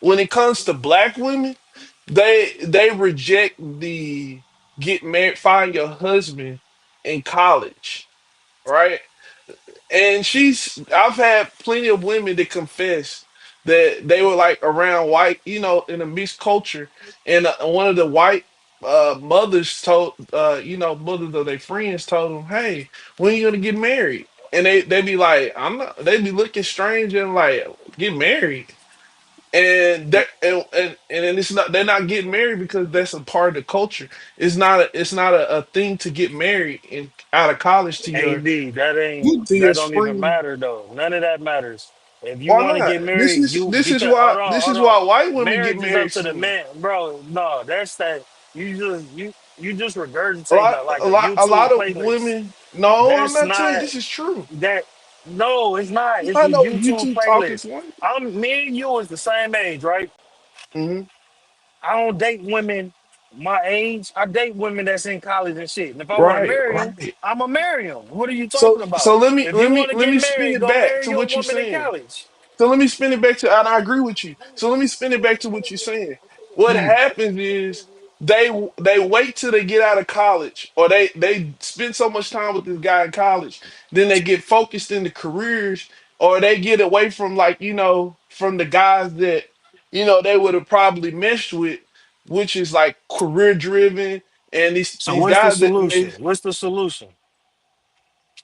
when it comes to black women, they reject the get married, find your husband in college, right? And I've had plenty of women that confess that they were like around white, in a mixed culture, and one of the white mothers told, mothers of their friends told them, "Hey, when you gonna get married?" And they be like, "I'm not." They be looking strange and like, "Get married?" And then it's not, they're not getting married because that's a part of the culture. It's not a thing to get married and out of college to your AD, You don't even spring. matter though. None of that matters. If you Why want to not? get This married, is you this is because why this hold is on. why white women get Marriage is up married to the sooner. man, bro. No, that's that. You just A regurgitate lot, that like a a lot, a lot YouTube of playlist. women. No, I'm That's not telling you not this is true. that. No, it's not. It's It's a not no YouTube YouTube talking playlist. point. Me and you is the same age, right? Hmm. I don't date women my age. I date women that's in college and shit. And if I want to Right, marry them, right. I'ma marry them. What are you talking So about? let me If let you me want to let get me spin married, it go back marry to your what you're woman in saying. college. So let me spin it back to, and I agree with you. So let me spin it back to what you're saying. What hmm, happens is they wait till they get out of college, or they spend so much time with this guy in college, then they get focused in the careers, or they get away from, like, from the guys that they would have probably meshed with, which is like career driven, and these So these what's the guys that solution? What's the solution?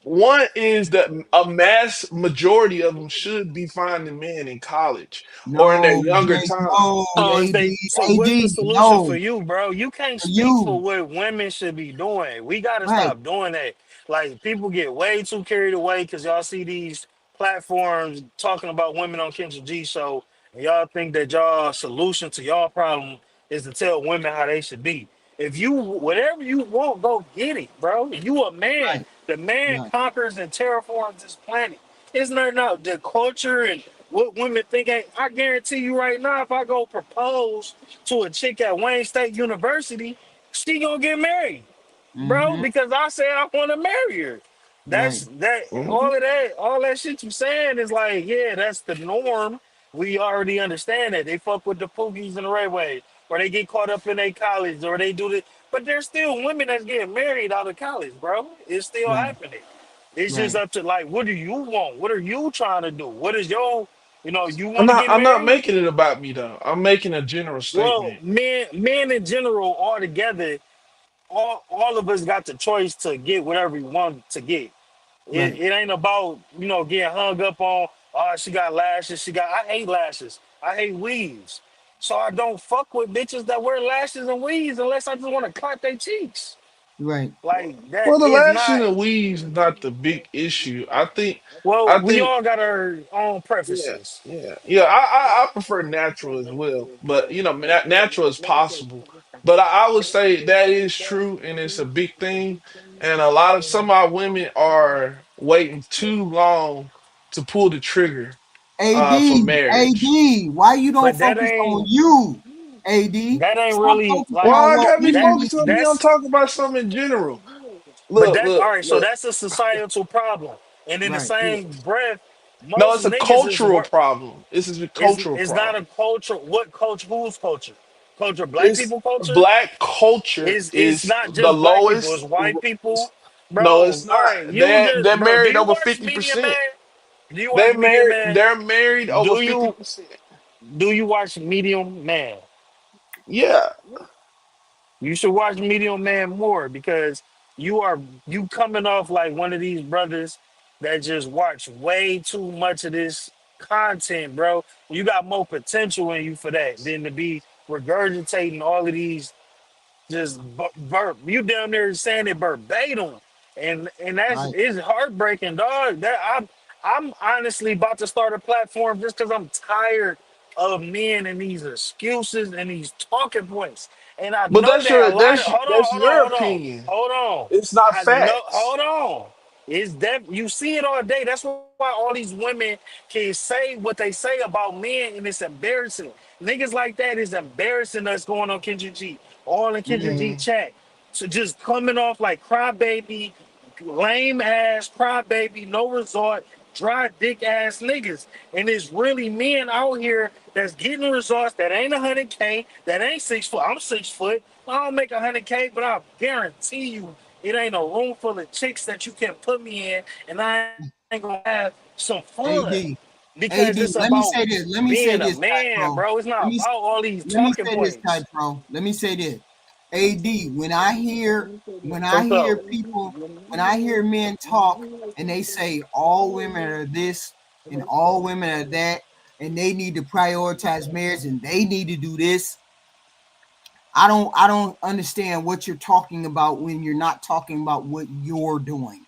one is that a mass majority of them should be finding men in college or in their no, younger Jay, time. no, So if AD, they so what's the AD, solution for no, you, bro? You can't for speak for you. what women should be doing. We gotta Right, stop doing that. Like people get way too carried away because y'all see these platforms talking about women on Kendra G show, and y'all think that y'all solution to y'all problem is to tell women how they should be. If you whatever you want, go get it, bro. You a man. right, The man right. conquers and terraforms this planet. It's not the culture and what women think. I guarantee you right now, if I go propose to a chick at Wayne State University, she gonna get married, bro, Mm-hmm. because I said I want to marry her. Right, That's that. Mhm. All that shit you saying is like, yeah, that's the norm. We already understand that they fuck with the Pookies and the Ray Way, or they get caught up in their college, or they do this. But there's still women that's getting married out of college, bro. It's still right, happening. It's just right. up to like, what do you want? What are you trying to do? What is your, you I'm want to not get I'm not married? making it about me though. I'm making a general Well, statement. men in general, all together, all of us got the choice to get whatever we want to get. Right. It ain't about getting hung up on. Oh, she got lashes. I hate lashes. I hate weaves. So I don't fuck with bitches that wear lashes and weaves unless I just want to clap their cheeks. Right. Like that Well, the is lashing not. and weaves is not the big issue. Well, I we think all got our own Yeah, preferences. yeah. I prefer natural as well, but natural is possible. But I would say that is true, and it's a big thing. And some of our women are. waiting too long to pull the trigger AD, for marriage. AD, why you don't But focus on you? AD, that ain't stop really focusing Why like on I what gotta be that. women need focused on to. me? I'm That's talking about something in general. but Look, that all look, right. So look. that's a societal problem. And in the Right. same breath, No, most it's a niggas is cultural work. problem. This is a cultural Is not a problem. culture. What culture? Whose culture? Culture? Black It's people culture? black culture It's is not the just black people. It's lowest. white people, No, bro. it's All not. right, you just They're bro. Do married you over watch fifty Medium percent. Man? Do you watch Medium Man? They're married over Do fifty you percent. do you watch Medium Man? Yeah. You should watch Medium Man more because you are you coming off like one of these brothers that just watch way too much of this content, bro. You got more potential in you for that than to be regurgitating all of these just you down there saying it verbatim, and that's Right. it's heartbreaking, dog. That I'm honestly about to start a platform just because I'm tired of men and these excuses and these talking points. And I But know that a lot of that's your opinion. hold on. It's not I know facts. hold on. Is that you see it all day? That's why all these women can say what they say about men, and it's embarrassing. Niggas like that is embarrassing us going on Kendra G, all in Kendra G Mm. chat. So just coming off like crybaby, lame ass crybaby, no resort, dry dick ass niggas. And it's really men out here that's getting results that ain't 100K, that ain't 6 foot. I'm 6 foot. I don't make 100K, but I guarantee you it ain't a room full of chicks that you can put me in, and I ain't gonna have some fun AD, because it's AD, let me about say this. Let me being say a this, Ty man, Pro. bro. It's not Let me about all these let me talking say this, Ty points. Pro. Let me say this. AD, when I What's up? hear people, when I hear men talk and they say all women are this and all women are that, and they need to prioritize marriage and they need to do this, I don't understand what you're talking about when you're not talking about what you're doing.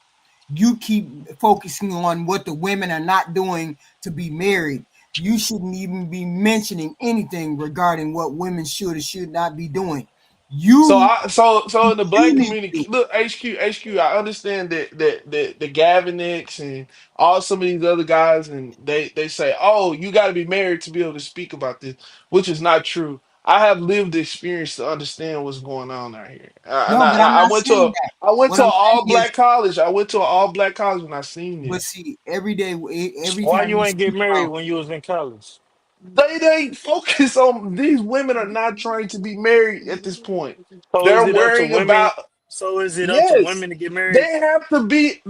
You keep focusing on what the women are not doing to be married. You shouldn't even be mentioning anything regarding what women should or should not be doing. You So in the you black need to do community, look, HQ, I understand that the Gavinicks and all some of these other guys, and they say, oh, you got to be married to be able to speak about this, which is not true. I have lived experience to understand what's going on out here, and no, but I'm I not went to saying that. I went What to an I'm all saying is, black college. I went to an all black college when I seen but this. see, every day, every Why time you you ain't get speak married about, when you was in college? They focus on these women are not trying to be married at this point. So is They're it up to worrying women? about. So is it up to Yes, women to get married?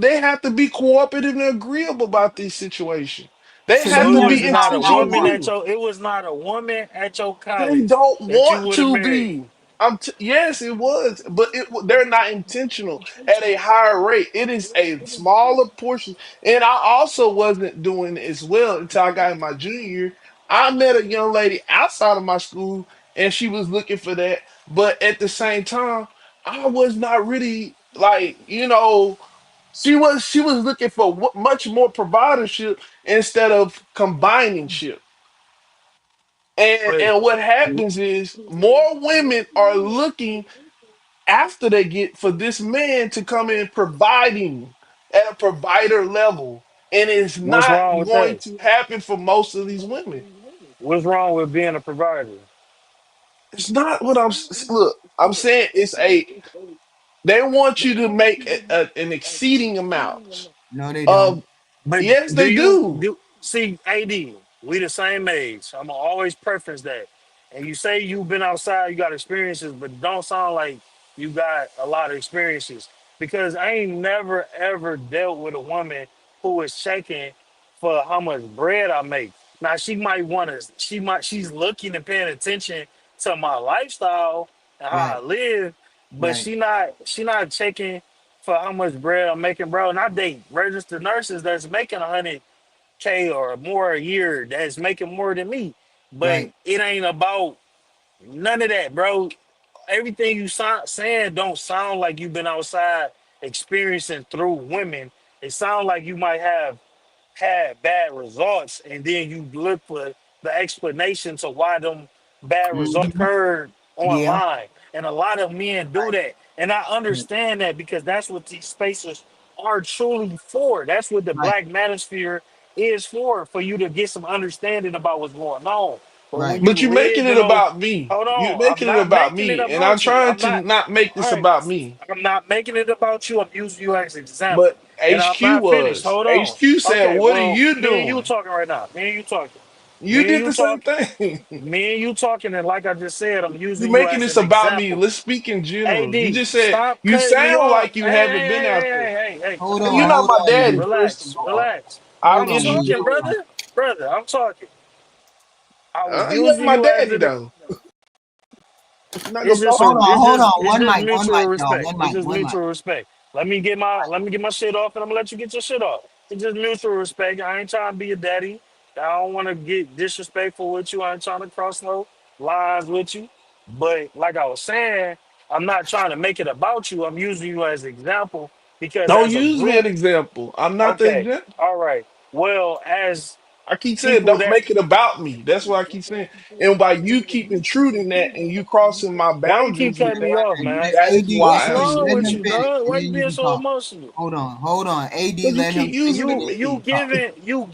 they have to be cooperative and agreeable about this situation. They so have So you to it have was be to not a find out intentional woman why. at too. your it was not a woman at your They college don't that you want would have to married. be. Yes, it was, but they're not intentional at a higher rate. It is a smaller portion, and I also wasn't doing it as well until I got in my junior year. I met a young lady outside of my school, and she was looking for that. But at the same time, I was not really like she was looking for much more providership instead of combining ship. But And what happens is more women are looking after they get for this man to come in providing at a provider level. And it's what's not wrong with going that? to happen for most of these women. What's wrong with being a provider? It's not what look, I'm saying they want you to make an exceeding amount No, they don't. of, But yes, do they you do. do see AD? We the same age. I'm gonna always preference that. And you say you've been outside, you got experiences, but don't sound like you got a lot of experiences. Because I ain't never ever dealt with a woman who is checking for how much bread I make. Now she might want to, she's looking and paying attention to my lifestyle and how I Right, live, but right. she not checking for how much bread I'm making, bro. And I date registered nurses that's making 100K or more a year that's making more than me. But Right. it ain't about none of that, bro. Everything you saying don't sound like you've been outside experiencing through women. It sounds like you might have had bad results, and then you look for the explanation to why them bad results Hmm. occurred Yeah. online. And a lot of men do Right. that. And I Right. understand that because that's what these spaces are truly for. That's what the Right, Black Manosphere is for you to get some understanding about what's going on. But right. when But you you're making live in it those, about me. hold You're on, I'm making it not about making it me, and I'm about you. trying I'm to not. not make All this right, about me. I'm not making it about you. I'm using you as an example, But and I'm HQ not finished. was. Hold on. HQ said, Okay, "What are well, you me and you doing?" talking right now. Me and you talking. You Me and did you the same talking. thing. Me and you talking, and like I just said, I'm You're using you making as this an about me. example. Let's speak in general. You AD, just said stop you cutting me sound off. like you Hey, haven't hey, been hey, out hey, there. hey, hey, hey. Hold Come You're on, on. not hold my on, daddy, AD. first of Relax, all. relax. I Hold I'm on, guess you AD. talking, should. Hold on. brother. Brother, I'm talking. I was You ain't using my you as daddy an. though. You're not gonna It's just boss a, Hold me. on, hold on. it's just One mutual mic, y'all. respect. One It's mic, just one mic. mutual respect. Let me get my shit off, and I'm gonna let you get your shit off. It's just mutual respect. I ain't trying to be a daddy. I don't want to get disrespectful with you. I ain't trying to cross no lines with you. But like I was saying, I'm not trying to make it about you. I'm using you as an example because Don't as a use me an group, example. I'm not the okay, example. all right. Well, as I keep saying people don't that, make it about me. That's what I keep saying. And by you keep intruding that and you crossing my why you keep boundaries with cutting me that, off, man? AD, that's why What's I AD, answer wrong the let with him you, question. finish, dog? and Why you then you being can so talk. emotional? Hold on. AD, Because you let him keep using finish, the and then You you me. talk. giving you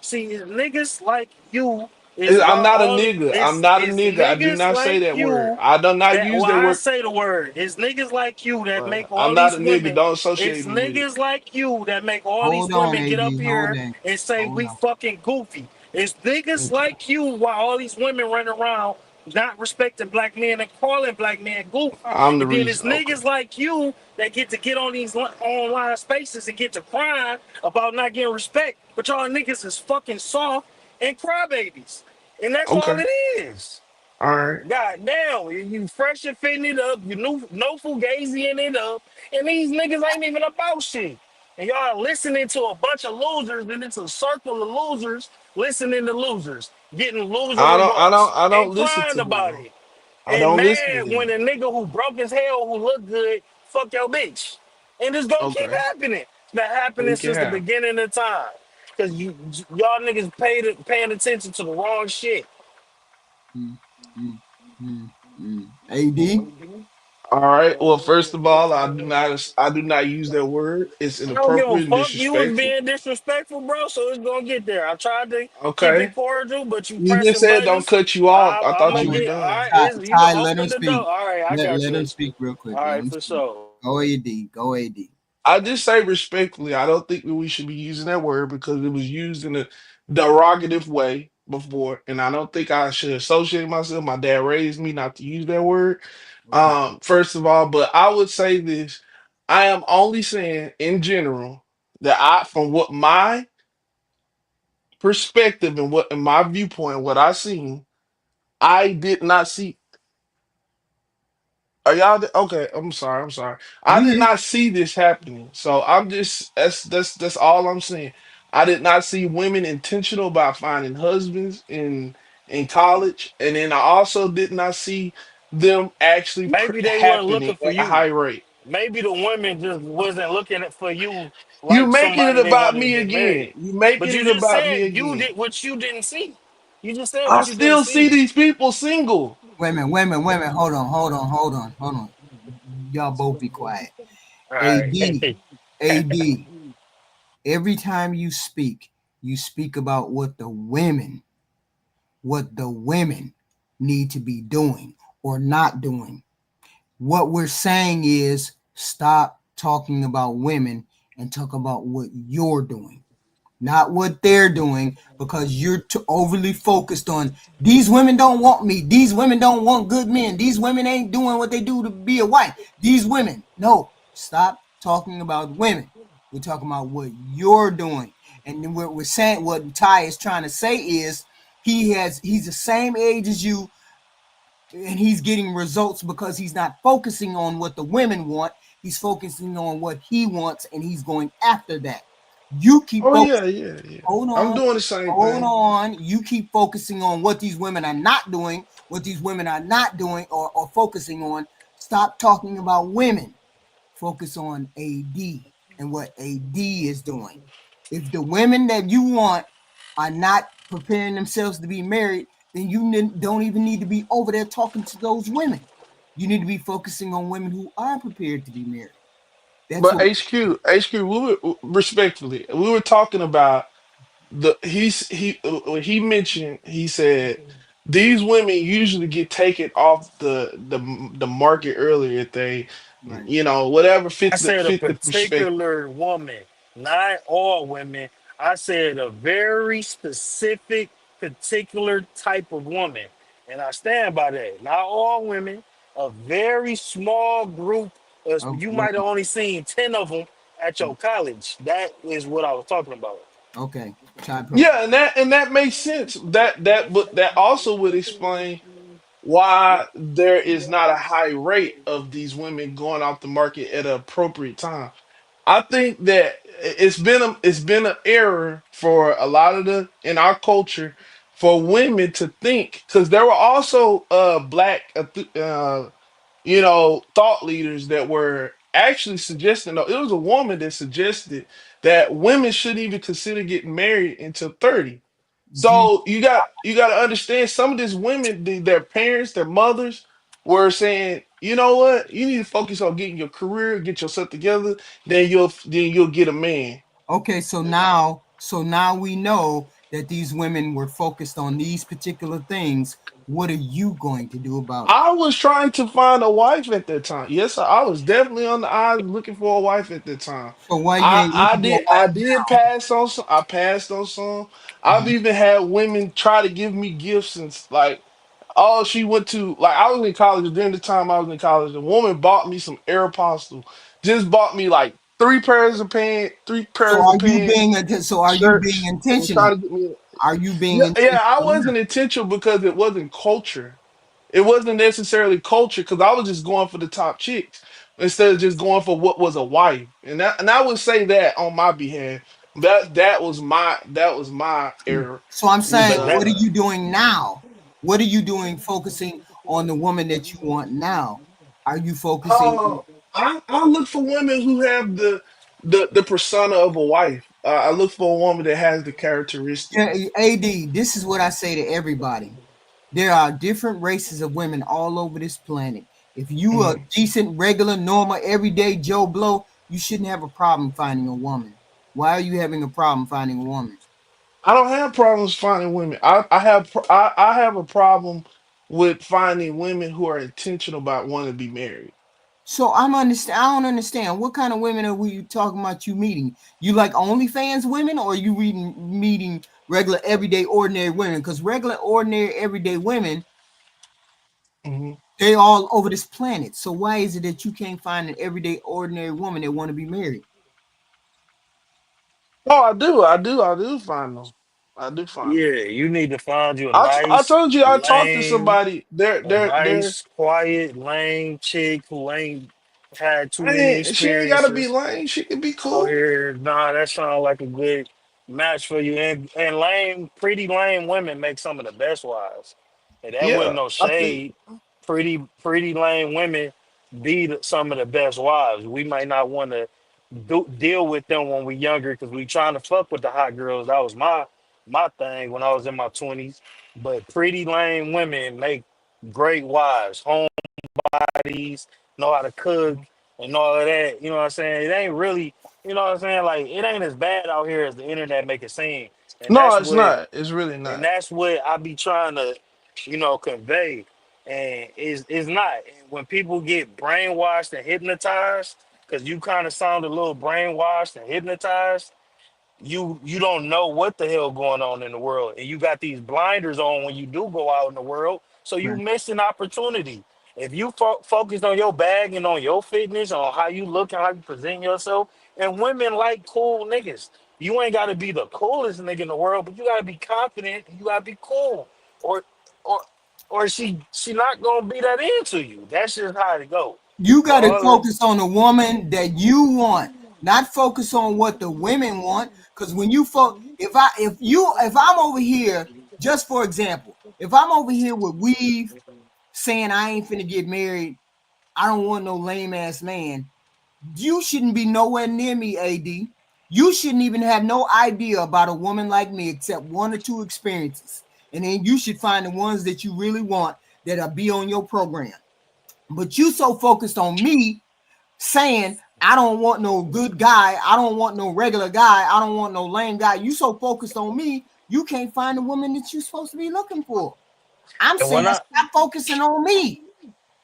see niggas like you is I'm why not a all nigga. I'm not a it's nigga. I do niggas not say like that word. you I do not that use why that I word. say the word. It's niggas like you that make I'm all not these a nigga. women. Don't It's associate me with it. niggas like you that make all these Hold on, women get AD. up Hold here on. and say Hold we on. fucking goofy. It's niggas Okay. like you why all these women run around not respecting black men and calling black men goofy. I'm the And then it's reason. Okay. niggas like you that get on these online spaces and get to crying about not getting respect. But y'all niggas is fucking soft and crybabies. And that's all Okay. it is. All right. God damn, you fresh and fitting it up, you new no fugaziing it up, and these niggas ain't even about shit. And y'all listening to a bunch of losers, and it's a circle of losers listening to losers, getting loser results, I and don't listen crying to about them. it. I And don't listen to mad when them. a nigga who broke his hell who look good, fuck your bitch. And it's gonna keep Okay. happening. It's been happening Make it since the happen. beginning of time. Cause y'all niggas paying attention to the wrong shit. Mm, mm, AD. All right. Well, first of all, I do not use that word. It's I don't give a inappropriate and fuck. You was disrespectful. being disrespectful, bro. So it's gonna get there. I tried to keep it Okay. cordial, but you You just pressing said don't buttons. cut you off. I I'm thought gonna you Hold were on. get. All done. right, it's, you Ty, let him open the door. speak. All right, I got Let you. him speak real quick. All Let right, him for speak. sure. Go AD. Go AD. I just say respectfully, I don't think that we should be using that word because it was used in a derogative way before, and I don't think I should associate myself. My dad raised me not to use that word. Okay. First of all, but I would say this: I am only saying in general that from what my perspective and what in my viewpoint, what I seen, I did not see. Are y'all okay? I'm sorry. I'm sorry. I You did here? not see this happening. So I'm just that's all I'm saying. I did not see women intentional about finding husbands in college, and then I also did not see them actually Maybe they weren't happening looking for at a you. high rate. Maybe the women just wasn't looking for you You like making it somebody they about wanted to me get married. again. You But making you it just about me said you again. did what you didn't see. You just said I what you didn't still see see. these people single. Wait a minute. Hold on. Y'all both be quiet. All right. AD. AD. Every time you speak about what the women need to be doing or not doing. What we're saying is stop talking about women and talk about what you're doing, not what they're doing, because you're too overly focused on these women don't want me. These women don't want good men. These women ain't doing what they do to be a wife. These women, no, stop talking about women. We're talking about what you're doing. And then what we're saying, what Ty is trying to say is he's the same age as you, and he's getting results because he's not focusing on what the women want. He's focusing on what he wants, and he's going after that. You keep Oh focusing. yeah, yeah, yeah. Hold I'm on. doing the same Hold thing. on. You keep focusing on what these women are not doing, or focusing on. Stop talking about women. Focus on AD and what AD is doing. If the women that you want are not preparing themselves to be married, then you don't even need to be over there talking to those women. You need to be focusing on women who are prepared to be married. That's But what. HQ, respectfully, we were talking about he mentioned, he said these women usually get taken off the market earlier if they, Right. whatever I said a fit the perspective. particular woman, not all women. I said a very specific, particular type of woman. And I stand by that. Not all women, a very small group. You Okay. might have only seen 10 of them at your college. That is what I was talking about. Okay. Type of. Yeah, and that makes sense. But that also would explain why there is not a high rate of these women going off the market at an appropriate time. I think that it's been an error for a lot of the in our culture for women to think, because there were also black thought leaders that were actually suggesting, though it was a woman that suggested that women shouldn't even consider getting married until 30. G. So you got to understand, some of these women, their parents, their mothers were saying, you know what, you need to focus on getting your career, get yourself together, then you'll get a man. Okay. So now we know that these women were focused on these particular things. What are you going to do about it? I was trying to find a wife at that time. Yes, sir, I was definitely on the eyes looking for a wife at that time. So why you I ain't I looking for did a I wife did pass on some. I passed on some. I've now? even had women try to give me gifts and like, oh, she went to, like, I was in college during the time I was in college. A woman bought me some Aeropostale. Just bought me like three So pairs are of you pants, being so are you being shirts, and intentional? trying to get me. Are you being Yeah, yeah. intentional? I wasn't intentional because it wasn't culture. It wasn't necessarily culture because I was just going for the top chicks instead of just going for what was a wife. And I would say that on my behalf. That was my error. So I'm Was saying, But that what are you doing now? What are you doing focusing on the woman that you want now? Are you focusing? uh I look for women who have the persona of a wife. I look for a woman that has the Yeah, characteristics. AD, this is what I say to everybody. There are different races of women all over this planet. If you are Mhm. decent, regular, normal, everyday Joe Blow, you shouldn't have a problem finding a woman. Why are you having a problem finding a woman? I don't have problems finding women. I have a problem with finding women who are intentional about wanting to be married. So I don't understand. What kind of women are we talking about you meeting? You like OnlyFans women, or are you meeting regular, everyday, ordinary women? Because regular, ordinary, everyday women, Mhm. they all over this planet. So why is it that you can't find an everyday, ordinary woman that want to be married? Oh, I do find them. I do find them. yeah, you need to find you I told you I talked to lame, somebody. a nice, quiet, lame chick who ain't had too many She ain't gotta be experiences lame. She can be out cool. here. Nah, that sounds like a good match for you. And lame, pretty lame women make some of the best wives. And that wasn't Yeah, no I think. shade. Pretty lame women be some of the best wives. We might not want to deal with them when we're younger because we trying to fuck with the hot girls. That was my thing when I was in my 20s. But pretty lame women make great wives. Bodies, know how to cook, and all of that. You know what I'm saying? It ain't really, you know what I'm saying? Like it ain't as bad out here as the internet make it seem. And No, that's it's what not. It's really and not. that's what I be trying to, convey. And is not. And when people get brainwashed and hypnotized, because you kind of sound a little brainwashed and hypnotized, you don't know what the hell going on in the world, and you got these blinders on when you do go out in the world, so you Right. miss an opportunity. If you focused on your bag and on your fitness, on how you look and how you present yourself, and women like cool niggas. You ain't got to be the coolest nigga in the world, but you got to be confident. And you got to be cool, or or or she not gonna be that into you. That's just how it go. You But got to all the focus on the woman that you want, not focus on what the women want. Because when you if I'm over here, just for example, if I'm over here with weave saying I ain't finna get married, I don't want no lame ass man. You shouldn't be nowhere near me, AD. You shouldn't even have no idea about a woman like me except one or two experiences. And then you should find the ones that you really want that'll be on your program. But you so focused on me saying I don't want no good guy. I don't want no regular guy. I don't want no lame guy. You so focused on me, you can't find the woman that you're supposed to be looking for. I'm And saying stop focusing on me.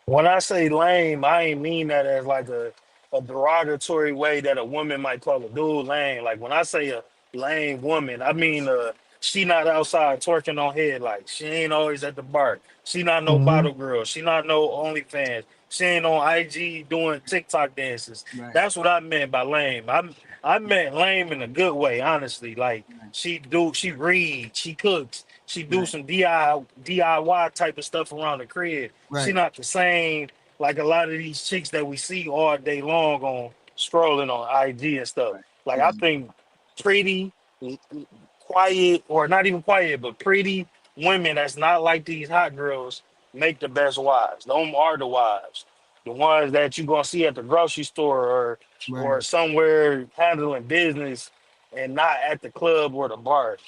when I say lame, I ain't mean that as like a derogatory way that a woman might call a dude lame. Like when I say a lame woman, I mean she not outside twerking on head. Like she ain't always at the bar. She not no Hmm. bottle girl. She not no OnlyFans. She ain't on IG doing TikTok dances. Right, That's what I meant by lame. I meant lame in a good way, honestly. Like right, she read, she cooks, she do right, some DIY type of stuff around the crib. She right, not the same like a lot of these chicks that we see all day long on scrolling on IG and stuff. right, Like I right, think pretty, quiet, or not even quiet, but pretty women that's not like these hot girls make the best wives. Them are the wives. The ones that you gonna see at the grocery store right. or somewhere handling business and not at the club or the bar.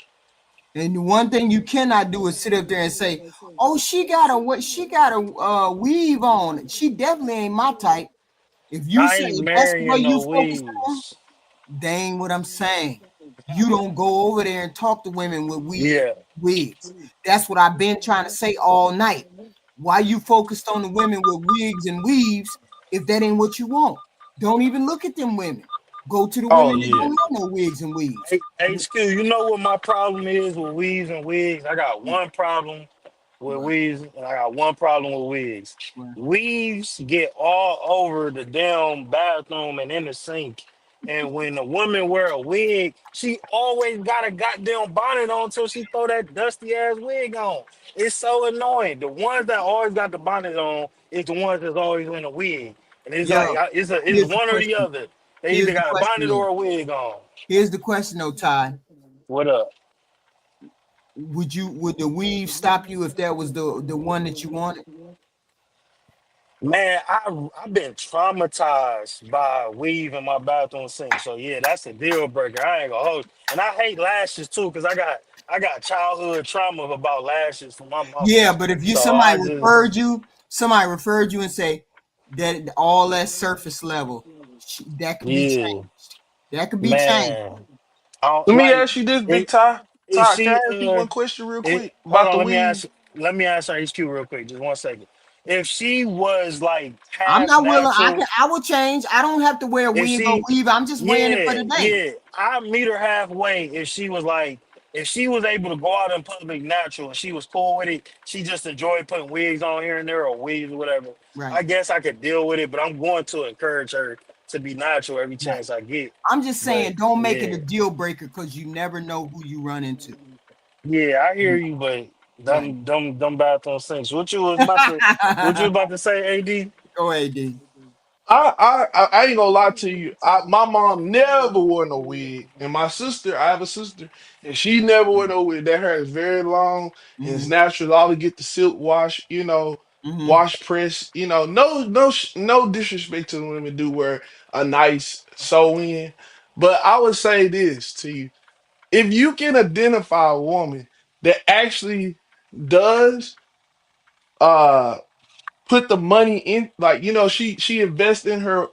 And the one thing you cannot do is sit up there and say, "Oh, she got a what? She got a weave on. She definitely ain't my type." If you I say ain't if that's the way marrying you no focus on, weeds. dang what I'm saying. You don't go over there and talk to women with Yeah. wigs. That's what I've been trying to say all night. Why you focused on the women with wigs and weaves if that ain't what you want? Don't even look at them women. Go to the Oh women that yeah. don't have no wigs and weaves. HQ, you know what my problem is with weaves and wigs? I got one problem with Right, weaves, and I got one problem with wigs. right, Weaves get all over the damn bathroom and in the sink. And when a woman wear a wig, she always got a goddamn bonnet on until she throw that dusty ass wig on. It's so annoying. The ones that always got the bonnet on is the ones that's always in a wig. And it's Yo, like it's here's the one or the question. other. They Here's either the got a question bonnet though. or a wig on. Here's the question though, Ty. What up? Would the weave stop you if that was the one that you wanted? Man, I've been traumatized by a weave in my bathroom sink. So yeah, that's a deal breaker. I ain't gonna hold you. And I hate lashes too, because I got childhood trauma about lashes from my mama. Yeah, but if you So I just somebody referred you and say that all that surface level, that could be yeah, changed. That could be changed. man. I don't Let me like ask you this, Big it. Ty. Is Ty, can she I ask you one question real it quick hold about on, the weave? let me ask her HQ real quick, just 1 second. If she was like I'm half not willing. natural, I will change. I don't have to wear a if wig or she weave. I'm just wearing it for yeah, the day. yeah, I meet her halfway if she was like if she was able to go out in public natural and she was cool with it, she just enjoyed putting wigs on here and there or weaves or whatever. Right. I guess I could deal with it, but I'm going to encourage her to be natural every Right. chance I get. I'm just But saying, don't make it yeah, a deal breaker because you never know who you run into. yeah, I hear you, but Right. them bathroom sinks. What you about to say, AD? Go ahead, D. I ain't gonna lie to you. My mom never wore no wig, and my sister, I have a sister, and she never wore no wig. That hair is very long and it's Mm-hmm. natural. All to get the silk wash, Mm-hmm. wash press. No disrespect to the women do wear a nice sew in, but I would say this to you: if you can identify a woman that actually does uh put the money in, like, she invests in her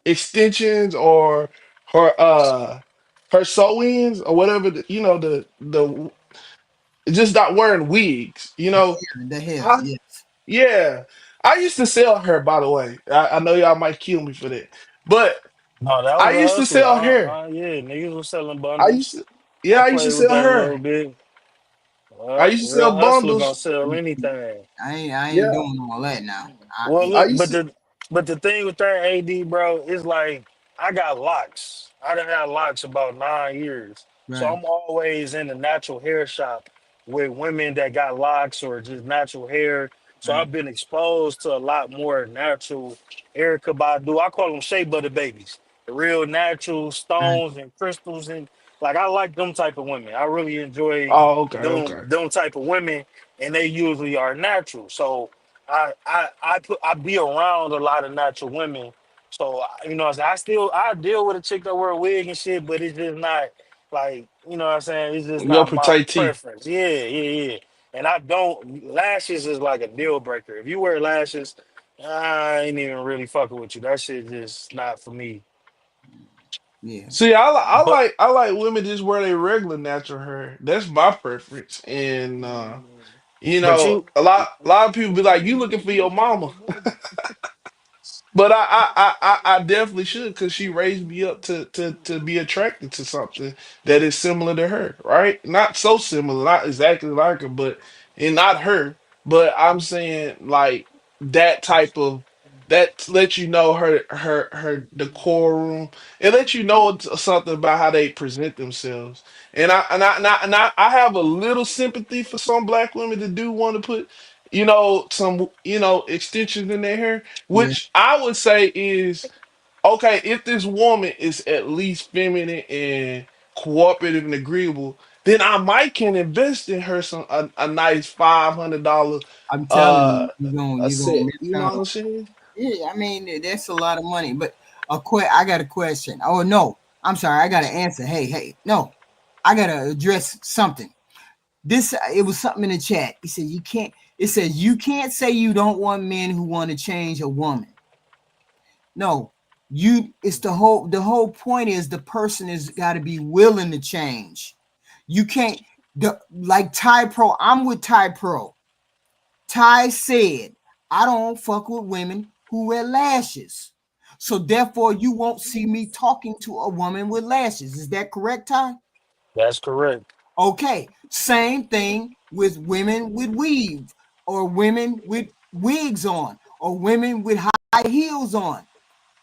extensions or her sew-ins or whatever, the just not wearing wigs, The hair, I, yes. yeah, I used to sell hair, by the way. I know y'all might kill me for that, but No, that I was a used to hustle. sell hair. Yeah, niggas was selling I used bundles. to I Yeah, I used to played with sell that a little hair. bit. I used to Real sell hustler gonna bundles. sell anything. I ain't Yeah, doing all that now. Well, I look, used to. but the thing with that AD, bro, is like I got locks. I done had locks about 9 years, so Right, I'm always in the natural hair shop with women that got locks or just natural hair. So right, I've been exposed to a lot more natural Erica Badu. I call them shea butter babies, the real natural right, stones and crystals, and like I like them type of women. I really enjoy Oh, okay, okay. them type of women, and they usually are natural. So I be around a lot of natural women. So what I'm saying, I deal with a chick that wear a wig and shit, but it's just not like, what I'm saying, it's just Yo, not my Petite. preference. Yeah, yeah, yeah. And I don't lashes is like a deal breaker. If you wear lashes, I ain't even really fucking with you. That shit just not for me. Yeah. See, But I like women just wear their regular natural hair. That's my preference. And you but know, you a lot of people be like, "You looking for your mama?" But I definitely should because she raised me up to be attracted to something that is similar to her, right? Not so similar, not exactly like her, but and not her. But I'm saying like that type of that lets you know her decorum. It lets you know something about how they present themselves. And I have a little sympathy for some black women that do want to put, some extensions in their hair, Yeah. which I would say is okay if this woman is at least feminine and cooperative and agreeable, then I might can invest in her a nice $500 I'm telling uh you, a you're gonna set. miss You know out. what I'm saying? Yeah, I mean that's a lot of money. But I got a question. Oh no, I'm sorry, I got to answer. Hey, no, I gotta address something. This it was something in the chat. He said you can't. It says you can't say you don't want men who want to change a woman. No, you. It's the whole point is the person is got to be willing to change. You can't like Ty Pro. I'm with Ty Pro. Ty said, I don't fuck with women who wear lashes. So therefore, you won't see me talking to a woman with lashes. Is that correct, Ty? that's correct. Okay. Same thing with women with weave or women with wigs on or women with high heels on.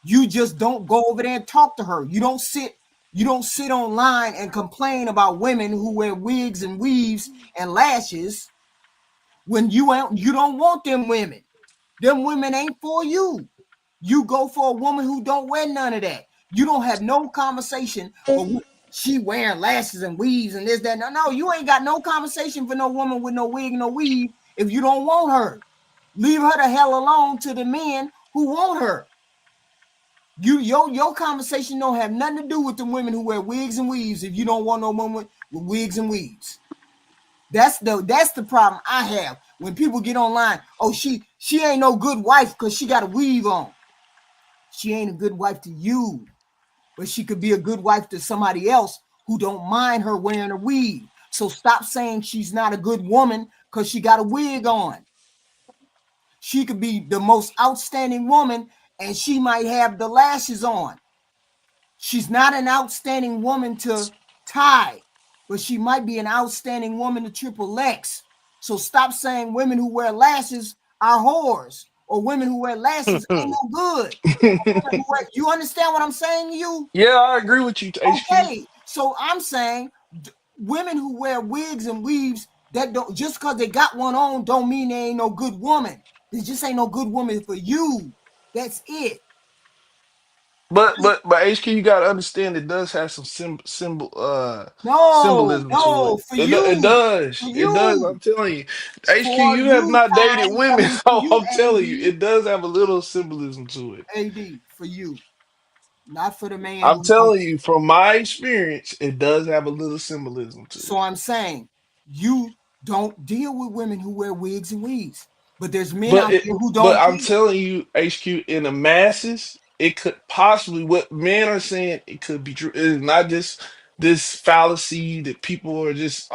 You just don't go over there and talk to her. You don't sit online and complain about women who wear wigs and weaves and lashes when you don't want them women. Them women ain't for you. You go for a woman who don't wear none of that. You don't have no conversation. Well, she wearing lashes and weaves and this, that. No, you ain't got no conversation for no woman with no wig, no weave if you don't want her. Leave her the hell alone to the men who want her. Your conversation don't have nothing to do with the women who wear wigs and weaves if you don't want no woman with wigs and weaves. That's the problem I have when people get online. Oh, she ain't no good wife because she got a weave on. She ain't a good wife to you, but she could be a good wife to somebody else who don't mind her wearing a weave. So stop saying she's not a good woman because she got a wig on. She could be the most outstanding woman and she might have the lashes on. She's not an outstanding woman to Ty, but she might be an outstanding woman to Triple X. So stop saying women who wear lashes are whores or women who wear lashes ain't no good. You understand what I'm saying to you? Yeah, I agree with you, HQ. Okay, so I'm saying women who wear wigs and weaves that don't just because they got one on don't mean they ain't no good woman. They just ain't no good woman for you. That's it. But HQ, you gotta understand it does have some No, symbolism to no, it. It for does. It does. you, I'm telling you. HQ, for you have you, not Ty. dated I women, mean, for so you, I'm telling you, it does have a little symbolism to it. AD, for you, not for the man I'm who don't. telling you, from my experience, it does have a little symbolism to So it. I'm saying you don't deal with women who wear wigs and weaves, but there's men But out it, there who but don't I'm care. telling you, HQ, in the masses, it could possibly what men are saying. It could be true. It is not just this fallacy that people are just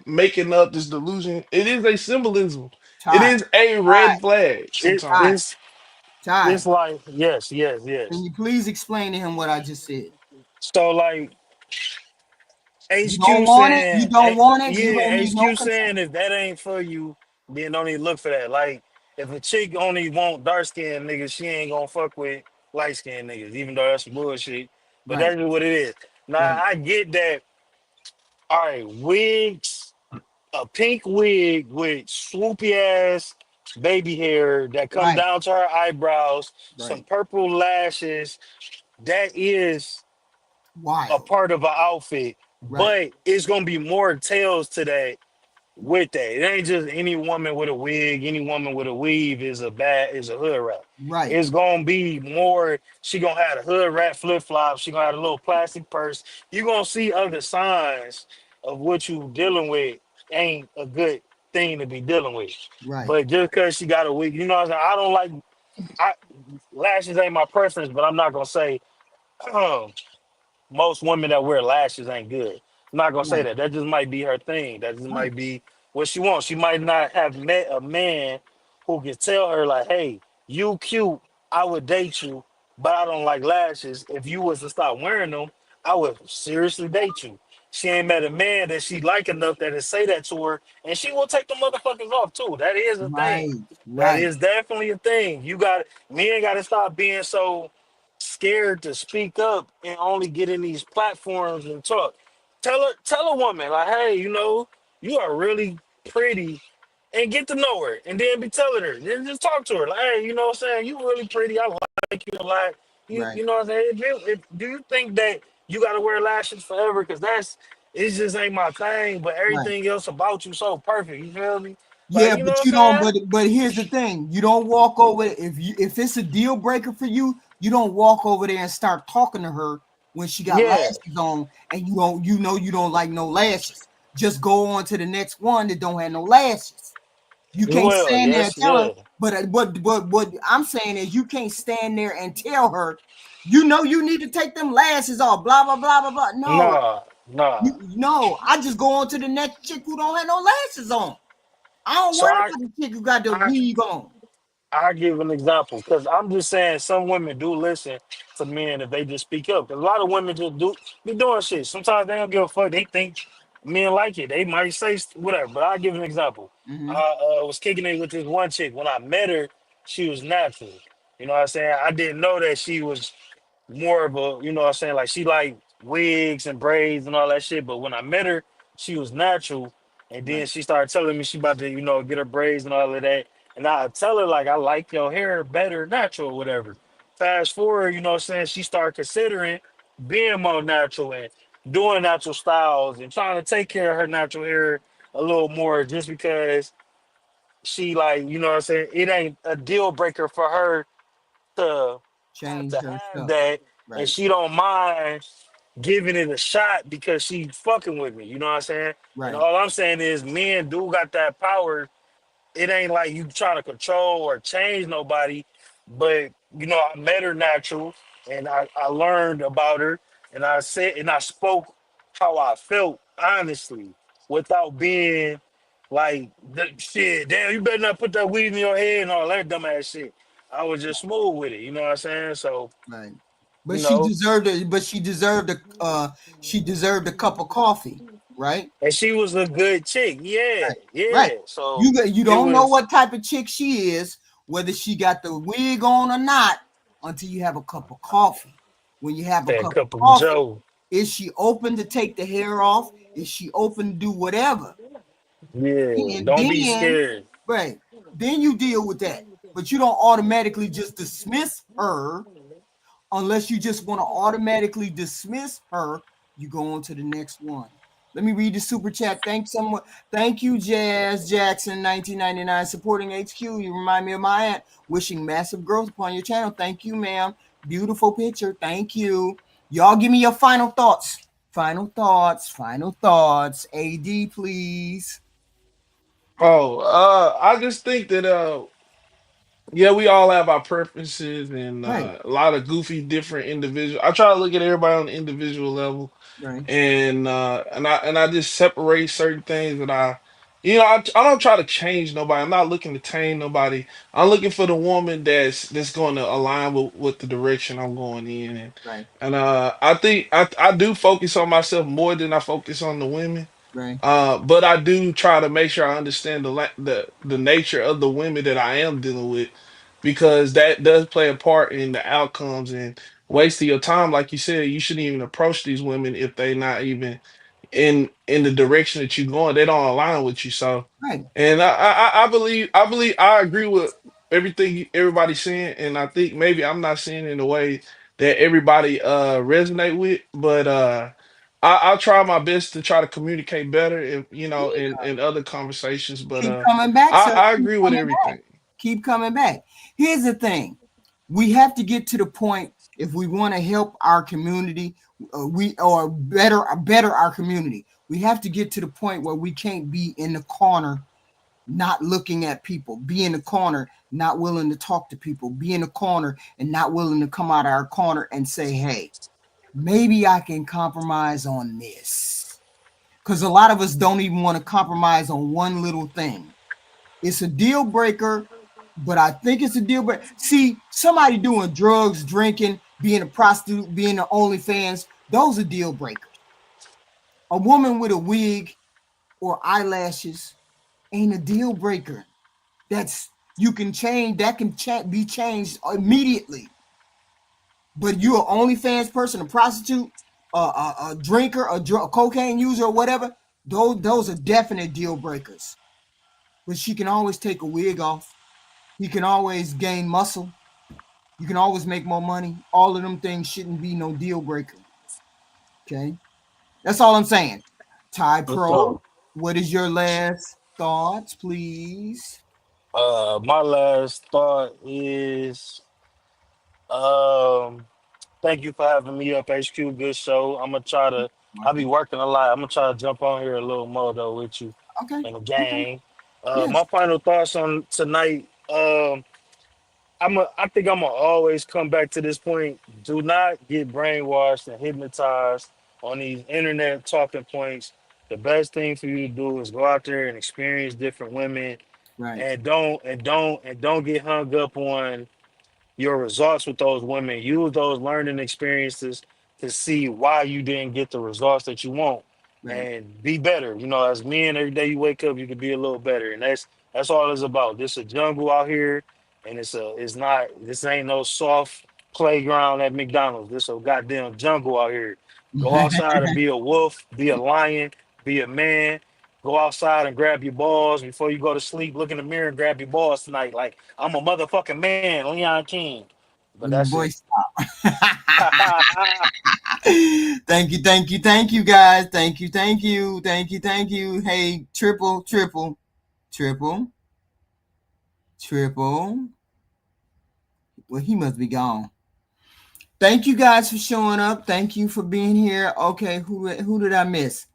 making up this delusion. It is a symbolism. It Ty, is a Ty, red flag It, Ty, sometimes. it's Ty. it's like yes, yes, Can yes. you please explain to him what I just said? So like You don't HQ want it. You saying, don't want it. You yeah, don't need no HQ consent. saying if that ain't for you, then don't even look for that. Like if a chick only want dark skinned niggas, she ain't gonna fuck with light skinned niggas, even though that's some bullshit. But Right, that's just what it is. Now right, I get that. All right, wigs, a pink wig with swoopy ass baby hair that come right, down to her eyebrows, some right. purple lashes. That is a Wild. part of an outfit, Right, but it's gonna be more tails to that with that. It ain't just any woman with a wig, any woman with a weave is a hood rat. right, It's gonna be more. She gonna have a hood rat flip flop. She gonna have a little plastic purse. You gonna see other signs of what you dealing with ain't a good thing to be dealing with. right. But just because she got a wig, you know what I'm saying? I don't like. I lashes ain't my preference, but I'm not gonna say most women that wear lashes ain't good. I'm not gonna say Right, that. That just might be her thing. That just right, might be what she wants. She might not have met a man who can tell her like, "Hey, you cute. I would date you, but I don't like lashes. If you was to stop wearing them, I would seriously date you." She ain't met a man that she like enough that to say that to her, and she will take the motherfuckers off too. That is a thing. right, That right, is definitely a thing. You got men got to stop being so scared to speak up and only get in these platforms and talk. Tell a woman like, hey, you are really pretty, and get to know her, and then be telling her, then just talk to her like, hey, you know what I'm saying, you really pretty. I like you a lot. You right. you know what I'm saying. Do you think that you got to wear lashes forever? Because it just ain't my thing. But Right. everything else about you so perfect. You feel me? Like Yeah, you know but what you I'm don't. saying? But here's the thing: you don't walk over if it's a deal breaker for you. You don't walk over there and start talking to her when she got Yeah. lashes on, and you don't like no lashes. Just go on to the next one that don't have no lashes. You can't Well, stand there and yes, tell her. yeah. But what I'm saying is you can't stand there and tell her. You need to take them lashes off. Blah blah blah blah blah. No, Nah, nah. no. I just go on to the next chick who don't have no lashes on. I don't So worry about the chick who got the I weave on. I give an example because I'm just saying some women do listen to men if they just speak up. 'Cause a lot of women just do be doing shit. Sometimes they don't give a fuck. They think men like it. They might say whatever. But I'll give an example. Mm-hmm. I was kicking it with this one chick. When I met her, she was natural. You know what I'm saying? I didn't know that she was more of a, you know what I'm saying? Like she like wigs and braids and all that shit. But when I met her, she was natural. And then Right. she started telling me she about to, get her braids and all of that. And I tell her like I like your hair better natural or whatever. Fast forward, you know what I'm saying? She started considering being more natural and doing natural styles and trying to take care of her natural hair a little more just because she like, you know what I'm saying? It ain't a deal breaker for her to have Change to her have stuff. that, and Right. she don't mind giving it a shot because she fucking with me. You know what I'm saying? And Right. all I'm saying is, men do got that power. It ain't like you trying to control or change nobody, but I met her natural, and I learned about her, and I said and I spoke how I felt honestly, without being like shit. Damn, you better not put that weed in your head and all that dumbass shit. I was just smooth with it. You know what I'm saying? So Right. you But she know, deserved it. But she deserved a cup of coffee. Right. and she was a good chick. Yeah, Right. Right. yeah. So You it don't know was what type of chick she is, whether she got the wig on or not, until you have a cup of coffee. When you have a that cup of cup of coffee, Joe. is she open to take the hair off? Is she open to do whatever? Yeah, And don't be then, scared. right, then you deal with that. But you don't automatically just dismiss her unless you just want to automatically dismiss her. You go on to the next one. Let me read the super chat. Thanks someone. Thank you, Jazz Jackson, 1999, supporting HQ. You remind me of my aunt. Wishing massive growth upon your channel. Thank you, ma'am. Beautiful picture. Thank you. Y'all give me your final thoughts. Final thoughts. Final thoughts. AD, please. Oh, I just think that yeah, we all have our preferences and Right, a lot of goofy different individuals. I try to look at everybody on the individual level, right, and I just separate certain things that I don't try to change nobody. I'm not looking to tame nobody. I'm looking for the woman that's going to align with the direction I'm going in, right, and I think I do focus on myself more than I focus on the women. right, But I do try to make sure I understand the nature of the women that I am dealing with, because that does play a part in the outcomes and wasting your time. Like you said, you shouldn't even approach these women if they're not even in the direction that you're going. They don't align with you. So, right. and I believe I agree with everything everybody's saying, and I think maybe I'm not saying it in a way that everybody resonate with, but I'll try my best to try to communicate better, if in other conversations. But Keep coming back, I, sir. I Keep agree with coming back. everything. Keep coming back. Here's the thing: we have to get to the point if we want to help our community, we or better our community. We have to get to the point where we can't be in the corner not looking at people, be in the corner, not willing to talk to people, be in the corner and not willing to come out of our corner and say, hey, maybe I can compromise on this. Because a lot of us don't even want to compromise on one little thing. It's a deal breaker, but I think it's a deal breaker. See, somebody doing drugs, drinking, being a prostitute, being an OnlyFans, those are deal breakers. A woman with a wig or eyelashes ain't a deal breaker. That's you can change. That can be changed immediately. But you're an OnlyFans person, a prostitute, a drinker, a cocaine user, or whatever. Those are definite deal breakers. But she can always take a wig off. You can always gain muscle. You can always make more money. All of them things shouldn't be no deal breaker. Okay, that's all I'm saying. Ty What's Pro, up? what is your last thoughts, please? My last thought is um thank you for having me up, HQ. Good show. I'm gonna try to. I'll be Welcome. working a lot. I'm gonna try to jump on here a little more though with you Okay. in the Okay. gang. My Yes. final thoughts on tonight. I think I'm gonna always come back to this point. Do not get brainwashed and hypnotized on these internet talking points. The best thing for you to do is go out there and experience different women, Right. and don't get hung up on your results with those women. Use those learning experiences to see why you didn't get the results that you want, Right. and be better. As men, every day you wake up, you can be a little better, and that's all it's about. This a jungle out here, and it's not. This ain't no soft playground at McDonald's. This a goddamn jungle out here. Go outside and be a wolf, be a lion, be a man. Go outside and grab your balls before you go to sleep. Look in the mirror and grab your balls tonight. Like, I'm a motherfucking man, Leon King. But that's Boy, it. stop. Thank you, guys. Thank you. Hey, triple. Well, he must be gone. Thank you guys for showing up. Thank you for being here. Okay, who did I miss?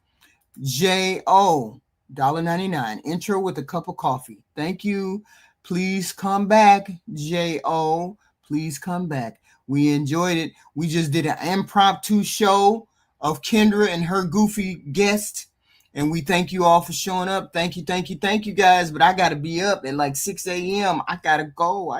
J.O. $1.99. Intro with a cup of coffee. Thank you. Please come back, J.O. Please come back. We enjoyed it. We just did an impromptu show of Kendra and her goofy guest. And we thank you all for showing up. Thank you, guys. But I got to be up at like 6 a.m. I got to go.